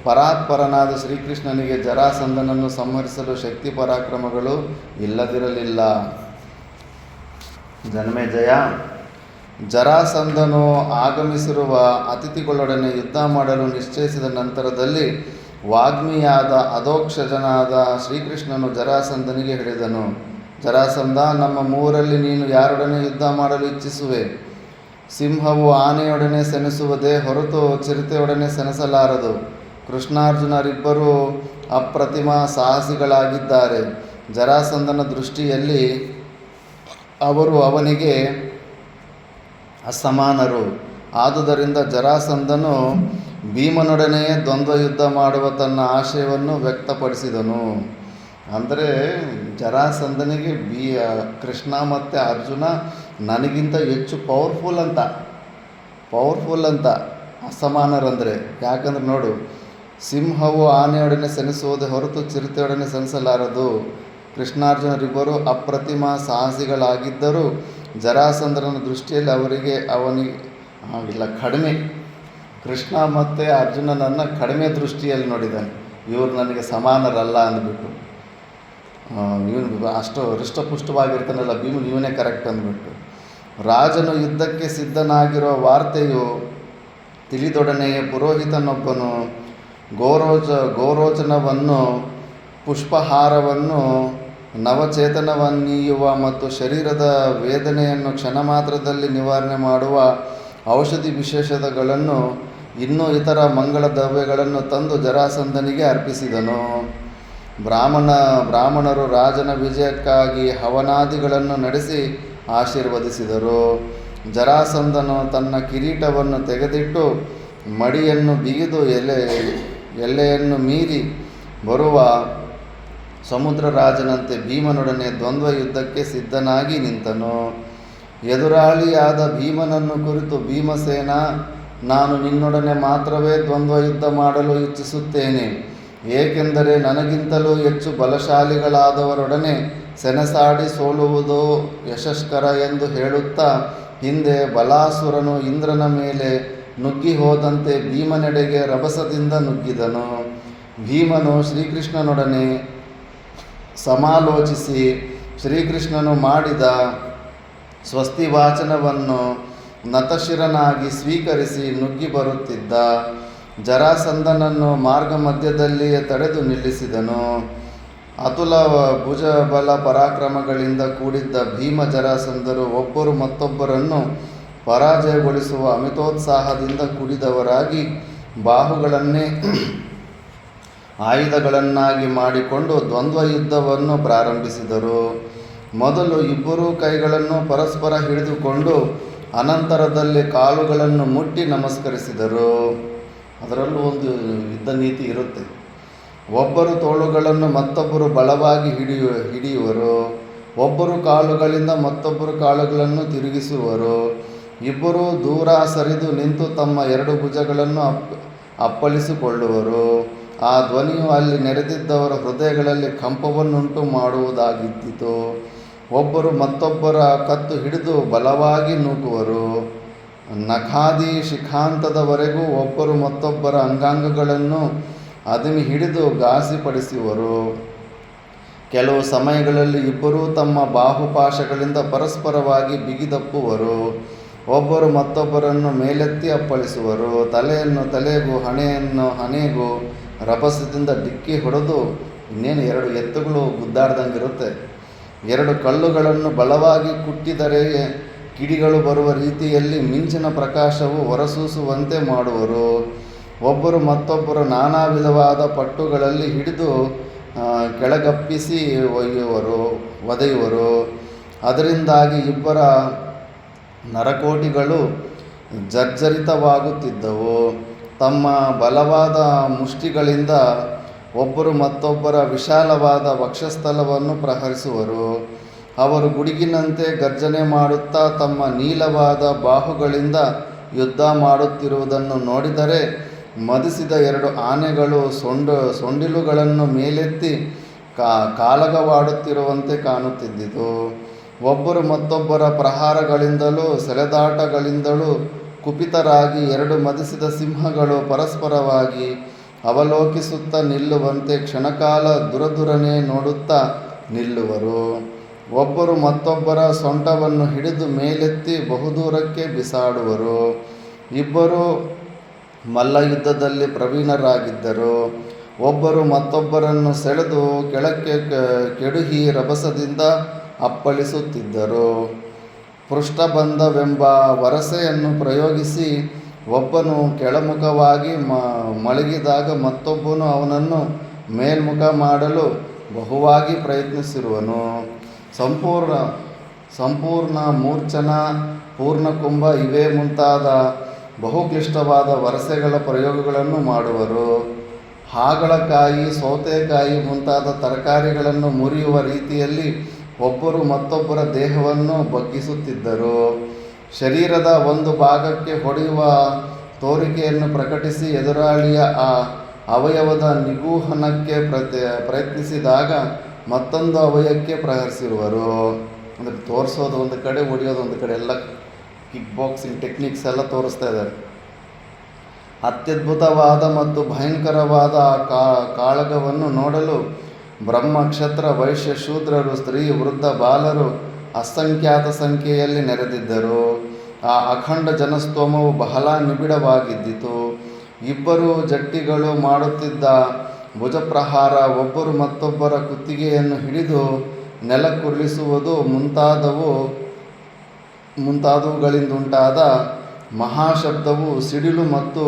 ಪರಾತ್ಪರನಾದ ಶ್ರೀಕೃಷ್ಣನಿಗೆ ಜರಾಸಂಧನನ್ನು ಸಂಹರಿಸಲು ಶಕ್ತಿ ಪರಾಕ್ರಮಗಳು ಇಲ್ಲದಿರಲಿಲ್ಲ. ಜನಮೇಜಯ, ಜರಾಸಂಧನು ಆಗಮಿಸಿರುವ ಅತಿಥಿಗಳೊಡನೆ ಯುದ್ಧ ಮಾಡಲು ನಿಶ್ಚಯಿಸಿದ ನಂತರದಲ್ಲಿ ವಾಗ್ಮಿಯಾದ ಅಧೋಕ್ಷಜನಾದ ಶ್ರೀಕೃಷ್ಣನು ಜರಾಸಂಧನಿಗೆ ಹೇಳಿದನು. ಜರಾಸಂಧ, ನಮ್ಮ ಮೂವರಲ್ಲಿ ನೀನು ಯಾರೊಡನೆ ಯುದ್ಧ ಮಾಡಲು ಇಚ್ಛಿಸುವೆ? ಸಿಂಹವು ಆನೆಯೊಡನೆ ಸೆಣಸುವುದೇ ಹೊರತು ಚಿರತೆಯೊಡನೆ ಸೆಣಸಲಾರದು. ಕೃಷ್ಣಾರ್ಜುನರಿಬ್ಬರೂ ಅಪ್ರತಿಮ ಸಾಹಸಿಗಳಾಗಿದ್ದಾರೆ. ಜರಾಸಂಧನ ದೃಷ್ಟಿಯಲ್ಲಿ ಅವರು ಅವನಿಗೆ ಅಸಮಾನರು. ಆದುದರಿಂದ ಜರಾಸಂಧನು ಭೀಮನೊಡನೆಯೇ ದ್ವಂದ್ವ ಯುದ್ಧ ಮಾಡುವ ತನ್ನ ಆಶಯವನ್ನು ವ್ಯಕ್ತಪಡಿಸಿದನು. ಅಂದರೆ ಜರಾಸಂಧನಿಗೆ ಕೃಷ್ಣ ಮತ್ತು ಅರ್ಜುನ ನನಗಿಂತ ಹೆಚ್ಚು ಪವರ್ಫುಲ್ ಅಂತ ಅಸಮಾನರಂದರೆ. ಯಾಕಂದ್ರೆ ನೋಡು, ಸಿಂಹವು ಆನೆಯೊಡನೆ ಸೆಣಸುವುದೇ ಹೊರತು ಚಿರತೆಯೊಡನೆ ಸೆಣಸಲಾರದು. ಕೃಷ್ಣಾರ್ಜುನರಿಬ್ಬರು ಅಪ್ರತಿಮ ಸಾಹಸಿಗಳಾಗಿದ್ದರೂ ಜರಾಸಂಧನ ದೃಷ್ಟಿಯಲ್ಲಿ ಅವನಿಗೆ ಕಡಿಮೆ. ಕೃಷ್ಣ ಮತ್ತು ಅರ್ಜುನನನ್ನು ಕಡಿಮೆ ದೃಷ್ಟಿಯಲ್ಲಿ ನೋಡಿದ್ದಾನೆ. ಇವರು ನನಗೆ ಸಮಾನರಲ್ಲ ಅಂದ್ಬಿಟ್ಟು. ಇವನು ಅಷ್ಟು ಹೃಷ್ಟಪುಷ್ಟವಾಗಿರ್ತಾನಲ್ಲ ಭೀಮನ್, ಇವನೇ ಕರೆಕ್ಟ್ ಅಂದ್ಬಿಟ್ಟು. ರಾಜನು ಯುದ್ಧಕ್ಕೆ ಸಿದ್ಧನಾಗಿರೋ ವಾರ್ತೆಯು ತಿಳಿದೊಡನೆಯೇ ಪುರೋಹಿತನೊಬ್ಬನು ಗೋರೋಚನವನ್ನು, ಪುಷ್ಪಹಾರವನ್ನು, ನವಚೇತನವನ್ನೀಯುವ ಮತ್ತು ಶರೀರದ ವೇದನೆಯನ್ನು ಕ್ಷಣ ಮಾತ್ರದಲ್ಲಿ ನಿವಾರಣೆ ಮಾಡುವ ಔಷಧಿ ವಿಶೇಷಗಳನ್ನು, ಇನ್ನೂ ಇತರ ಮಂಗಳ ದ್ರವ್ಯಗಳನ್ನು ತಂದು ಜರಾಸಂಧನಿಗೆ ಅರ್ಪಿಸಿದನು. ಬ್ರಾಹ್ಮಣರು ರಾಜನ ವಿಜಯಕ್ಕಾಗಿ ಹವನಾದಿಗಳನ್ನು ನಡೆಸಿ ಆಶೀರ್ವದಿಸಿದರು. ಜರಾಸಂಧನು ತನ್ನ ಕಿರೀಟವನ್ನು ತೆಗೆದಿಟ್ಟು ಮಡಿಯನ್ನು ಬಿಗಿದು ಎಲ್ಲೆಯನ್ನು ಮೀರಿ ಬರುವ ಸಮುದ್ರ ರಾಜನಂತೆ ಭೀಮನೊಡನೆ ದ್ವಂದ್ವ ಯುದ್ಧಕ್ಕೆ ಸಿದ್ಧನಾಗಿ ನಿಂತನು. ಎದುರಾಳಿಯಾದ ಭೀಮನನ್ನು ಕುರಿತು ಭೀಮಸೇನ, ನಾನು ನಿನ್ನೊಡನೆ ಮಾತ್ರವೇ ದ್ವಂದ್ವ ಯುದ್ಧ ಮಾಡಲು ಇಚ್ಛಿಸುತ್ತೇನೆ. ಏಕೆಂದರೆ ನನಗಿಂತಲೂ ಹೆಚ್ಚು ಬಲಶಾಲಿಗಳಾದವರೊಡನೆ ಸೆಣಸಾಡಿ ಸೋಲುವುದು ಯಶಸ್ಕರ ಎಂದು ಹೇಳುತ್ತಾ ಹಿಂದೆ ಬಲಾಸುರನು ಇಂದ್ರನ ಮೇಲೆ ನುಗ್ಗಿ ಹೋದಂತೆ ಭೀಮನೆಡೆಗೆ ರಭಸದಿಂದ ನುಗ್ಗಿದನು. ಭೀಮನು ಶ್ರೀಕೃಷ್ಣನೊಡನೆ ಸಮಾಲೋಚಿಸಿ ಶ್ರೀಕೃಷ್ಣನು ಮಾಡಿದ ಸ್ವಸ್ತಿ ವಾಚನವನ್ನು ನತಶಿರನಾಗಿ ಸ್ವೀಕರಿಸಿ ನುಗ್ಗಿ ಬರುತ್ತಿದ್ದ. ಜರಾಸಂಧನನ್ನು ಮಾರ್ಗ ಮಧ್ಯದಲ್ಲಿಯೇ ತಡೆದು ನಿಲ್ಲಿಸಿದನು. ಅತುಲ ಭುಜಬಲ ಪರಾಕ್ರಮಗಳಿಂದ ಕೂಡಿದ್ದ ಭೀಮ ಜರಾಸಂಧರು ಒಬ್ಬರು ಮತ್ತೊಬ್ಬರನ್ನು ಪರಾಜಯಗೊಳಿಸುವ ಅಮಿತೋತ್ಸಾಹದಿಂದ ಕುಡಿದವರಾಗಿ ಬಾಹುಗಳನ್ನೇ ಆಯುಧಗಳನ್ನಾಗಿ ಮಾಡಿಕೊಂಡು ದ್ವಂದ್ವ ಯುದ್ಧವನ್ನು ಪ್ರಾರಂಭಿಸಿದರು. ಮೊದಲು ಇಬ್ಬರೂ ಕೈಗಳನ್ನು ಪರಸ್ಪರ ಹಿಡಿದುಕೊಂಡು ಅನಂತರದಲ್ಲಿ ಕಾಲುಗಳನ್ನು ಮುಟ್ಟಿ ನಮಸ್ಕರಿಸಿದರು. ಅದರಲ್ಲೂ ಒಂದು ಯುದ್ಧ ನೀತಿ ಇರುತ್ತೆ. ಒಬ್ಬರು ತೋಳುಗಳನ್ನು ಮತ್ತೊಬ್ಬರು ಬಲವಾಗಿ ಹಿಡಿಯುವರು. ಒಬ್ಬರು ಕಾಲುಗಳಿಂದ ಮತ್ತೊಬ್ಬರು ಕಾಲುಗಳನ್ನು ತಿರುಗಿಸುವರು. ಇಬ್ಬರೂ ದೂರ ಸರಿದು ನಿಂತು ತಮ್ಮ ಎರಡು ಭುಜಗಳನ್ನು ಅಪ್ಪಳಿಸಿಕೊಳ್ಳುವರು. ಆ ಧ್ವನಿಯು ಅಲ್ಲಿ ನೆರೆದಿದ್ದವರ ಹೃದಯಗಳಲ್ಲಿ ಕಂಪವನ್ನುಂಟು ಮಾಡುವುದಾಗಿದ್ದಿತು. ಒಬ್ಬರು ಮತ್ತೊಬ್ಬರ ಕತ್ತು ಹಿಡಿದು ಬಲವಾಗಿ ನೂಕುವರು, ನಖಾದಿ ಶಿಖಾಂತದವರೆಗೂ ಒಬ್ಬರು ಮತ್ತೊಬ್ಬರ ಅಂಗಾಂಗಗಳನ್ನು ಅದಿಮಿ ಹಿಡಿದು ಘಾಸಿಪಡಿಸುವರು. ಕೆಲವು ಸಮಯಗಳಲ್ಲಿ ಇಬ್ಬರೂ ತಮ್ಮ ಬಾಹುಪಾಶಗಳಿಂದ ಪರಸ್ಪರವಾಗಿ ಬಿಗಿದಪ್ಪುವರು. ಒಬ್ಬರು ಮತ್ತೊಬ್ಬರನ್ನು ಮೇಲೆತ್ತಿ ಅಪ್ಪಳಿಸುವರು. ತಲೆಯನ್ನು ತಲೆಗೂ ಹಣೆಯನ್ನು ಹಣೆಗೂ ರಭಸದಿಂದ ಡಿಕ್ಕಿ ಹೊಡೆದು, ಇನ್ನೇನು 2 ಎತ್ತುಗಳು ಗುದ್ದಾಡ್ದಂಗಿರುತ್ತೆ, 2 ಕಲ್ಲುಗಳನ್ನು ಬಲವಾಗಿ ಕುಟ್ಟಿದರೆ ಕಿಡಿಗಳು ಬರುವ ರೀತಿಯಲ್ಲಿ ಮಿಂಚಿನ ಪ್ರಕಾಶವು ಹೊರಸೂಸುವಂತೆ ಮಾಡುವರು. ಒಬ್ಬರು ಮತ್ತೊಬ್ಬರು ನಾನಾ ವಿಧವಾದ ಪಟ್ಟುಗಳಲ್ಲಿ ಹಿಡಿದು ಕೆಳಗಪ್ಪಿಸಿ ಒದೆಯುವರು. ಅದರಿಂದಾಗಿ ಇಬ್ಬರ ನರಕೋಟಿಗಳು ಜರ್ಜರಿತವಾಗುತ್ತಿದ್ದವು. ತಮ್ಮ ಬಲವಾದ ಮುಷ್ಟಿಗಳಿಂದ ಒಬ್ಬರು ಮತ್ತೊಬ್ಬರ ವಿಶಾಲವಾದ ವಕ್ಷಸ್ಥಲವನ್ನು ಪ್ರಹರಿಸುವರು. ಅವರು ಗುಡುಗಿನಂತೆ ಗರ್ಜನೆ ಮಾಡುತ್ತಾ ತಮ್ಮ ನೀಳವಾದ ಬಾಹುಗಳಿಂದ ಯುದ್ಧ ಮಾಡುತ್ತಿರುವುದನ್ನು ನೋಡಿದರೆ ಮದಿಸಿದ 2 ಆನೆಗಳು ಸೊಂಡಿಲುಗಳನ್ನು ಮೇಲೆತ್ತಿ ಕಾಳಗವಾಡುತ್ತಿರುವಂತೆ ಕಾಣುತ್ತಿದ್ದಿತು. ಒಬ್ಬರು ಮತ್ತೊಬ್ಬರ ಪ್ರಹಾರಗಳಿಂದಲೂ ಸೆಳೆದಾಟಗಳಿಂದಲೂ ಕುಪಿತರಾಗಿ 2 ಮದಿಸಿದ ಸಿಂಹಗಳು ಪರಸ್ಪರವಾಗಿ ಅವಲೋಕಿಸುತ್ತಾ ನಿಲ್ಲುವಂತೆ ಕ್ಷಣಕಾಲ ದುರದುರನೆ ನೋಡುತ್ತಾ ನಿಲ್ಲುವರು. ಒಬ್ಬರು ಮತ್ತೊಬ್ಬರ ಸೊಂಟವನ್ನು ಹಿಡಿದು ಮೇಲೆತ್ತಿ ಬಹುದೂರಕ್ಕೆ ಬಿಸಾಡುವರು. ಇಬ್ಬರು ಮಲ್ಲಯುದ್ಧದಲ್ಲಿ ಪ್ರವೀಣರಾಗಿದ್ದರು. ಒಬ್ಬರು ಮತ್ತೊಬ್ಬರನ್ನು ಸೆಳೆದು ಕೆಳಕ್ಕೆ ಕೆಡುಹಿ ರಭಸದಿಂದ ಅಪ್ಪಳಿಸುತ್ತಿದ್ದರು. ಪೃಷ್ಠಬಂಧವೆಂಬ ವರಸೆಯನ್ನು ಪ್ರಯೋಗಿಸಿ ಒಬ್ಬನು ಕೆಳಮುಖವಾಗಿ ಮಲಗಿದಾಗ ಮತ್ತೊಬ್ಬನು ಅವನನ್ನು ಮೇಲ್ಮುಖ ಮಾಡಲು ಬಹುವಾಗಿ ಪ್ರಯತ್ನಿಸಿರುವನು. ಸಂಪೂರ್ಣ ಮೂರ್ಛನ, ಪೂರ್ಣಕುಂಭ ಇವೇ ಮುಂತಾದ ಬಹುಕ್ಲಿಷ್ಟವಾದ ವರಸೆಗಳ ಪ್ರಯೋಗಗಳನ್ನು ಮಾಡುವರು. ಹಾಗಲಕಾಯಿ, ಸೌತೆಕಾಯಿ ಮುಂತಾದ ತರಕಾರಿಗಳನ್ನು ಮುರಿಯುವ ರೀತಿಯಲ್ಲಿ ಒಬ್ಬರು ಮತ್ತೊಬ್ಬರ ದೇಹವನ್ನು ಬಗ್ಗಿಸುತ್ತಿದ್ದರು. ಶರೀರದ ಒಂದು ಭಾಗಕ್ಕೆ ಹೊಡೆಯುವ ತೋರಿಕೆಯನ್ನು ಪ್ರಕಟಿಸಿ ಎದುರಾಳಿಯ ಆ ಅವಯವದ ನಿಗೂಹನಕ್ಕೆ ಪ್ರಯತ್ನಿಸಿದಾಗ ಮತ್ತೊಂದು ಅವಯವಕ್ಕೆ ಪ್ರಹರಿಸಿರುವರು. ಅಂದರೆ ತೋರಿಸೋದು ಒಂದು ಕಡೆ, ಹೊಡೆಯೋದು ಒಂದು ಕಡೆ, ಎಲ್ಲ ಕಿಕ್ ಬಾಕ್ಸಿಂಗ್ ಟೆಕ್ನಿಕ್ಸ್ ಎಲ್ಲ ತೋರಿಸ್ತಾ ಇದ್ದಾರೆ. ಅತ್ಯದ್ಭುತವಾದ ಮತ್ತು ಭಯಂಕರವಾದ ಆ ಕಾಳಗವನ್ನು ನೋಡಲು ಬ್ರಹ್ಮ, ಕ್ಷತ್ರ, ವೈಶ್ಯ, ಶೂದ್ರರು, ಸ್ತ್ರೀ, ವೃದ್ಧ, ಬಾಲರು ಅಸಂಖ್ಯಾತ ಸಂಖ್ಯೆಯಲ್ಲಿ ನೆರೆದಿದ್ದರು. ಆ ಅಖಂಡ ಜನಸ್ತೋಮವು ಬಹಳ ನಿಬಿಡವಾಗಿದ್ದಿತು. ಇಬ್ಬರು ಜಟ್ಟಿಗಳು ಮಾಡುತ್ತಿದ್ದ ಭುಜಪ್ರಹಾರ, ಒಬ್ಬರು ಮತ್ತೊಬ್ಬರ ಕುತ್ತಿಗೆಯನ್ನು ಹಿಡಿದು ನೆಲಕ್ಕುರುಳಿಸುವುದು ಮುಂತಾದವುಗಳಿಂದುಂಟಾದ ಮಹಾಶಬ್ದವು ಸಿಡಿಲು ಮತ್ತು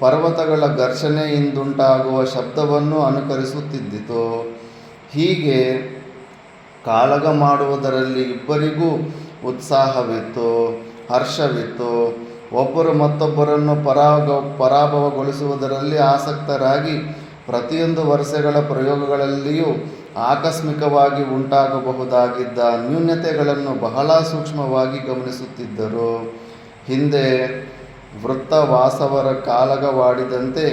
ಪರ್ವತಗಳ ಘರ್ಷಣೆಯಿಂದುಂಟಾಗುವ ಶಬ್ದವನ್ನು ಅನುಕರಿಸುತ್ತಿದ್ದಿತು. ಹೀಗೆ ಕಾಳಗ ಮಾಡುವುದರಲ್ಲಿ ಇಬ್ಬರಿಗೂ ಉತ್ಸಾಹವಿತ್ತು, ಹರ್ಷವಿತ್ತು. ಒಬ್ಬರು ಮತ್ತೊಬ್ಬರನ್ನು ಪರಾಭವಗೊಳಿಸುವುದರಲ್ಲಿ ಆಸಕ್ತರಾಗಿ ಪ್ರತಿಯೊಂದು ವರಸೆಗಳ ಪ್ರಯೋಗಗಳಲ್ಲಿಯೂ ಆಕಸ್ಮಿಕವಾಗಿ ಉಂಟಾಗಬಹುದಾಗಿದ್ದ ನ್ಯೂನತೆಗಳನ್ನು ಬಹಳ ಸೂಕ್ಷ್ಮವಾಗಿ ಗಮನಿಸುತ್ತಿದ್ದರು. ಹಿಂದೆ ವೃತ್ತವಾಸವರ ಕಾಳಗವಾಡಿದಂತೆ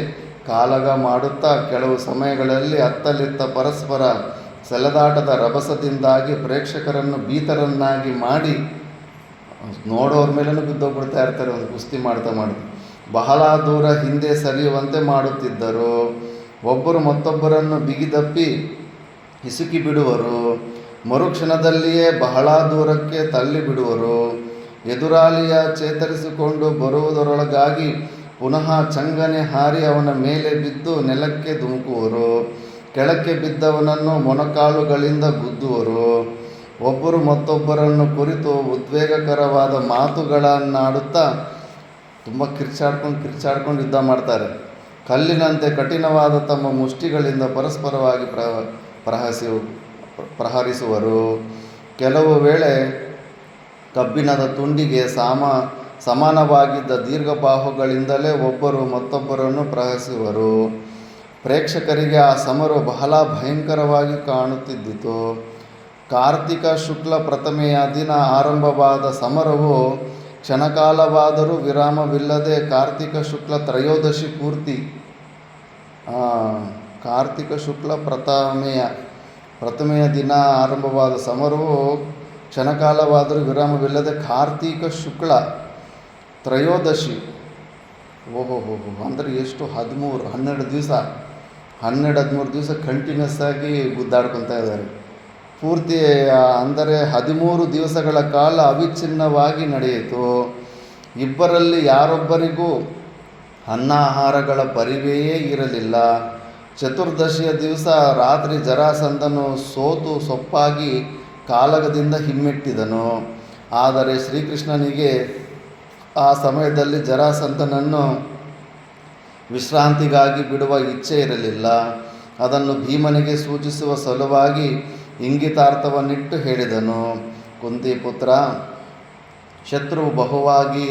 ಕಾಳಗ ಮಾಡುತ್ತಾ ಕೆಲವು ಸಮಯಗಳಲ್ಲಿ ಅತ್ತಲಿತ್ತ ಪರಸ್ಪರ ಸೆಳೆದಾಟದ ರಭಸದಿಂದಾಗಿ ಪ್ರೇಕ್ಷಕರನ್ನು ಭೀತರನ್ನಾಗಿ ಮಾಡಿ ನೋಡೋರ ಮೇಲೂ ಬಿದ್ದೋಗ್ಬಿಡ್ತಾ ಇರ್ತಾರೆ. ಒಂದು ಕುಸ್ತಿ ಮಾಡ್ತಾ ಬಹಳ ದೂರ ಹಿಂದೆ ಸರಿಯುವಂತೆ ಮಾಡುತ್ತಿದ್ದರು. ಒಬ್ಬರು ಮತ್ತೊಬ್ಬರನ್ನು ಬಿಗಿದಪ್ಪಿ ಹಿಸುಕಿ ಬಿಡುವರು. ಮರುಕ್ಷಣದಲ್ಲಿಯೇ ಬಹಳ ದೂರಕ್ಕೆ ತಳ್ಳಿಬಿಡುವರು. ಎದುರಾಳಿಯ ಚೇತರಿಸಿಕೊಂಡು ಬರುವುದರೊಳಗಾಗಿ ಪುನಃ ಚಂಗನೆ ಹಾರಿ ಅವನ ಮೇಲೆ ಬಿದ್ದು ನೆಲಕ್ಕೆ ಧುಮುಕುವರು. ಕೆಳಕ್ಕೆ ಬಿದ್ದವನನ್ನು ಮೊಣಕಾಲುಗಳಿಂದ ಗುದ್ದುವರು. ಒಬ್ಬರು ಮತ್ತೊಬ್ಬರನ್ನು ಕುರಿತು ಉದ್ವೇಗಕರವಾದ ಮಾತುಗಳನ್ನಾಡುತ್ತಾ ತುಂಬ ಕಿರ್ಚಾಡ್ಕೊಂಡು ಯುದ್ಧ ಮಾಡ್ತಾರೆ. ಕಲ್ಲಿನಂತೆ ಕಠಿಣವಾದ ತಮ್ಮ ಮುಷ್ಟಿಗಳಿಂದ ಪರಸ್ಪರವಾಗಿ ಪ್ರಹರಿಸುವರು. ಕೆಲವು ವೇಳೆ ಕಬ್ಬಿಣದ ತುಂಡಿಗೆ ಸಮಾನವಾಗಿದ್ದ ದೀರ್ಘಬಾಹುಗಳಿಂದಲೇ ಒಬ್ಬರು ಮತ್ತೊಬ್ಬರನ್ನು ಪ್ರಹರಿಸುವರು. ಪ್ರೇಕ್ಷಕರಿಗೆ ಆ ಸಮರು ಬಹಳ ಭಯಂಕರವಾಗಿ ಕಾಣುತ್ತಿದ್ದಿತು. ಕಾರ್ತಿಕ ಶುಕ್ಲ ಪ್ರಥಮೆಯ ದಿನ ಆರಂಭವಾದ ಸಮರವು ಕ್ಷಣಕಾಲವಾದರೂ ವಿರಾಮವಿಲ್ಲದೆ ಕಾರ್ತಿಕ ಶುಕ್ಲ ತ್ರಯೋದಶಿ ಪೂರ್ತಿ ಕಾರ್ತಿಕ ಶುಕ್ಲ ಪ್ರಥಮೆಯ ದಿನ ಆರಂಭವಾದ ಸಮರವು ಕ್ಷಣಕಾಲವಾದರೂ ವಿರಾಮವಿಲ್ಲದೆ ಕಾರ್ತಿಕ ಶುಕ್ಲ ತ್ರಯೋದಶಿ ಅಂದರೆ ಎಷ್ಟು 12 ದಿವಸ 13 ದಿವಸ ಕಂಟಿನ್ಯೂಸ್ ಆಗಿ ಗುದ್ದಾಡ್ಕೊತಾ ಇದ್ದಾರೆ. ಪೂರ್ತಿ ಅಂದರೆ 13 ದಿವಸಗಳ ಕಾಲ ಅವಿಚ್ಛಿನ್ನವಾಗಿ ನಡೆಯಿತು. ಇಬ್ಬರಲ್ಲಿ ಯಾರೊಬ್ಬರಿಗೂ ಅನ್ನಾಹಾರಗಳ ಪರಿವೆಯೇ ಇರಲಿಲ್ಲ. ಚತುರ್ದಶಿಯ ದಿವಸ ರಾತ್ರಿ ಜರಾಸಂಧನು ಸೋತು ಸೊಪ್ಪಾಗಿ ಕಾಲಗದಿಂದ ಹಿಮ್ಮೆಟ್ಟಿದನು. ಆದರೆ ಶ್ರೀಕೃಷ್ಣನಿಗೆ ಆ ಸಮಯದಲ್ಲಿ ಜರಾಸಂಧನನ್ನು ವಿಶ್ರಾಂತಿಗಾಗಿ ಬಿಡುವ ಇಚ್ಛೆ ಇರಲಿಲ್ಲ. ಅದನ್ನು ಭೀಮನಿಗೆ ಸೂಚಿಸುವ ಸಲುವಾಗಿ ಇಂಗಿತಾರ್ಥವನ್ನಿಟ್ಟು ಹೇಳಿದನು. ಕುಂತಿಪುತ್ರ, ಶತ್ರುವು ಬಹುವಾಗಿ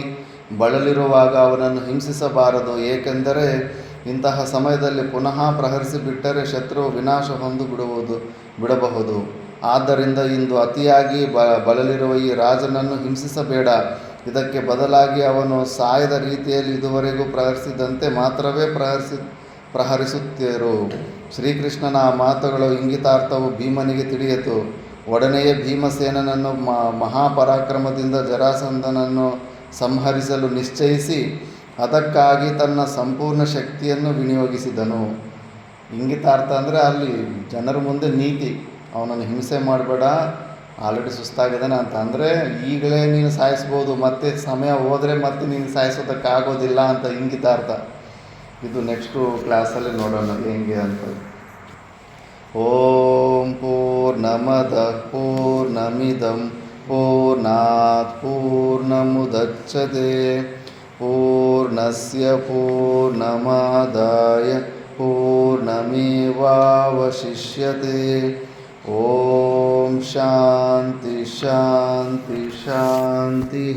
ಬಳಲಿರುವಾಗ ಅವನನ್ನು ಹಿಂಸಿಸಬಾರದು. ಏಕೆಂದರೆ ಇಂತಹ ಸಮಯದಲ್ಲಿ ಪುನಃ ಪ್ರಹರಿಸಿಬಿಟ್ಟರೆ ಶತ್ರುವು ವಿನಾಶ ಬಿಡಬಹುದು. ಆದ್ದರಿಂದ ಇಂದು ಅತಿಯಾಗಿ ಬಳಲಿರುವ ಈ ರಾಜನನ್ನು ಹಿಂಸಿಸಬೇಡ. ಇದಕ್ಕೆ ಬದಲಾಗಿ ಅವನು ಸಾಯದ ರೀತಿಯಲ್ಲಿ ಇದುವರೆಗೂ ಪ್ರಹರಿಸಿದಂತೆ ಮಾತ್ರವೇ ಪ್ರಹರಿಸುತ್ತಿರು. ಶ್ರೀಕೃಷ್ಣನ ಆ ಮಾತುಗಳು ಇಂಗಿತಾರ್ಥವು ಭೀಮನಿಗೆ ತಿಳಿಯಿತು. ಒಡನೆಯೇ ಭೀಮಸೇನನನ್ನು ಮಹಾಪರಾಕ್ರಮದಿಂದ ಜರಾಸಂಧನನ್ನು ಸಂಹರಿಸಲು ನಿಶ್ಚಯಿಸಿ ಅದಕ್ಕಾಗಿ ತನ್ನ ಸಂಪೂರ್ಣ ಶಕ್ತಿಯನ್ನು ವಿನಿಯೋಗಿಸಿದನು. ಇಂಗಿತಾರ್ಥ ಅಂದರೆ ಅಲ್ಲಿ ಜನರ ಮುಂದೆ ನೀತಿ, ಅವನನ್ನು ಹಿಂಸೆ ಮಾಡಬೇಡ, ಆಲ್ರೆಡಿ ಸುಸ್ತಾಗಿದ್ದಾನೆ ಅಂತ. ಅಂದರೆ ಈಗಲೇ ನೀನು ಸಾಯಿಸ್ಬೋದು, ಮತ್ತೆ ಸಮಯ ಹೋದರೆ ಮತ್ತೆ ನೀನು ಸಾಯಿಸೋದಕ್ಕಾಗೋದಿಲ್ಲ ಅಂತ ಇಂಗಿತಾರ್ಥ. ಇದು ನೆಕ್ಸ್ಟು ಕ್ಲಾಸಲ್ಲಿ ನೋಡೋಣ ಹೆಂಗೆ ಅಂತ. ಓಂ ಪೂರ್ಣಮದಃ ಪೂರ್ಣಮಿದಂ ಪೂರ್ಣಾತ್ ಪೂರ್ಣಮುದಚ್ಯತೆ ಪೂರ್ಣಸ್ಯ ಪೂರ್ಣಮಾದಾಯ ಪೂರ್ಣಮೇವಾವಶಿಷ್ಯತೆ. ಓಂ ಶಾಂತಿ ಶಾಂತಿ ಶಾಂತಿ.